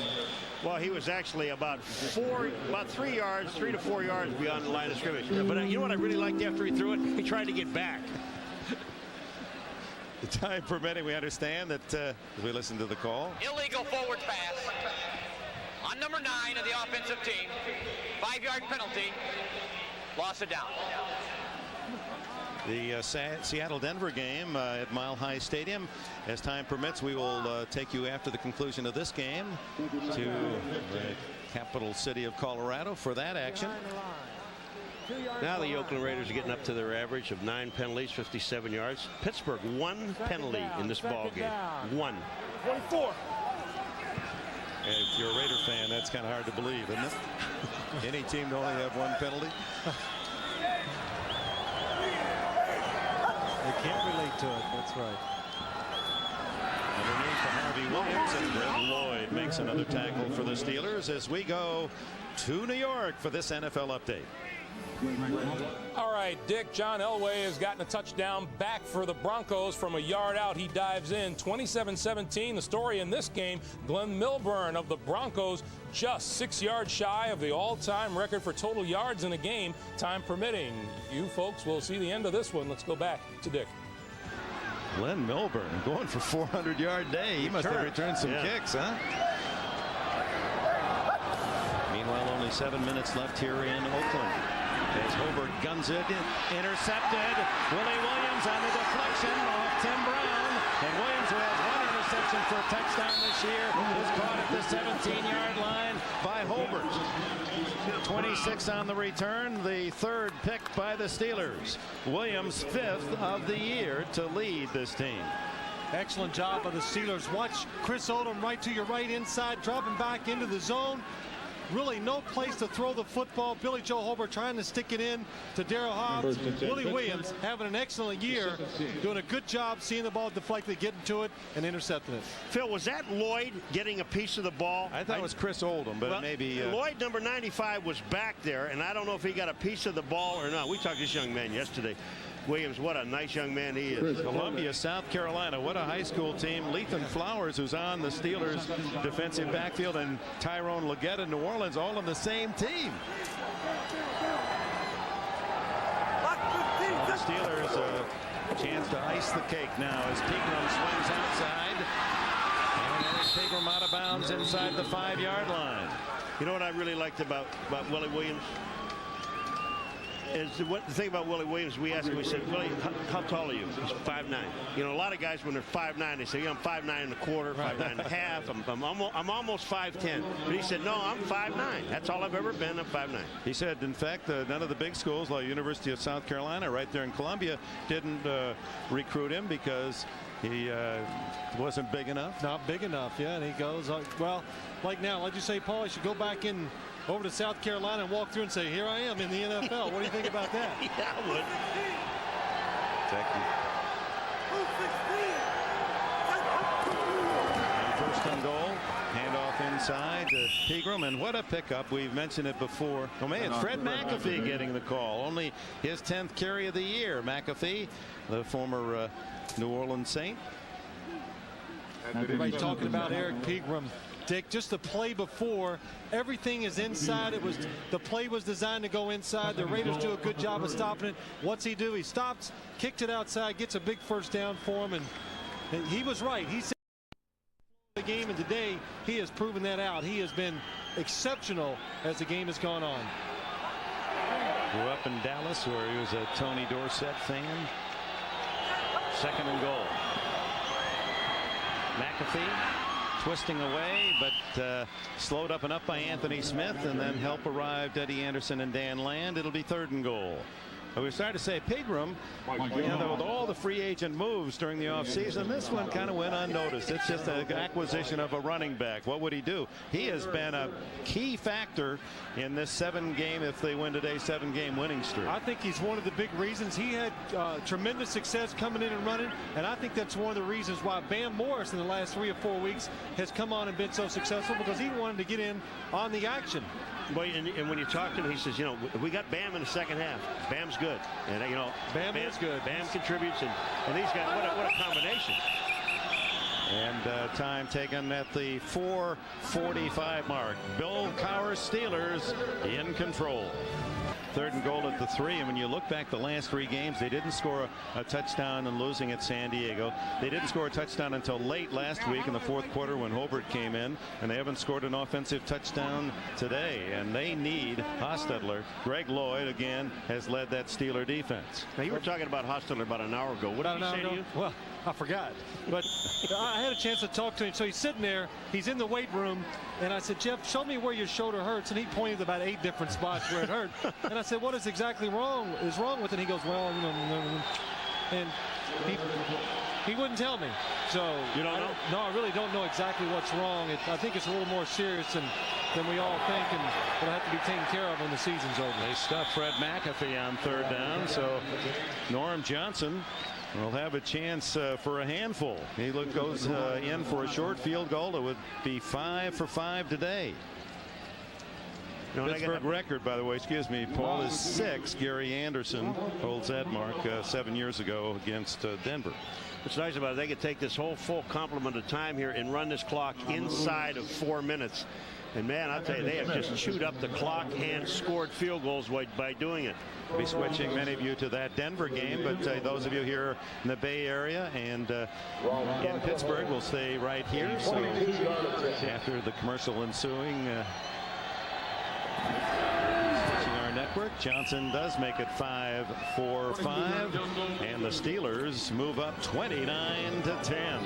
Well, he was actually about 3 to 4 yards beyond the line of scrimmage. But you know what I really liked after he threw it? He tried to get back. The time permitting, we understand that as we listen to the call. Illegal forward pass on number 9 of the offensive team. 5-yard penalty. Loss of down. The Seattle-Denver game at Mile High Stadium. As time permits, we will take you after the conclusion of this game to the capital city of Colorado for that action. Now the Oakland Raiders are getting up to their average of 9 penalties, 57 yards. Pittsburgh, 1 penalty in this ball game. 1. 24. If you're a Raider fan, that's kind of hard to believe, isn't it? Any team to only have 1 penalty. They can't relate to it. That's right. Underneath to Harvey Williams, and Greg Lloyd makes another tackle for the Steelers as we go to New York for this NFL update. All right, Dick, John Elway has gotten a touchdown back for the Broncos from a yard out. He dives in 27-17. The story in this game, Glenn Milburn of the Broncos just 6 yards shy of the all-time record for total yards in a game, time permitting. You folks will see the end of this one. Let's go back to Dick. Glenn Milburn going for 400-yard day. He must have returned some kicks, huh? Meanwhile, only 7 minutes left here in Oakland. As Hobart guns it, intercepted. Willie Williams on the deflection off Tim Brown. And Williams, who has 1 interception for a touchdown this year, is caught at the 17-yard line by Hobart. 26 on the return, the 3rd pick by the Steelers. Williams 5th of the year to lead this team. Excellent job by the Steelers. Watch Chris Odom right to your right inside, dropping back into the zone. Really no place to throw the football. Billy Joe Hobart trying to stick it in to Darryl Hobbs. Willie Williams having an excellent year, doing a good job seeing the ball deflected, getting to it, and intercepting it. Phil, was that Lloyd getting a piece of the ball? I thought it was Chris Oldham, but maybe Lloyd, number 95, was back there, and I don't know if he got a piece of the ball or not. We talked to this young man yesterday. Williams, what a nice young man he is. Columbia, South Carolina, what a high school team. Lethan Flowers, who's on the Steelers defensive backfield, and Tyrone Leggett in New Orleans, all on the same team. So the Steelers a chance to ice the cake now as Pegram swings outside. And there's Pegram out of bounds inside the 5-yard line. You know what I really liked about Willie Williams? Is the thing about Willie Williams, we asked him, we said, Willie, how tall are you? He's 5'9". You know, a lot of guys when they're 5'9", they say, yeah, I'm 5'9 1/4, 5'9 1/2. I'm almost 5'10". But he said, no, I'm 5'9". That's all I've ever been. I'm 5'9". He said, in fact, none of the big schools like University of South Carolina right there in Columbia didn't recruit him because he wasn't big enough. Not big enough, yeah. And he goes, well, like now, like you say, Paul, I should go back in over to South Carolina and walk through and say, here I am in the NFL. What do you think about that? Yeah, I would. And first and goal. Handoff inside to Pegram. And what a pickup. We've mentioned it before. Oh, man, it's Fred McAfee getting the call. Only his 10th carry of the year. McAfee, the former New Orleans Saint. Everybody talking about Eric Pegram. Dick, just the play before, everything is inside. The play was designed to go inside. The Raiders do a good job of stopping it. What's he do? He stops, kicked it outside, gets a big first down for him, and he was right. He said the game, and today he has proven that out. He has been exceptional as the game has gone on. Grew up in Dallas where he was a Tony Dorsett fan. 2nd and goal. McAfee twisting away, but slowed up and up by Anthony Smith, and then help arrived Eddie Anderson and Dan Land. It'll be 3rd and goal. We started to say Pegram, with all the free agent moves during the offseason, this one kind of went unnoticed. It's just an acquisition of a running back. What would he do? He has been a key factor in this 7-game, if they win today, 7-game winning streak. I think he's one of the big reasons. He had tremendous success coming in and running, and I think that's one of the reasons why Bam Morris in the last 3 or 4 weeks has come on and been so successful, because he wanted to get in on the action. Well, and when you talk to him, he says, we got Bam in the second half. Bam's good. And, Bam is good. Bam contributes. And these guys, what a combination. And time taken at the 4:45 mark. Bill Cowher's Steelers in control. 3rd and goal at the 3. And when you look back the last 3 games, they didn't score a touchdown and losing at San Diego. They didn't score a touchdown until late last week in the 4th quarter when Hobart came in, and they haven't scored an offensive touchdown today. And they need Hostetler. Greg Lloyd again has led that Steeler defense. Now, you were talking about Hostetler about an hour ago. What did he say to you? Well, I forgot. But I had a chance to talk to him. So he's sitting there. He's in the weight room. And I said, Jeff, show me where your shoulder hurts. And he pointed about 8 different spots where it hurt. And I said, what is exactly wrong with it? And he goes, well, you know, and he wouldn't tell me. So you don't know? No, I really don't know exactly what's wrong. I think it's a little more serious than we all think, and it'll have to be taken care of when the season's over. They stuffed Fred McAfee on 3rd down, so Norm Johnson will have a chance for a handful. He goes in for a short field goal. It would be 5 for 5 today. Pittsburgh record, by the way, excuse me, Paul, is 6. Gary Anderson holds that mark 7 years ago against Denver. What's nice about it, they could take this whole full complement of time here and run this clock inside of 4 minutes. And man, I'll tell you, they have just chewed up the clock and scored field goals by doing it. We'll be switching many of you to that Denver game, but those of you here in the Bay Area and in Pittsburgh will stay right here. So after the commercial ensuing, our network, Johnson does make it 5-4-5, and the Steelers move up 29-10.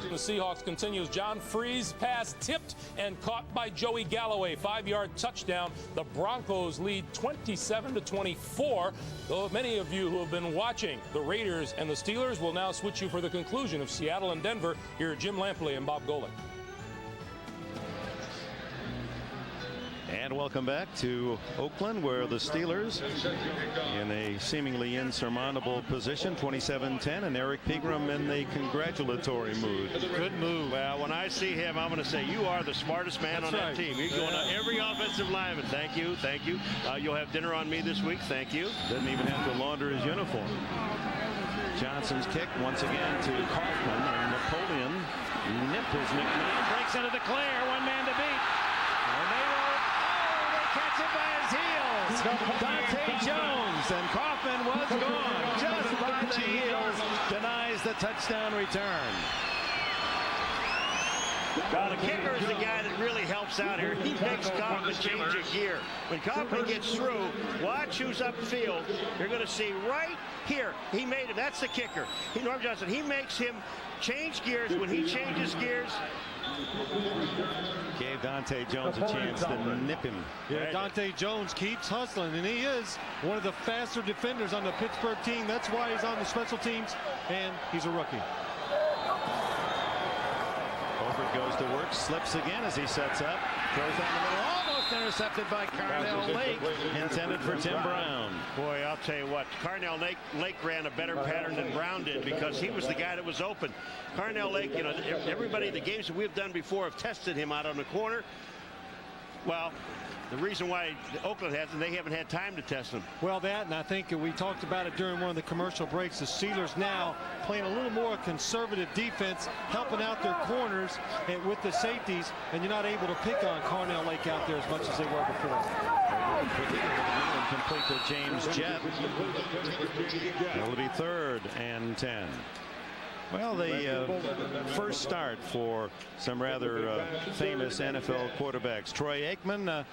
The Seahawks continues. John Freeze pass tipped and caught by Joey Galloway. 5-yard touchdown. The Broncos lead 27-24. Though many of you who have been watching the Raiders and the Steelers will now switch you for the conclusion of Seattle and Denver. Here are Jim Lampley and Bob Golick. And welcome back to Oakland, where the Steelers in a seemingly insurmountable position, 27-10, and Eric Pegram in the congratulatory mood. Good move. Well, when I see him, I'm going to say, you are the smartest man on that team. You're going to every offensive lineman. Thank you. Thank you. You'll have dinner on me this week. Thank you. Doesn't even have to launder his uniform. Johnson's kick once again to Kaufman, and Napoleon, Nip his nickname, breaks into the clear. One man to beat. Catch it by his heels. Dante Jones, and Kaufman was gone just by the heels. Denies the touchdown return. Well, the kicker is the guy that really helps out here. He makes Kaufman change a gear. When Kaufman gets through, watch who's upfield. You're going to see right here. He made it. That's the kicker. Norm Johnson, he makes him change gears. When he changes gears, gave Dante Jones a chance to nip him. Yeah, Dante Jones keeps hustling, and he is one of the faster defenders on the Pittsburgh team. That's why he's on the special teams, and he's a rookie. Holford goes to work, slips again as he sets up, throws down the middle, almost intercepted by Carnell Lake, intended for Tim Brown. Boy, I'll tell you what, Carnell Lake ran a better pattern than Brown did because he was the guy that was open. Carnell Lake, you know, everybody, the games that we've done before have tested him out on the corner. Well, the reason why Oakland hasn't, they haven't had time to test him. Well, that, and I think we talked about it during one of the commercial breaks. The Steelers now playing a little more conservative defense, helping out their corners and with the safeties, and you're not able to pick on Carnell Lake out there as much as they were before. Complete to James Jett. It'll be 3rd and 10. Well, the first start for some rather famous NFL quarterbacks. Troy Aikman,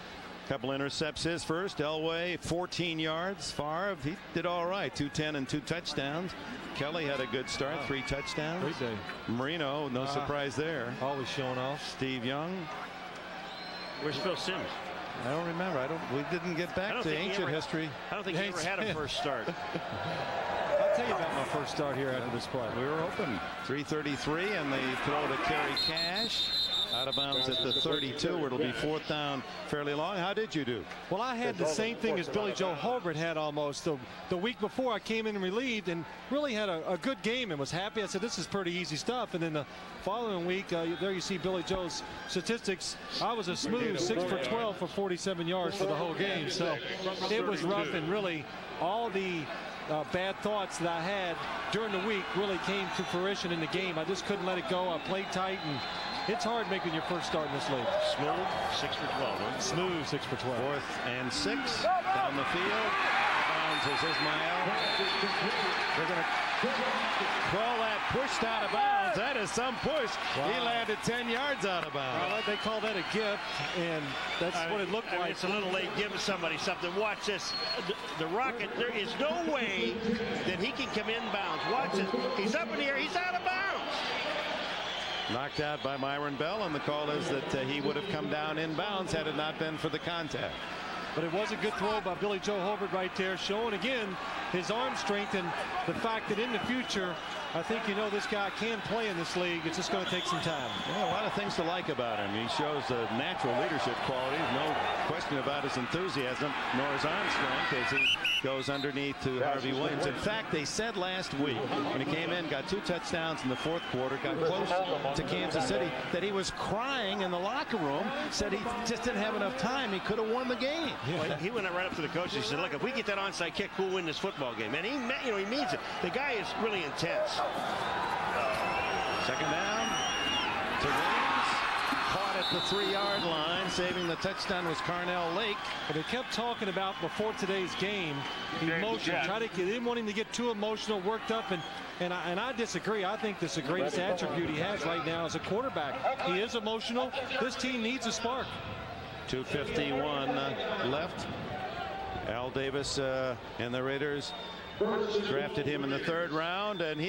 couple intercepts his first. Elway, 14 yards. Favre, he did all right. 210 and 2 touchdowns. Kelly had a good start, 3 touchdowns. Great day. Marino, no surprise there. Always showing off. Steve Young. Where's Phil Simms? I don't remember. We didn't get back to ancient history. I don't think he ever had a first start. I'll tell you about my first start here after this play. We were open. 3:33, and they throw to Kerry Cash. Out of bounds at the 32, where it'll be 4th down fairly long. How did you do? Well, I had the same thing as Billy Joe Hobart had almost. The week before, I came in and relieved and really had a good game and was happy. I said, this is pretty easy stuff. And then the following week, there you see Billy Joe's statistics. I was a smooth 6 for 12 for 47 yards for the whole game. So it was rough, and really all the bad thoughts that I had during the week really came to fruition in the game. I just couldn't let it go. I played tight, and it's hard making your first start in this league. Smooth 6 for 12. Huh? Smooth 6 for 12. 4th and 6 down the field. Bounds is Ismael. They're going to Call that pushed out of bounds. That is some push. Wow. He landed 10 yards out of bounds. Well, they call that a gift, and that's what it looked like. It's a little late giving somebody something. Watch this. The Rocket, there is no way that he can come inbounds. Watch this. He's up in the air. He's out of bounds. Knocked out by Myron Bell, and the call is that he would have come down inbounds had it not been for the contact. But it was a good throw by Billy Joe Hobart right there, showing again his arm strength and the fact that in the future, I think this guy can play in this league. It's just going to take some time. Yeah, a lot of things to like about him. He shows a natural leadership qualities. No question about his enthusiasm, nor his arm strength as he goes underneath to Harvey Williams. In fact, they said last week when he came in, got 2 touchdowns in the 4th quarter, got close to Kansas City, that he was crying in the locker room, said he just didn't have enough time. He could have won the game. Yeah. Well, he went right up to the coach and he said, look, if we get that onside kick, we'll win this football game. And he means it. The guy is really intense. Second down to Williams. Caught at the 3-yard line. Saving the touchdown was Carnell Lake. But they kept talking about before today's game, emotion. They didn't want him to get too emotional, worked up, and I disagree. I think this is the greatest attribute he has right now as a quarterback. He is emotional. This team needs a spark. 2:51 left. Al Davis and the Raiders drafted him in the 3rd round, and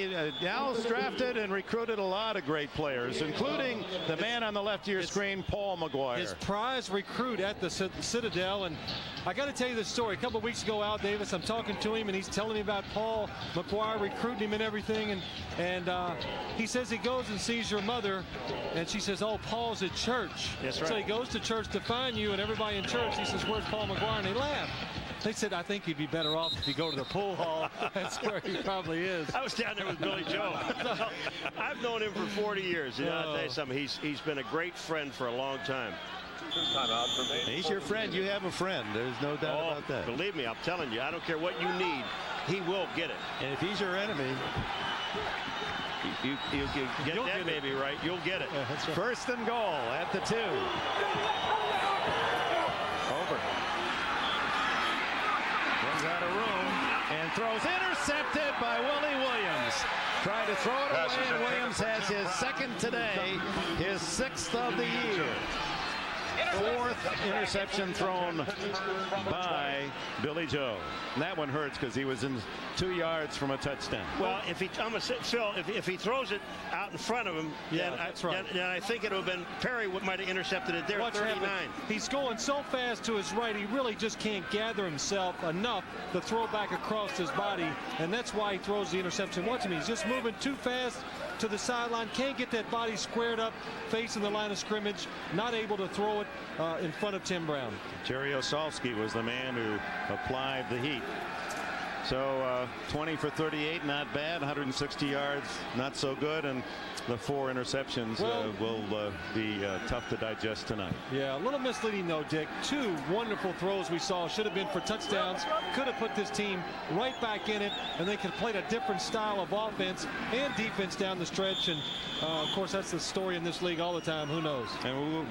Al's drafted and recruited a lot of great players, including the man on the left of your screen, Paul McGuire. His prize recruit at the Citadel. And I got to tell you this story. A couple of weeks ago, Al Davis, I'm talking to him, and he's telling me about Paul McGuire recruiting him and everything. And he says he goes and sees your mother, and she says, oh, Paul's at church. That's right. So he goes to church to find you, and everybody in church, he says, where's Paul McGuire? And they laugh. They said, I think you'd be better off if you go to the pool hall. That's where he probably is. I was down there with Billy Joe. I've known him for 40 years. I'll tell you something. He's been a great friend for a long time. He's your friend. You have a friend. There's no doubt about that. Believe me, I'm telling you, I don't care what you need. He will get it. And if he's your enemy, you get that baby right. You'll get it. That's right. 1st and goal at the 2. Over. Runs out of room and throws, intercepted by Willie Williams. Trying to throw it away, and Williams has his 2nd today, his 6th of the year. 4th interception thrown by Billy Joe. And that one hurts because he was in 2 yards from a touchdown. Well, if he throws it out in front of him, then I think it would have been Perry might have intercepted it there. 39. He's going so fast to his right, he really just can't gather himself enough to throw back across his body, and that's why he throws the interception. Watch him, he's just moving too fast to the sideline, can't get that body squared up, facing the line of scrimmage, not able to throw it in front of Tim Brown. Jerry Osalski was the man who applied the heat. So 20 for 38, not bad. 160 yards, not so good. And the 4 interceptions will be tough to digest tonight. Yeah, a little misleading though, Dick. 2 wonderful throws we saw should have been for touchdowns. Could have put this team right back in it, and they could have played a different style of offense and defense down the stretch. And of course, that's the story in this league all the time. Who knows? And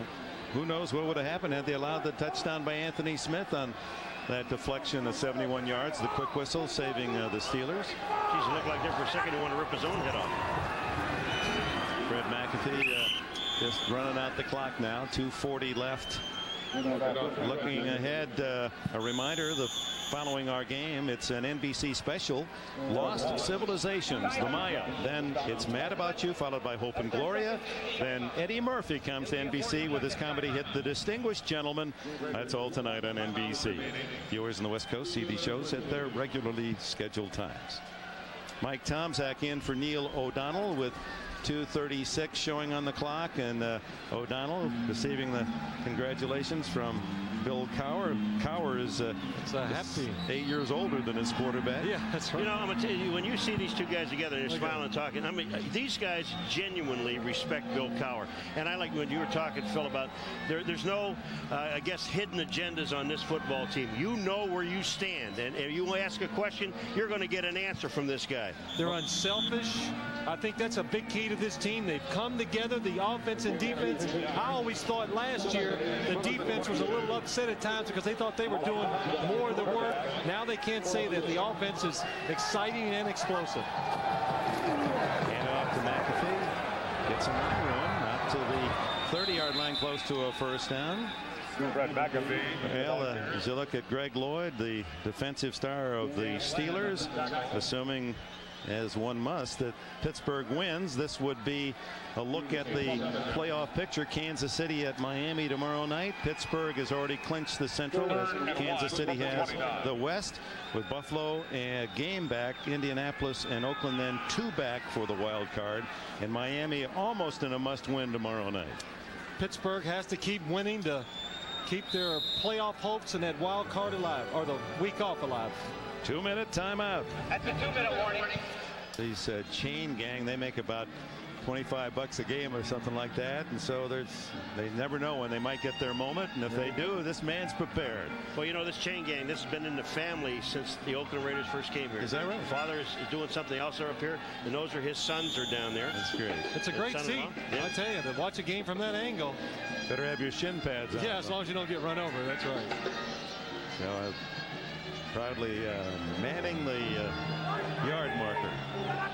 who knows what would have happened had they allowed the touchdown by Anthony Smith on that deflection of 71 yards. The quick whistle saving the Steelers. Geez, it looked like there for a second he wanted to rip his own head off. Fred McAfee just running out the clock now. 2:40 left. Looking ahead, a reminder, following our game, it's an NBC special, Lost Civilizations, the Maya. Then it's Mad About You, followed by Hope and Gloria. Then Eddie Murphy comes to NBC with his comedy hit, The Distinguished Gentleman. That's all tonight on NBC. Viewers in the West Coast see these shows at their regularly scheduled times. Mike Tomczak in for Neil O'Donnell with 2:36 showing on the clock, and O'Donnell receiving the congratulations from Bill Cowher. Cowher is happy. 8 years older than his quarterback. Yeah, that's right. You know, I'm gonna tell you, when you see these two guys together and they're smiling and talking, I mean, these guys genuinely respect Bill Cowher. And I like when you were talking, Phil, about there's no, I guess, hidden agendas on this football team. You know where you stand, and if you ask a question, you're going to get an answer from this guy. They're unselfish. I think that's a big key to with this team. They've come together, the offense and defense. I always thought last year the defense was a little upset at times because they thought they were doing more of the work. Now they can't say that the offense is exciting and explosive. Hand off to McAfee. Gets another one up to the 30-yard line, close to a first down. Fred McAfee. Well, as you look at Greg Lloyd, the defensive star of the Steelers, assuming, as one must, that Pittsburgh wins, this would be a look at the playoff picture. Kansas City at Miami tomorrow night. Pittsburgh has already clinched the Central, as Kansas City has the West, with Buffalo a game back, Indianapolis and Oakland then 2 back for the wild card, and Miami almost in a must-win tomorrow night. Pittsburgh has to keep winning to keep their playoff hopes and that wild card alive, or the week off alive. 2-minute timeout. That's a 2-minute warning. These chain gang, they make about $25 a game or something like that, and so they never know when they might get their moment, and if they do, this man's prepared. Well, you know, this chain gang, this has been in the family since the Oakland Raiders first came here. Is that right? Father is doing something else up here, and those are his sons are down there. That's great. It's a great seat. Yeah. I tell you, to watch a game from that angle. Better have your shin pads on. Yeah, as long as you don't get run over. That's right. So proudly manning the yard marker.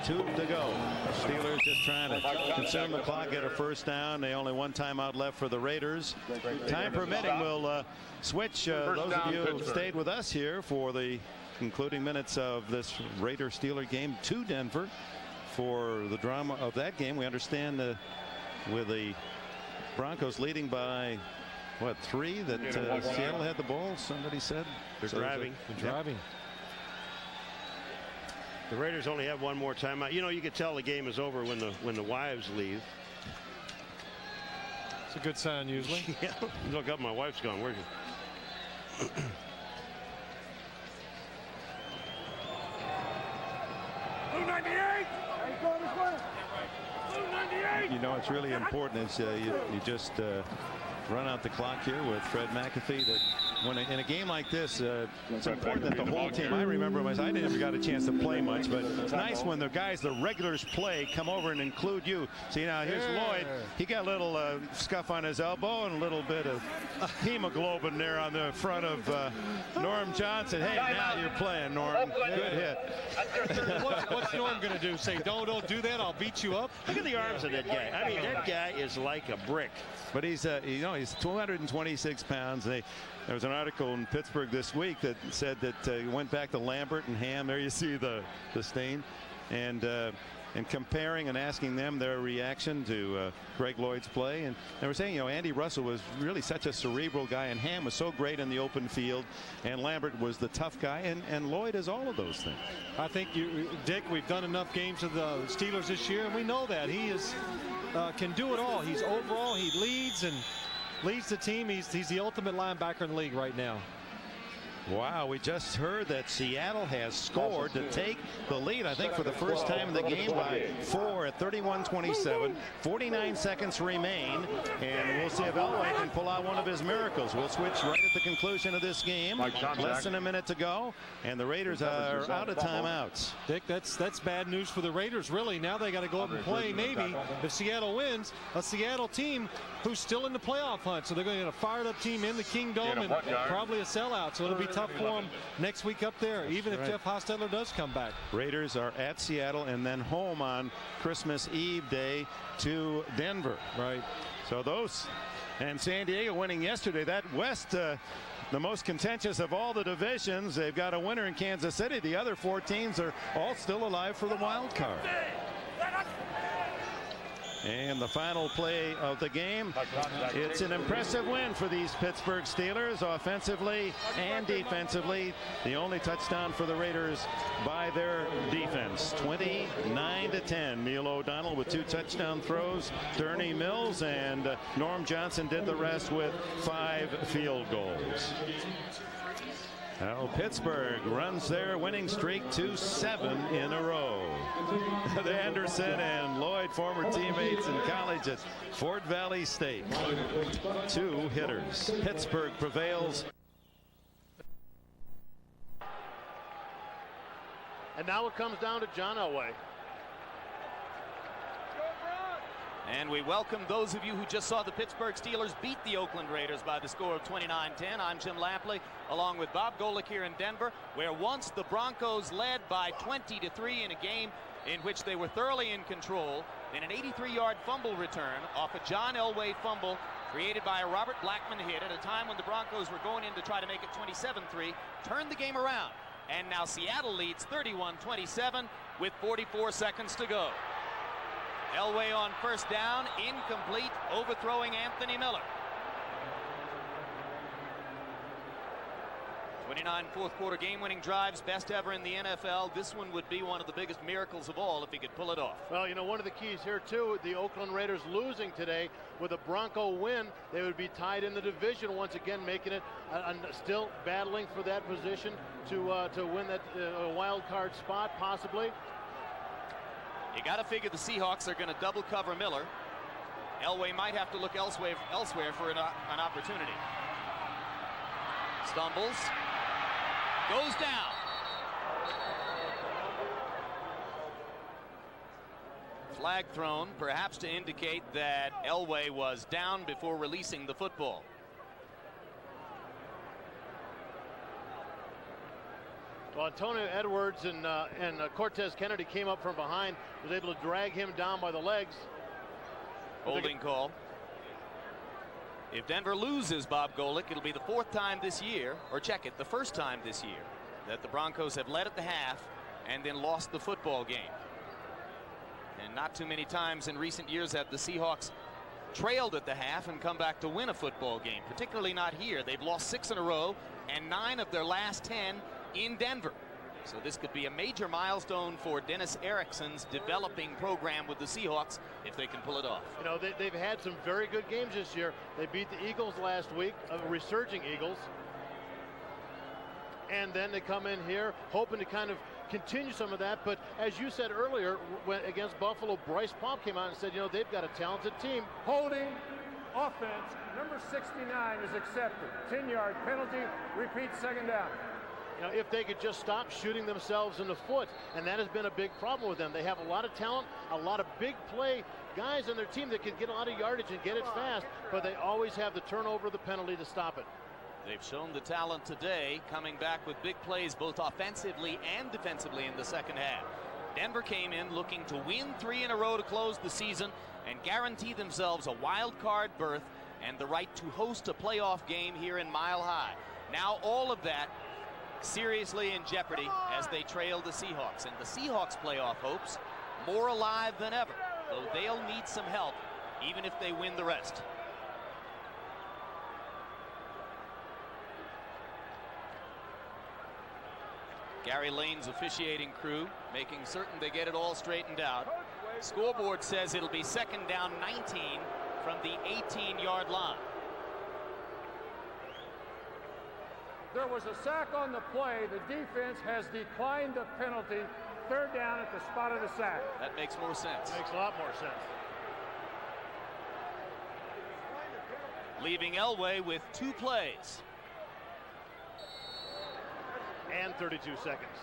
2 to go. Steelers just trying to consume the clock, get a first down. They only 1 timeout left for the Raiders. Time permitting, we'll switch. Those of you who stayed with us here for the concluding minutes of this Raider-Steeler game to Denver for the drama of that game. We understand with the Broncos leading by what, 3, that Seattle had the ball, somebody said. They're driving. The Raiders only have 1 more timeout. You know, you could tell the game is over when the wives leave. It's a good sign usually. Yeah. Look up, my wife's gone. Where's she? You know, it's really important as you just run out the clock here with Fred McAfee, that when in a game like this, it's important that the whole team, I remember I never got a chance to play much, but it's nice when the guys, the regulars play, come over and include you. See, now here's Lloyd. He got a little scuff on his elbow and a little bit of hemoglobin there on the front of Norm Johnson. Hey, now you're playing, Norm. Good hit. What's Norm going to do? Say, don't do that, I'll beat you up? Look at the arms of that guy. I mean, that guy is like a brick. But he's, he's 226 pounds. There was an article in Pittsburgh this week that said that he went back to Lambert and Ham. There you see the stain. And comparing and asking them their reaction to Greg Lloyd's play. And they were saying, Andy Russell was really such a cerebral guy, and Ham was so great in the open field, and Lambert was the tough guy, and Lloyd is all of those things. I think, Dick, we've done enough games with the Steelers this year, and we know that. He can do it all. He leads the team. He's the ultimate linebacker in the league right now. Wow, we just heard that Seattle has scored to take the lead, I think for the first time in the game, by 4 at 31-27. 49 seconds remain, and we'll see if Elway can pull out one of his miracles. We'll switch right at the conclusion of this game. Less than a minute to go, and the Raiders are out of timeouts. Dick, that's bad news for the Raiders, really. Now they got to go up and play, maybe, if Seattle wins, a Seattle team who's still in the playoff hunt. So they're going to get a fired-up team in the Kingdome and probably a sellout. So it'll be tough for them next week up there, even if Jeff Hostetler does come back. Raiders are at Seattle and then home on Christmas Eve day to Denver. Right. So those, and San Diego winning yesterday. That West, the most contentious of all the divisions. They've got a winner in Kansas City. The other 4 teams are all still alive for the wild card. And the final play of the game. It's an impressive win for these Pittsburgh Steelers, offensively and defensively. The only touchdown for the Raiders by their defense. 29-10. Neil O'Donnell with 2 touchdown throws. Durney Mills and Norm Johnson did the rest with 5 field goals. Now Pittsburgh runs their winning streak to 7 in a row. Anderson and Lloyd, former teammates in college at Fort Valley State. 2 hitters. Pittsburgh prevails. And now it comes down to John Elway. And we welcome those of you who just saw the Pittsburgh Steelers beat the Oakland Raiders by the score of 29-10. I'm Jim Lampley, along with Bob Golick here in Denver, where once the Broncos led by 20-3 in a game in which they were thoroughly in control. Then an 83-yard fumble return off a John Elway fumble created by a Robert Blackman hit at a time when the Broncos were going in to try to make it 27-3, turned the game around. And now Seattle leads 31-27 with 44 seconds to go. Elway on first down, incomplete, overthrowing Anthony Miller. 29 fourth quarter game-winning drives, best ever in the NFL. This one would be one of the biggest miracles of all if he could pull it off. Well, you know, one of the keys here too, the Oakland Raiders losing today. With a Bronco win, they would be tied in the division once again, making it still battling for that position to win that wild card spot possibly. You got to figure the Seahawks are going to double cover Miller. Elway might have to look elsewhere for an opportunity. Stumbles. Goes down. Flag thrown, perhaps to indicate that Elway was down before releasing the football. Well, Antonio Edwards and Cortez Kennedy came up from behind, was able to drag him down by the legs. Holding call. If Denver loses, Bob Golick, it'll be the fourth time this year, or check it, the first time this year, that the Broncos have led at the half and then lost the football game. And not too many times in recent years have the Seahawks trailed at the half and come back to win a football game, particularly not here. They've lost 6 in a row and 9 of their last 10 in Denver. So this could be a major milestone for Dennis Erickson's developing program with the Seahawks if they can pull it off. You know, they've had some very good games this year. They beat the Eagles last week, resurging Eagles. And then they come in here hoping to kind of continue some of that. But as you said earlier, against Buffalo, Bryce Paup came out and said, you know, they've got a talented team. Holding offense, number 69 is accepted. 10-yard penalty, repeat second down. You know, if they could just stop shooting themselves in the foot, and that has been a big problem with them. They have a lot of talent, a lot of big play guys on their team that can get a lot of yardage and get it fast, but they always have the turnover, the penalty to stop it. They've shown the talent today, coming back with big plays both offensively and defensively in the second half. Denver came in looking to win 3 in a row to close the season and guarantee themselves a wild card berth and the right to host a playoff game here in Mile High. Now all of that seriously in jeopardy as they trail the Seahawks, and the Seahawks playoff hopes more alive than ever, though they'll need some help even if they win the rest. Gary Lane's officiating crew making certain they get it all straightened out. Scoreboard says it'll be second down 19 from the 18-yard line. There was a sack on the play. The defense has declined the penalty. Third down at the spot of the sack. That makes more sense. Makes a lot more sense. Leaving Elway with 2 plays. And 32 seconds.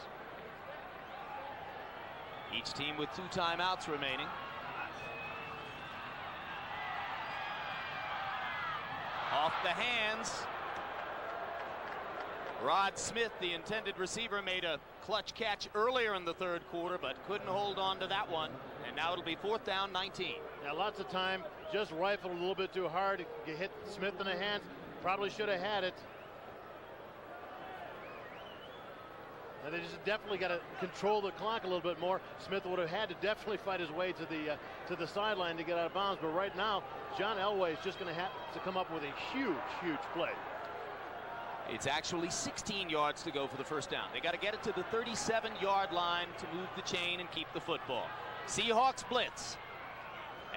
Each team with 2 timeouts remaining. Off the hands. Rod Smith, the intended receiver, made a clutch catch earlier in the third quarter, but couldn't hold on to that one. And now it'll be fourth down 19. Now lots of time, just rifled a little bit too hard. You hit Smith in the hands. Probably should have had it. And they just definitely got to control the clock a little bit more. Smith would have had to definitely fight his way to the sideline to get out of bounds. But right now, John Elway is just going to have to come up with a huge, huge play. It's actually 16 yards to go for the first down. They got to get it to the 37-yard line to move the chain and keep the football. Seahawks blitz.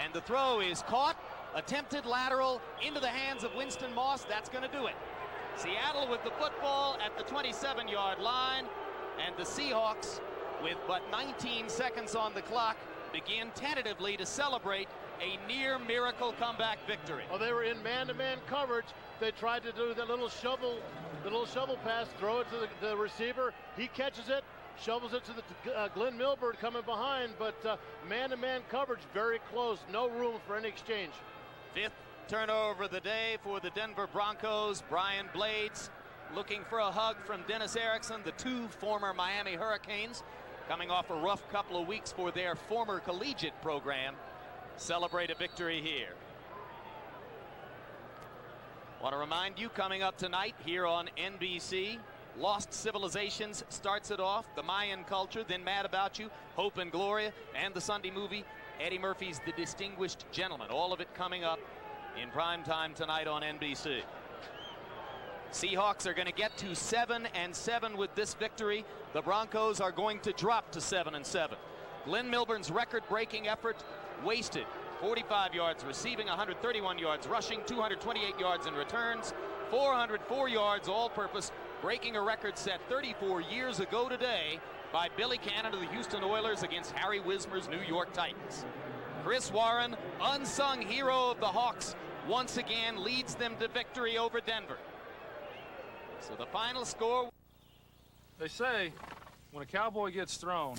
And the throw is caught. Attempted lateral into the hands of Winston Moss. That's going to do it. Seattle with the football at the 27-yard line. And the Seahawks, with but 19 seconds on the clock, begin tentatively to celebrate a near miracle comeback victory. Well, they were in man-to-man coverage. They tried to do the little shovel pass, throw it to the receiver. He catches it, shovels it to the Glenn Milburn coming behind, but man-to-man coverage very close. No room for any exchange. 5th turnover of the day for the Denver Broncos. Brian Blades looking for a hug from Dennis Erickson, the 2 former Miami Hurricanes, coming off a rough couple of weeks for their former collegiate program. Celebrate a victory here. Want to remind you, coming up tonight here on NBC, Lost Civilizations starts it off. The Mayan culture, then Mad About You, Hope and Gloria, and the Sunday movie, Eddie Murphy's The Distinguished Gentleman. All of it coming up in prime time tonight on NBC. Seahawks are going to get to 7-7 with this victory. The Broncos are going to drop to 7-7. Glenn Milburn's record-breaking effort wasted. 45 yards receiving, 131 yards rushing, 228 yards in returns, 404 yards all-purpose, breaking a record set 34 years ago today by Billy Cannon of the Houston Oilers against Harry Wismer's New York Titans. Chris Warren, unsung hero of the Hawks, once again leads them to victory over Denver. So the final score. They say when a cowboy gets thrown.